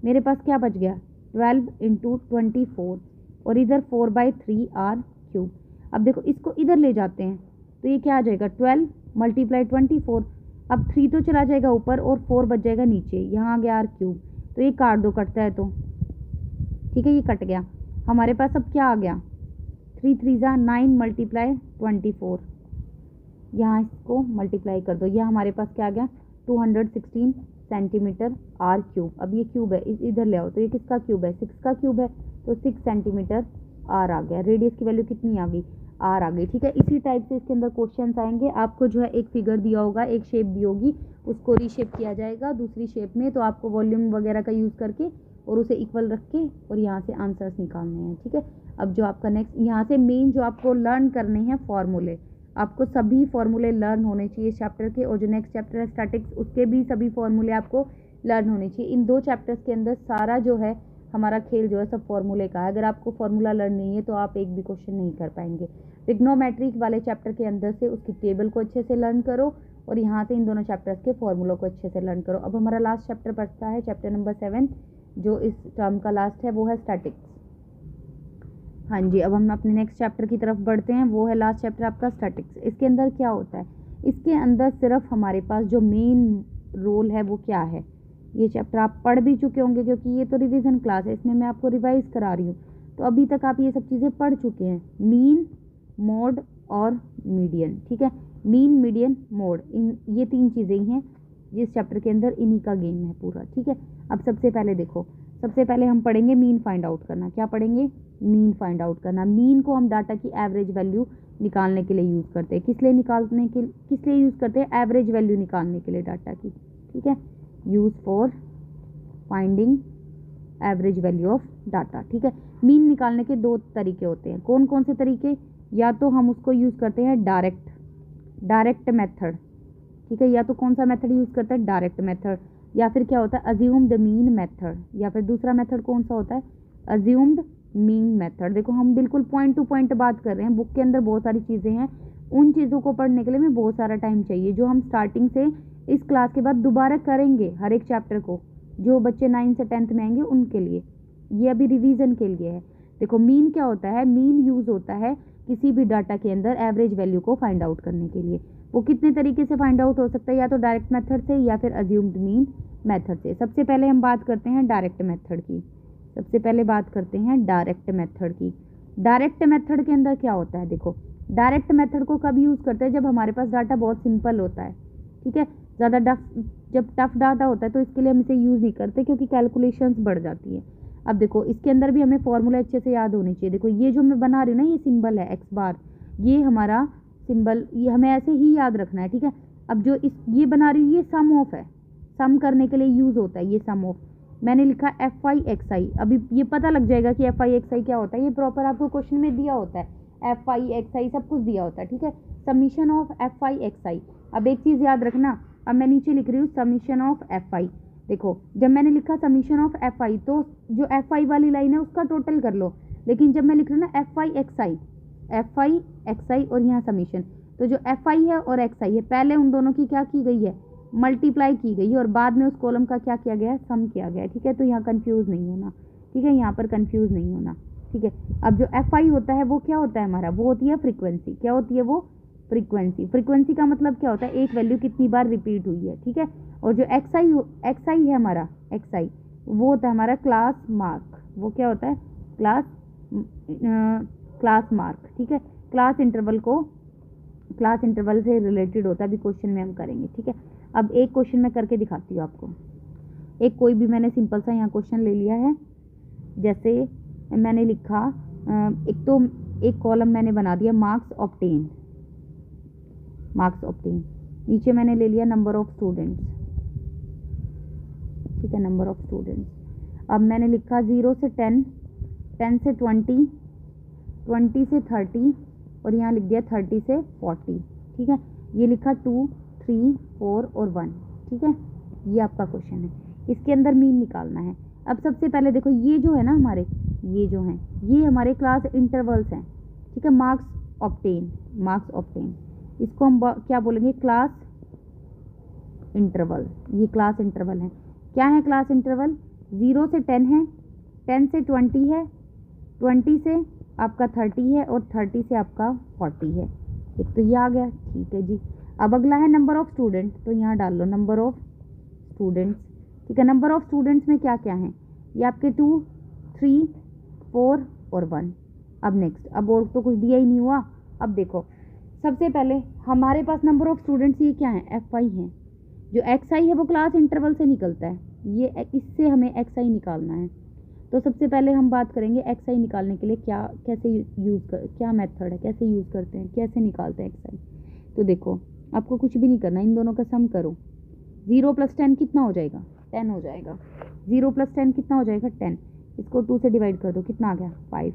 मेरे पास क्या बच गया, 12 × 24, और इधर 4/3 आर क्यूब। अब देखो, इसको इधर ले जाते हैं तो ये क्या आ जाएगा, 12 × 24। अब 3 तो चला जाएगा ऊपर और 4 बच जाएगा नीचे, यहाँ आ गया आर क्यूब, तो ये काट दो, कटता है तो, ठीक है, ये कट गया। हमारे पास अब क्या आ गया, 3 3 9 × 24, यहाँ इसको मल्टीप्लाई कर दो, यह हमारे पास क्या आ गया, 216 सेंटीमीटर आर क्यूब। अब ये क्यूब है, इधर ले आओ, तो ये किसका क्यूब है, 6 का क्यूब है, तो 6 सेंटीमीटर आर आ गया। रेडियस की वैल्यू कितनी आ गई, आर आ गई, ठीक है। इसी टाइप से इसके अंदर क्वेश्चंस आएंगे। आपको जो है एक फिगर दिया होगा, एक शेप दी होगी, उसको रीशेप किया जाएगा दूसरी शेप में, तो आपको वॉल्यूम वगैरह का यूज़ करके और उसे इक्वल रख के और यहाँ से आंसर्स निकालने हैं, ठीक है। अब जो आपका नेक्स्ट, यहाँ से मेन जो आपको लर्न करने हैं फॉर्मूले, आपको सभी फॉर्मूले लर्न होने चाहिए इस चैप्टर के, और जो नेक्स्ट चैप्टर है स्टैटिक्स, उसके भी सभी फॉर्मूले आपको लर्न होने चाहिए। इन 2 चैप्टर्स के अंदर सारा जो है हमारा खेल जो है सब फॉर्मूले का है। अगर आपको फॉर्मूला लर्न नहीं है तो आप एक भी क्वेश्चन नहीं कर पाएंगे। ट्रिग्नोमेट्रिक वाले चैप्टर के अंदर से उसकी टेबल को अच्छे से लर्न करो, और यहाँ से इन दोनों चैप्टर्स के फॉर्मूलों को अच्छे से लर्न करो। अब हमारा लास्ट चैप्टर बचता है, चैप्टर नंबर 7, जो इस टर्म का लास्ट है, वो है स्टैटिक्स। हाँ जी, अब हम अपने नेक्स्ट चैप्टर की तरफ बढ़ते हैं, वो है लास्ट चैप्टर आपका स्टैटिक्स। इसके अंदर क्या होता है, इसके अंदर सिर्फ हमारे पास जो मेन रोल है वो क्या है, ये चैप्टर आप पढ़ भी चुके होंगे, क्योंकि ये तो रिवीजन क्लास है, इसमें मैं आपको रिवाइज करा रही हूँ, तो अभी तक आप ये सब चीज़ें पढ़ चुके हैं, मीन, मोड और मीडियन, ठीक है। मीन, मीडियन, मोड, इन ये 3 चीज़ें ही हैं जिस चैप्टर के अंदर, इन्हीं का गेम है पूरा, ठीक है। अब सबसे पहले देखो, सबसे पहले हम पढ़ेंगे मीन फाइंड आउट करना। क्या पढ़ेंगे, मीन फाइंड आउट करना। मीन को हम डाटा की एवरेज वैल्यू निकालने के लिए यूज़ करते हैं। किस लिए यूज़ करते हैं, एवरेज वैल्यू निकालने के लिए डाटा की, ठीक है। Use for finding average value of data, ठीक है। मीन निकालने के 2 तरीके होते हैं। कौन कौन से तरीके, या तो हम उसको यूज़ करते हैं डायरेक्ट मेथड, ठीक है, या तो कौन सा मेथड यूज़ करते हैं, डायरेक्ट मेथड, या फिर क्या होता है, अज्यूम द मीन मेथड, या फिर दूसरा मेथड कौन सा होता है, अज्यूम्ड मीन मेथड। देखो, हम बिल्कुल पॉइंट टू पॉइंट बात कर रहे हैं, बुक के अंदर बहुत सारी चीज़ें हैं, उन चीज़ों को पढ़ने के लिए हमें बहुत सारा टाइम चाहिए, जो हम स्टार्टिंग से इस क्लास के बाद दोबारा करेंगे हर एक चैप्टर को। जो बच्चे 9 से 10th में आएंगे उनके लिए, ये अभी रिवीजन के लिए है। देखो मीन क्या होता है, मीन यूज़ होता है किसी भी डाटा के अंदर एवरेज वैल्यू को फाइंड आउट करने के लिए। वो कितने तरीके से फाइंड आउट हो सकता है, या तो डायरेक्ट मेथड से या फिर अज्यूम्ड मीन मेथड से। सबसे पहले हम बात करते हैं डायरेक्ट मेथड की। सबसे पहले बात करते हैं डायरेक्ट मेथड की। डायरेक्ट मेथड के अंदर क्या होता है, देखो डायरेक्ट मेथड को कब यूज़ करते हैं, जब हमारे पास डाटा बहुत सिंपल होता है, ठीक है। ज़्यादा जब टफ डाटा होता है तो इसके लिए हम इसे यूज़ नहीं करते, क्योंकि कैलकुलेशंस बढ़ जाती है। अब देखो इसके अंदर भी हमें फॉर्मूला अच्छे से याद होने चाहिए। देखो ये जो मैं बना रही हूँ ना, ये सिंबल है एक्स बार, ये हमारा सिंबल, ये हमें ऐसे ही याद रखना है, ठीक है। अब जो ये बना रही हूँ ये सम ऑफ है, सम करने के लिए यूज़ होता है ये सम ऑफ। मैंने लिखा एफ आई एक्स आई, अभी ये पता लग जाएगा कि एफ आई एक्स आई क्या होता है। ये प्रॉपर आपको क्वेश्चन में दिया होता है, एफ आई एक्स आई सब कुछ दिया होता है, ठीक है। Summation of F I X I. अब एक चीज़ याद रखना, अब मैं नीचे लिख रही हूँ समीशन ऑफ एफ आई। देखो जब मैंने लिखा समीशन ऑफ एफ आई, तो जो एफ आई वाली लाइन है उसका टोटल कर लो। लेकिन जब मैं लिख रही हूँ ना एफ आई एक्स आई और यहाँ समीशन, तो जो एफ आई है और एक्स आई है, पहले उन दोनों की क्या की गई है, मल्टीप्लाई की गई है, और बाद में उस कॉलम का क्या किया गया है, सम किया गया है, ठीक है। तो यहाँ कंफ्यूज नहीं होना, ठीक है, यहाँ पर कंफ्यूज नहीं होना, ठीक है। अब जो एफ आई होता है वो क्या होता है हमारा, वो होती है फ्रीक्वेंसी। क्या होती है वो, फ्रीक्वेंसी। फ्रीक्वेंसी का मतलब क्या होता है, एक वैल्यू कितनी बार रिपीट हुई है, ठीक है। और जो एक्स आई है हमारा, एक्स आई वो होता है हमारा क्लास मार्क। वो क्या होता है, क्लास मार्क, ठीक है। क्लास इंटरवल से रिलेटेड होता है, अभी क्वेश्चन में हम करेंगे, ठीक है। अब एक क्वेश्चन मैं करके दिखाती हूँ आपको। एक कोई भी मैंने सिंपल सा यहाँ क्वेश्चन ले लिया है। जैसे मैंने लिखा एक कॉलम मैंने बना दिया मार्क्स ऑब्टेन, नीचे मैंने ले लिया नंबर ऑफ स्टूडेंट्स, ठीक है, नंबर ऑफ स्टूडेंट्स। अब मैंने लिखा 0 से 10, 10 से 20, 20 से 30, और यहाँ लिख दिया 30 से 40, ठीक है। ये लिखा 2, 3, 4 और 1, ठीक है। ये आपका क्वेश्चन है, इसके अंदर मीन निकालना है। अब सबसे पहले देखो ये जो है ना हमारे, ये जो हैं ये हमारे क्लास इंटरवल्स हैं, ठीक है। मार्क्स ऑब्टेन, इसको हम क्या बोलेंगे, क्लास इंटरवल। ये क्लास इंटरवल है। क्या है क्लास इंटरवल, 0 से 10 है, 10 से 20 है, 20 से आपका 30 है, और 30 से आपका 40 है। एक तो ये आ गया, ठीक है जी। अब अगला है नंबर ऑफ स्टूडेंट, तो यहाँ डाल लो नंबर ऑफ स्टूडेंट्स, ठीक है। नंबर ऑफ स्टूडेंट्स में क्या क्या हैं, ये आपके 2, 3, 4 और 1। अब नेक्स्ट, अब और तो कुछ दिया ही नहीं हुआ। अब देखो सबसे पहले हमारे पास नंबर ऑफ स्टूडेंट्स ये क्या है, एफ आई है। जो एक्स आई है वो क्लास इंटरवल से निकलता है, ये इससे हमें एक्स आई निकालना है। तो सबसे पहले हम बात करेंगे एक्स आई निकालने के लिए क्या मेथड है, कैसे यूज़ करते हैं, कैसे निकालते हैं एक्स आई। तो देखो आपको कुछ भी नहीं करना, इन दोनों का सम करो। 0 + 10 कितना हो जाएगा, 10 हो जाएगा। 0 + 10 कितना हो जाएगा, 10। इसको 2 से डिवाइड कर दो, कितना आ गया, 5।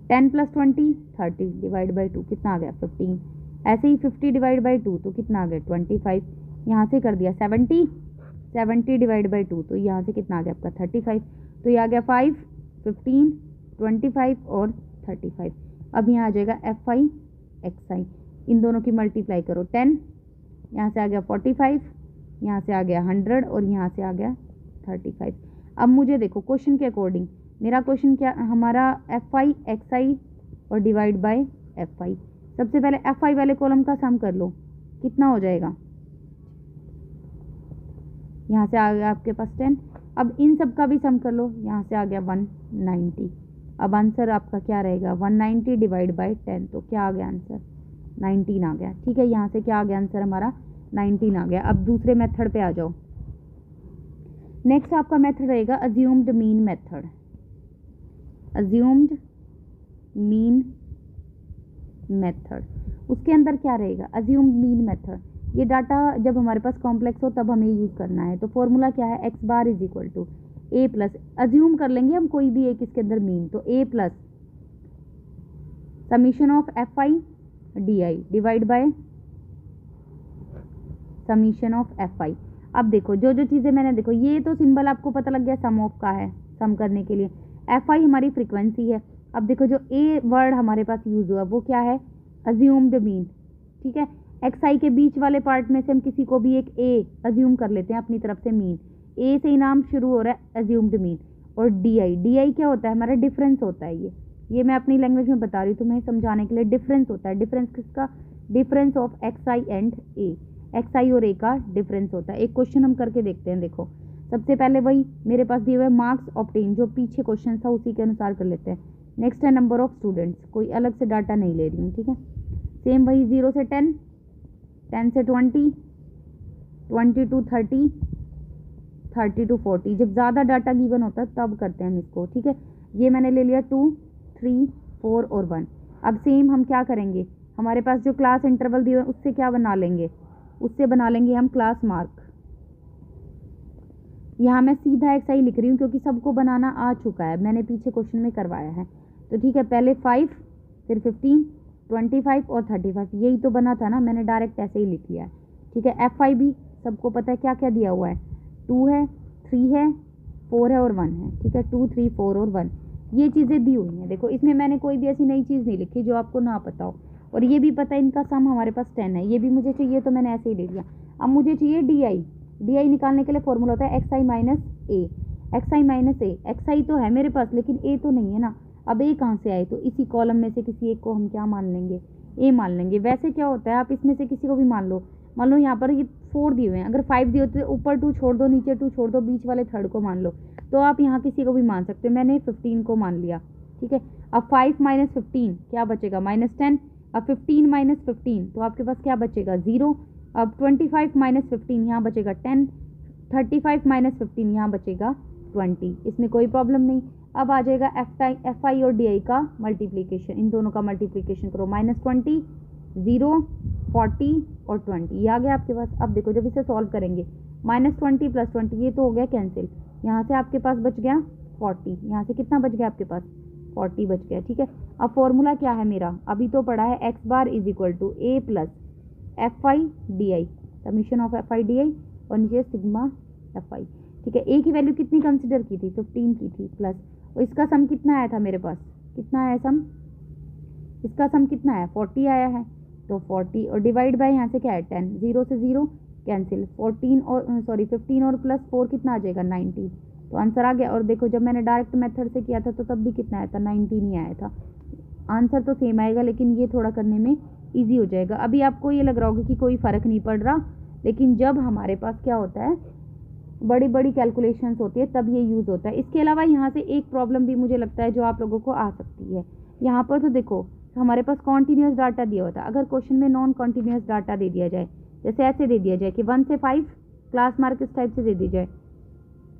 10 + 20 30, डिवाइड बाई 2 कितना आ गया, 15। ऐसे ही 50 डिवाइड बाई 2 तो कितना आ गया, 25। यहाँ से कर दिया 70 डिवाइड बाई 2, तो यहाँ से कितना आ गया आपका 35। तो ये आ गया 5, 15, 25 और 35। अब यहाँ आ जाएगा एफ आई एक्स आई, इन दोनों की मल्टीप्लाई करो, 10, यहाँ से आ गया 45, यहाँ से आ गया 100 और यहाँ से आ गया 35। अब मुझे देखो क्वेश्चन के अकॉर्डिंग, मेरा क्वेश्चन क्या, हमारा एफ आई एक्स आई और डिवाइड बाय एफ आई। सबसे पहले एफ आई वाले कॉलम का सम कर लो, कितना हो जाएगा, यहाँ से आ गया आपके पास 10। अब इन सब का भी सम कर लो, यहाँ से आ गया 190। अब आंसर आपका क्या रहेगा, 190 डिवाइड बाय 10, तो क्या आ गया आंसर, 19 आ गया, ठीक है। यहाँ से क्या आ गया आंसर हमारा, 19 आ गया। अब दूसरे मेथड पे आ जाओ। नेक्स्ट आपका मेथड रहेगा assumed mean method. Assumed mean method, उसके अंदर क्या रहेगा, अज्यूम्ड मीन मेथड। ये डाटा जब हमारे पास कॉम्प्लेक्स हो तब हमें यूज़ करना है। तो फॉर्मूला क्या है, X bar is equal to A plus, assume कर लेंगे हम कोई भी एक इसके अंदर मीन, तो A plus summation of F I D I divide by summation of F I. अब देखो जो जो चीज़ें मैंने, देखो ये तो सिंबल आपको पता लग गया सम ऑफ का है, सम करने के लिए। एफ आई हमारी फ्रीक्वेंसी है। अब देखो जो ए वर्ड हमारे पास यूज़ हुआ वो क्या है, अज्यूम्ड मीन। ठीक है। एक्स आई के बीच वाले पार्ट में से हम किसी को भी एक ए अज्यूम कर लेते हैं अपनी तरफ से मीन, ए से ही नाम शुरू हो रहा है अज्यूम्ड मीन। और डी आई क्या होता है हमारा डिफरेंस होता है, ये मैं अपनी लैंग्वेज में बता रही हूँ तुम्हें समझाने के लिए। डिफरेंस होता है, डिफरेंस किसका, difference of X I and A, X I और ए का डिफरेंस होता है। एक क्वेश्चन हम करके देखते हैं, देखो सबसे पहले वही मेरे पास दिए हुए मार्क्स ऑब्टेन, जो पीछे क्वेश्चन था उसी के अनुसार कर लेते हैं। नेक्स्ट है नंबर ऑफ स्टूडेंट्स, कोई अलग से डाटा नहीं ले रही हूँ, ठीक है। सेम वही 0 से 10, 10 से 20, 20 to 30, 30 to 40। जब ज़्यादा डाटा गिवन होता है तब करते हैं हम इसको, ठीक है। ये मैंने ले लिया 2, 3, 4 और 1। अब सेम हम क्या करेंगे, हमारे पास जो क्लास इंटरवल दिए हुए उससे क्या बना लेंगे, उससे बना लेंगे हम क्लास मार्क। यहाँ मैं सीधा एक्स आई लिख रही हूँ क्योंकि सबको बनाना आ चुका है, मैंने पीछे क्वेश्चन में करवाया है। तो ठीक है, पहले 5, फिर 15, 25 और 35, यही तो बना था ना, मैंने डायरेक्ट ऐसे ही लिख लिया है, ठीक है। एफ आई भी सबको पता है क्या क्या दिया हुआ है, 2 है, 3 है, 4 है और 1 है, ठीक है। 2, 3, 4 और 1 ये चीज़ें दी हुई हैं। देखो इसमें मैंने कोई भी ऐसी नई चीज़ नहीं लिखी जो आपको ना पता हो। और ये भी पता है इनका सम हमारे पास 10 है, ये भी मुझे चाहिए तो मैंने ऐसे ही ले लिया। अब मुझे चाहिए डी आई निकालने के लिए फॉर्मूला होता है एक्स आई माइनस ए, एक्स आई माइनस ए। एक्स आई तो है मेरे पास लेकिन ए तो नहीं है ना। अब ए कहाँ से आए, तो इसी कॉलम में से किसी एक को हम क्या मान लेंगे, ए मान लेंगे। वैसे क्या होता है, आप इसमें से किसी को भी मान लो यहाँ पर ये 4 दिए हुए हैं, अगर 5 दिए होते तो ऊपर 2 छोड़ दो, नीचे 2 छोड़ दो, बीच वाले थर्ड को मान लो, तो आप यहाँ किसी को भी मान सकते हो। मैंने 15 को मान लिया, ठीक है। अब 5 माइनस 15 क्या बचेगा, -10। अब 15 माइनस 15 तो आपके पास क्या बचेगा, 0। अब 25 माइनस 15 यहाँ बचेगा 10, 35 माइनस 15 यहाँ बचेगा 20। इसमें कोई प्रॉब्लम नहीं। अब आ जाएगा एफ आई और डी आई का मल्टीप्लीकेशन, इन दोनों का मल्टीप्लीकेशन करो, -20, 0, 40 और 20 ये आ गया आपके पास। अब देखो जब इसे सॉल्व करेंगे, -20 + 20 ये तो हो गया कैंसिल, यहाँ से आपके पास बच गया 40, यहाँ से कितना बच गया आपके पास 40 बच गया, ठीक है। अब फॉर्मूला क्या है मेरा, अभी तो पड़ा है x bar is equal to a plus F I D I, summation of F I D I और नीचे सिग्मा एफ आई, ठीक है। a की वैल्यू कितनी कंसिडर की थी, 15 की थी, प्लस और इसका सम कितना आया था मेरे पास, कितना आया सम, इसका सम कितना है 40 आया है, तो 40 और डिवाइड बाय यहाँ से क्या है 10, 0 से 0 कैंसिल, 15 और प्लस 4 कितना आ जाएगा 19, तो आंसर आ गया। और देखो जब मैंने डायरेक्ट मेथड से किया था तो तब भी कितना आया था 19 ही आया था। आंसर तो सेम आएगा लेकिन ये थोड़ा करने में ईजी हो जाएगा। अभी आपको ये लग रहा होगा कि कोई फ़र्क नहीं पड़ रहा, लेकिन जब हमारे पास क्या होता है बड़ी बड़ी कैलकुलेशंस होती है तब ये यूज़ होता है। इसके अलावा यहाँ से एक प्रॉब्लम भी मुझे लगता है जो आप लोगों को आ सकती है। यहाँ पर तो देखो हमारे पास कॉन्टीन्यूस डाटा दिया होता है, अगर क्वेश्चन में नॉन कॉन्टीन्यूस डाटा दे दिया जाए, जैसे ऐसे दे दिया जाए कि 1 से 5 क्लास मार्क इस टाइप से दे दी जाए,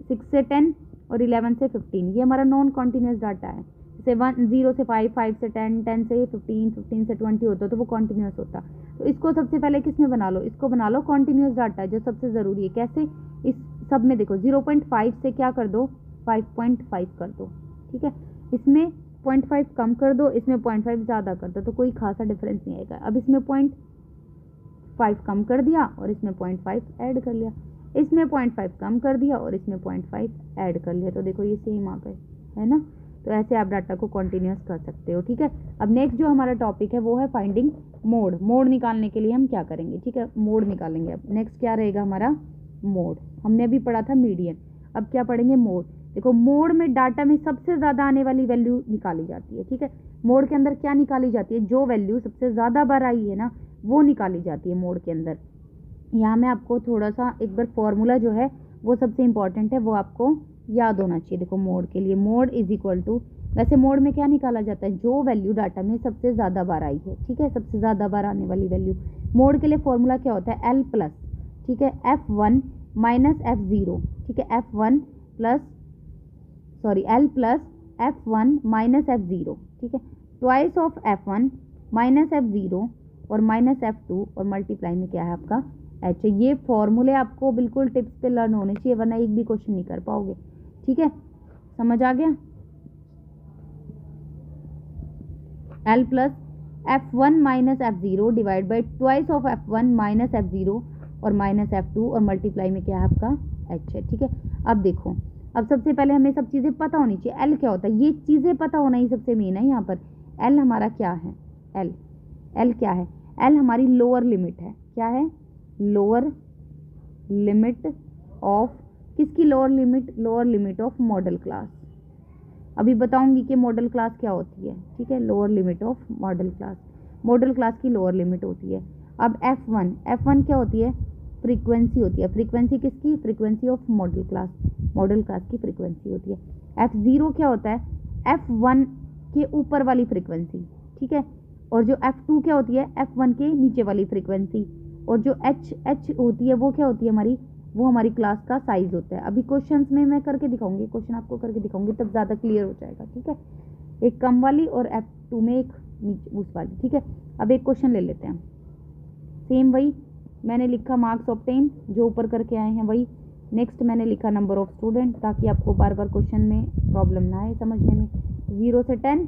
6 से 10 और 11 से 15, ये हमारा नॉन कॉन्टीन्यूस डाटा है। जैसे 0 से 5, 5 से 10, 10 से 15, 15 से 20 होता तो वो कॉन्टीन्यूस होता। तो इसको सबसे पहले किस में बना लो, इसको बना लो कॉन्टीन्यूस डाटा जो सबसे ज़रूरी है। कैसे, इस सब में देखो 0.5 से क्या कर दो 5.5 कर दो, ठीक है। इसमें 0.5 कम कर दो, इसमें 0.5 ज़्यादा कर दो, तो कोई खासा डिफरेंस नहीं आएगा। अब इसमें 0.5 कम कर दिया और इसमें 0.5 ऐड कर लिया, इसमें 0.5 कम कर दिया और इसमें 0.5 ऐड कर लिया, तो देखो ये सेम आ गए, है ना। तो ऐसे आप डाटा को कॉन्टीन्यूस कर सकते हो, ठीक है। अब नेक्स्ट जो हमारा टॉपिक है वो है फाइंडिंग मोड। मोड निकालने के लिए हम क्या करेंगे, ठीक है, मोड निकालेंगे। अब नेक्स्ट क्या रहेगा हमारा मोड, हमने अभी पढ़ा था मीडियन, अब क्या पढ़ेंगे मोड। देखो मोड में डाटा में सबसे ज़्यादा आने वाली वैल्यू निकाली जाती है, ठीक है। मोड के अंदर क्या निकाली जाती है, जो वैल्यू सबसे ज़्यादा बार आई है ना वो निकाली जाती है मोड के अंदर। यहाँ मैं आपको थोड़ा सा एक बार फॉर्मूला जो है वो सबसे इम्पॉर्टेंट है वो आपको याद होना चाहिए। देखो मोड के लिए मोड इज इक्वल टू, वैसे मोड में क्या निकाला जाता है, जो वैल्यू डाटा में सबसे ज़्यादा बार आई है, ठीक है, सबसे ज़्यादा बार आने वाली वैल्यू। मोड के लिए फॉर्मूला क्या होता है, L प्लस, ठीक है, F1 माइनस F0, ठीक है, L plus F1 minus F0, ठीक है, twice of F1 minus F0 और माइनस F2 और मल्टीप्लाई में क्या है आपका H। ये फॉर्मूले आपको बिल्कुल टिप्स पे लर्न होने चाहिए वरना एक भी क्वेश्चन नहीं कर पाओगे, ठीक है, समझ आ गया। L plus F1 minus F0 divide by twice of F1 minus F0 और माइनस F2 और मल्टीप्लाई में क्या है आपका H है, ठीक है। अब देखो, अब सबसे पहले हमें सब चीज़ें पता होनी चाहिए। L क्या होता है, ये चीज़ें पता होना ही सबसे मेन है। यहाँ पर L हमारा क्या है, L क्या है, एल हमारी लोअर लिमिट है, क्या है, लोअर लिमिट ऑफ, किसकी lower limit, lower limit of model class. अभी बताऊंगी कि मॉडल क्लास क्या होती है, ठीक है, lower limit of model class, model class की लोअर लिमिट होती है। अब F1 क्या होती है, फ्रीक्वेंसी होती है, फ्रीक्वेंसी किसकी, frequency of model class, model class की फ्रीक्वेंसी होती है। F0 क्या होता है, F1 के ऊपर वाली फ्रीक्वेंसी, ठीक है, और जो F2 क्या होती है, F1 के नीचे वाली फ्रीक्वेंसी, और जो H होती है वो क्या होती है हमारी, वो हमारी क्लास का साइज होता है। अभी क्वेश्चंस में मैं करके दिखाऊंगी, क्वेश्चन आपको करके दिखाऊंगी, तब ज़्यादा क्लियर हो जाएगा, ठीक है, एक कम वाली और F2 में एक नीचे उस वाली, ठीक है। अब एक क्वेश्चन ले लेते हैं, सेम वही मैंने लिखा मार्क्स ऑब्टेन, जो ऊपर करके आए हैं वही। नेक्स्ट मैंने लिखा नंबर ऑफ स्टूडेंट, ताकि आपको बार बार क्वेश्चन में प्रॉब्लम ना आए समझने में। 0 से 10,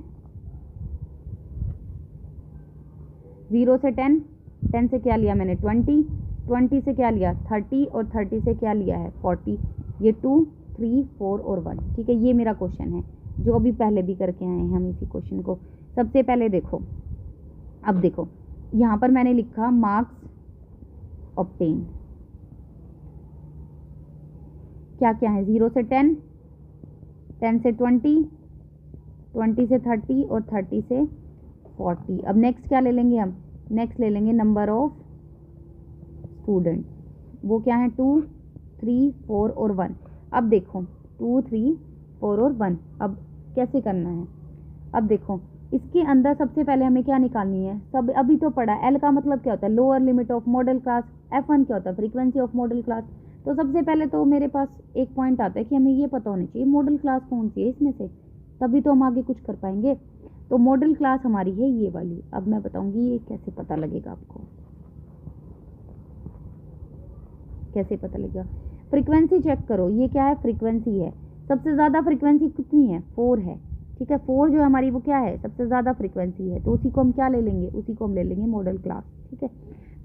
0 से 10, 10 से क्या लिया मैंने 20, 20 से क्या लिया 30, और 30 से क्या लिया है 40, ये 2, 3, 4 और 1, ठीक है। ये मेरा क्वेश्चन है जो अभी पहले भी करके आए हैं हम इसी क्वेश्चन को। सबसे पहले देखो, अब देखो यहाँ पर मैंने लिखा मार्क्स ऑब्टेन, क्या क्या है, 0 से 10, 10 से 20, 20 से 30 और 30 से 40। अब नेक्स्ट क्या ले लेंगे हम, नेक्स्ट ले लेंगे नंबर ऑफ स्टूडेंट, वो क्या है 2, 3, 4 और 1। अब देखो 2, 3, 4 और 1, अब कैसे करना है, अब देखो इसके अंदर सबसे पहले हमें क्या निकालनी है, सब अभी तो पढ़ा, एल का मतलब क्या होता है, lower limit of model class, F1 क्या होता है, फ्रीक्वेंसी ऑफ मॉडल क्लास। तो सबसे पहले तो मेरे पास एक पॉइंट आता है कि हमें ये पता होना चाहिए मॉडल क्लास कौन सी है इसमें से, तभी तो हम आगे कुछ कर पाएंगे। तो मॉडल क्लास हमारी है ये वाली। अब मैं बताऊंगी ये कैसे पता लगेगा आपको, कैसे पता लगेगा, फ्रीक्वेंसी चेक करो, ये क्या है, फ्रीक्वेंसी है, सबसे ज़्यादा फ्रीक्वेंसी कितनी है, 4 है, ठीक है, 4 जो हमारी वो क्या है, सबसे ज़्यादा फ्रीक्वेंसी है, तो उसी को हम क्या ले लेंगे, उसी को हम ले लेंगे मॉडल क्लास, ठीक है।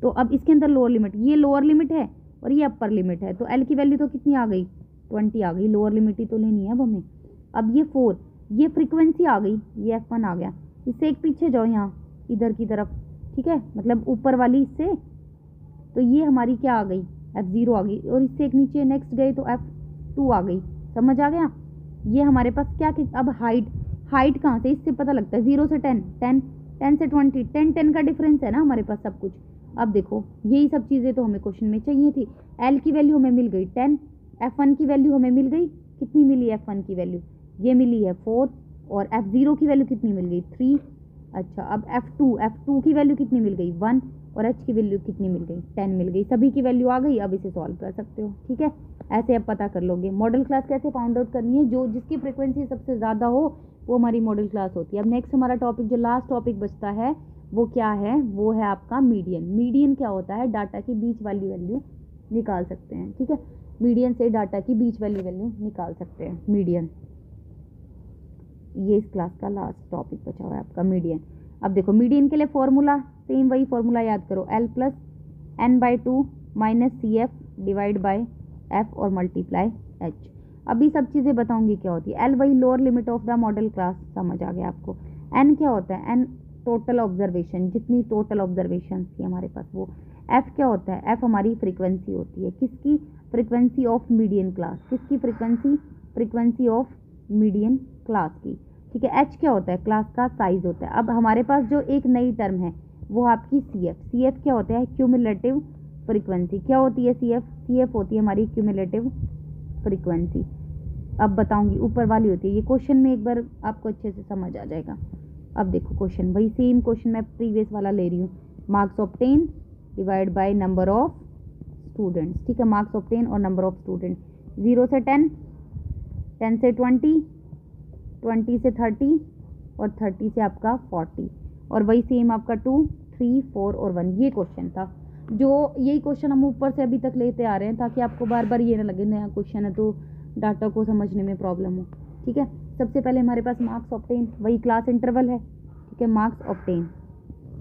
तो अब इसके अंदर लोअर लिमिट, ये लोअर लिमिट है और ये अपर लिमिट है, तो एल की वैल्यू तो कितनी आ गई, 20 आ गई, लोअर लिमिट ही तो लेनी है अब हमें। अब ये 4, ये फ्रीक्वेंसी आ गई, ये F1 आ गया, इससे एक पीछे जाओ यहाँ इधर की तरफ, ठीक है, मतलब ऊपर वाली इससे, तो ये हमारी क्या आ गई, F0 आ गई, और इससे एक नीचे नेक्स्ट गए तो F2 आ गई, समझ आ गया। ये हमारे पास क्या, अब हाइट कहाँ से, इससे पता लगता है, 0 से 10, 10 से 20, 10 का डिफरेंस है ना हमारे पास सब कुछ। अब देखो यही सब चीज़ें तो हमें क्वेश्चन में चाहिए थी। एल की वैल्यू हमें मिल गई 10, F1 की वैल्यू हमें मिल गई, कितनी मिली F1 की वैल्यू, ये मिली है 4, और F0 की वैल्यू कितनी मिल गई 3। अच्छा, अब F2 की वैल्यू कितनी मिल गई 1, और H की वैल्यू कितनी मिल गई 10 मिल गई, सभी की वैल्यू आ गई। अब इसे सॉल्व कर सकते हो, ठीक है, ऐसे अब पता कर लोगे मॉडल क्लास कैसे फाइंड आउट करनी है, जो जिसकी फ्रीक्वेंसी सबसे ज़्यादा हो वो हमारी मॉडल क्लास होती है। अब नेक्स्ट हमारा टॉपिक, जो लास्ट टॉपिक बचता है वो क्या है, वो है आपका मीडियन। मीडियन क्या होता है, डाटा की बीच वाली वैल्यू निकाल सकते हैं, ठीक है, मीडियन से डाटा की बीच वाली वैल्यू निकाल सकते हैं, मीडियन। ये इस क्लास का लास्ट टॉपिक बचा हुआ है आपका, मीडियन। अब देखो मीडियन के लिए फॉर्मूला, सेम वही फॉर्मूला याद करो, L+N/2 - CF divide by F और मल्टीप्लाई H। अभी सब चीज़ें बताऊंगी क्या होती है। L वही lower limit of the model class, समझ आ गया आपको। N क्या होता है, N टोटल ऑब्जर्वेशन, जितनी टोटल ऑब्जर्वेशन थी हमारे पास वो। F क्या होता है, F हमारी फ्रीक्वेंसी होती है, किसकी, फ्रीक्वेंसी ऑफ मीडियन क्लास, किसकी frequency, frequency of median class की, ठीक है। H क्या होता है, क्लास का साइज होता है। अब हमारे पास जो एक नई टर्म है वो आपकी CF क्या होता है, क्यूमुलेटिव फ्रीक्वेंसी। क्या होती है CF होती है हमारी क्यूमुलेटिव फ्रीक्वेंसी। अब बताऊंगी, ऊपर वाली होती है, ये क्वेश्चन में एक बार आपको अच्छे से समझ आ जाएगा। अब देखो क्वेश्चन, वही सेम क्वेश्चन मैं प्रीवियस वाला ले रही हूँ, marks obtain divide by number of students, ठीक है, मार्क्स ऑब्टेन और नंबर ऑफ स्टूडेंट। 0 से 10, 10 से 20, 20 से 30 और 30 से आपका 40, और वही सेम आपका 2, 3, 4 और 1। ये क्वेश्चन था, जो यही क्वेश्चन हम ऊपर से अभी तक लेते आ रहे हैं, ताकि आपको बार बार ये ना लगे नया क्वेश्चन है तो डाटा को समझने में प्रॉब्लम हो, ठीक है। सबसे पहले हमारे पास मार्क्स ऑब्टेन, वही क्लास इंटरवल है, ठीक है, मार्क्स ऑब्टेन,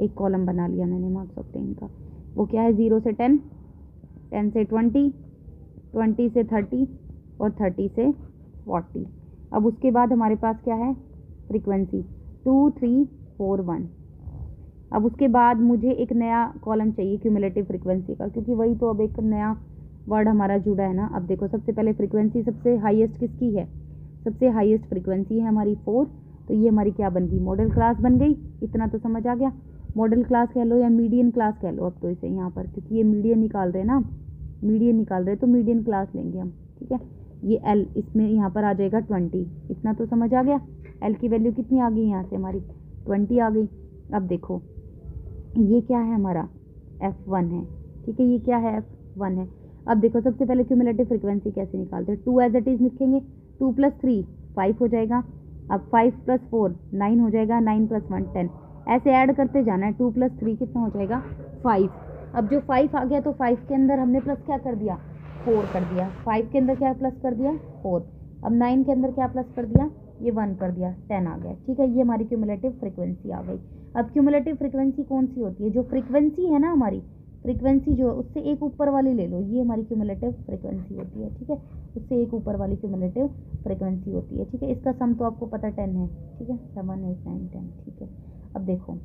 एक कॉलम बना लिया मैंने मार्क्स ऑब्टेन का, वो क्या है 0 से 10, 10 से 20, 20 से 30 और 30 से 40। अब उसके बाद हमारे पास क्या है, फ्रीक्वेंसी 2, 3, 4, 1। अब उसके बाद मुझे एक नया कॉलम चाहिए क्यूमुलेटिव फ्रीक्वेंसी का, क्योंकि वही तो अब एक नया वर्ड हमारा जुड़ा है ना। अब देखो सबसे पहले फ्रीक्वेंसी सबसे हाईएस्ट किसकी है, सबसे हाईएस्ट फ्रीक्वेंसी है हमारी 4, तो ये हमारी क्या बन गई, मॉडल क्लास बन गई। इतना तो समझ आ गया। मॉडल क्लास कह लो या मीडियन क्लास कह लो अब तो इसे यहाँ पर, क्योंकि ये मीडियन निकाल रहे हैं ना, मीडियन निकाल रहे हैं तो मीडियन क्लास लेंगे हम, ठीक है। ये एल इसमें यहाँ पर आ जाएगा 20, इतना तो समझ आ गया। एल की वैल्यू कितनी आ गई यहाँ से हमारी 20 आ गई। अब देखो ये क्या है हमारा F1 है, ठीक है, ये क्या है F1 है। अब देखो सबसे पहले क्यूमुलेटिव फ्रीक्वेंसी कैसे निकालते हैं, 2 एज इट इज लिखेंगे, 2 + 3 5 हो जाएगा। अब 5 + 4 9 हो जाएगा, 9 + 1 10, ऐसे ऐड करते जाना है। 2 + 3 कितना हो जाएगा 5। अब जो 5 आ गया तो 5 के अंदर हमने प्लस क्या कर दिया 4 कर दिया, 5 के अंदर क्या प्लस कर दिया 4। अब 9 के अंदर क्या प्लस कर दिया, ये 1 कर दिया, 10 आ गया, ठीक है। ये हमारी क्यूमुलेटिव फ्रीक्वेंसी आ गई। अब क्यूमुलेटिव फ्रीक्वेंसी कौन सी होती है, जो फ्रीक्वेंसी है ना हमारी, फ्रीक्वेंसी जो उससे एक ऊपर वाली ले लो, ये हमारी क्यूमुलेटिव फ्रीक्वेंसी होती है, ठीक है। उससे एक ऊपर वाली क्यूमुलेटिव फ्रीक्वेंसी होती है, ठीक है। इसका सम तो आपको पता 10 है, ठीक है, 7 8 9 10, ठीक है। अब देखो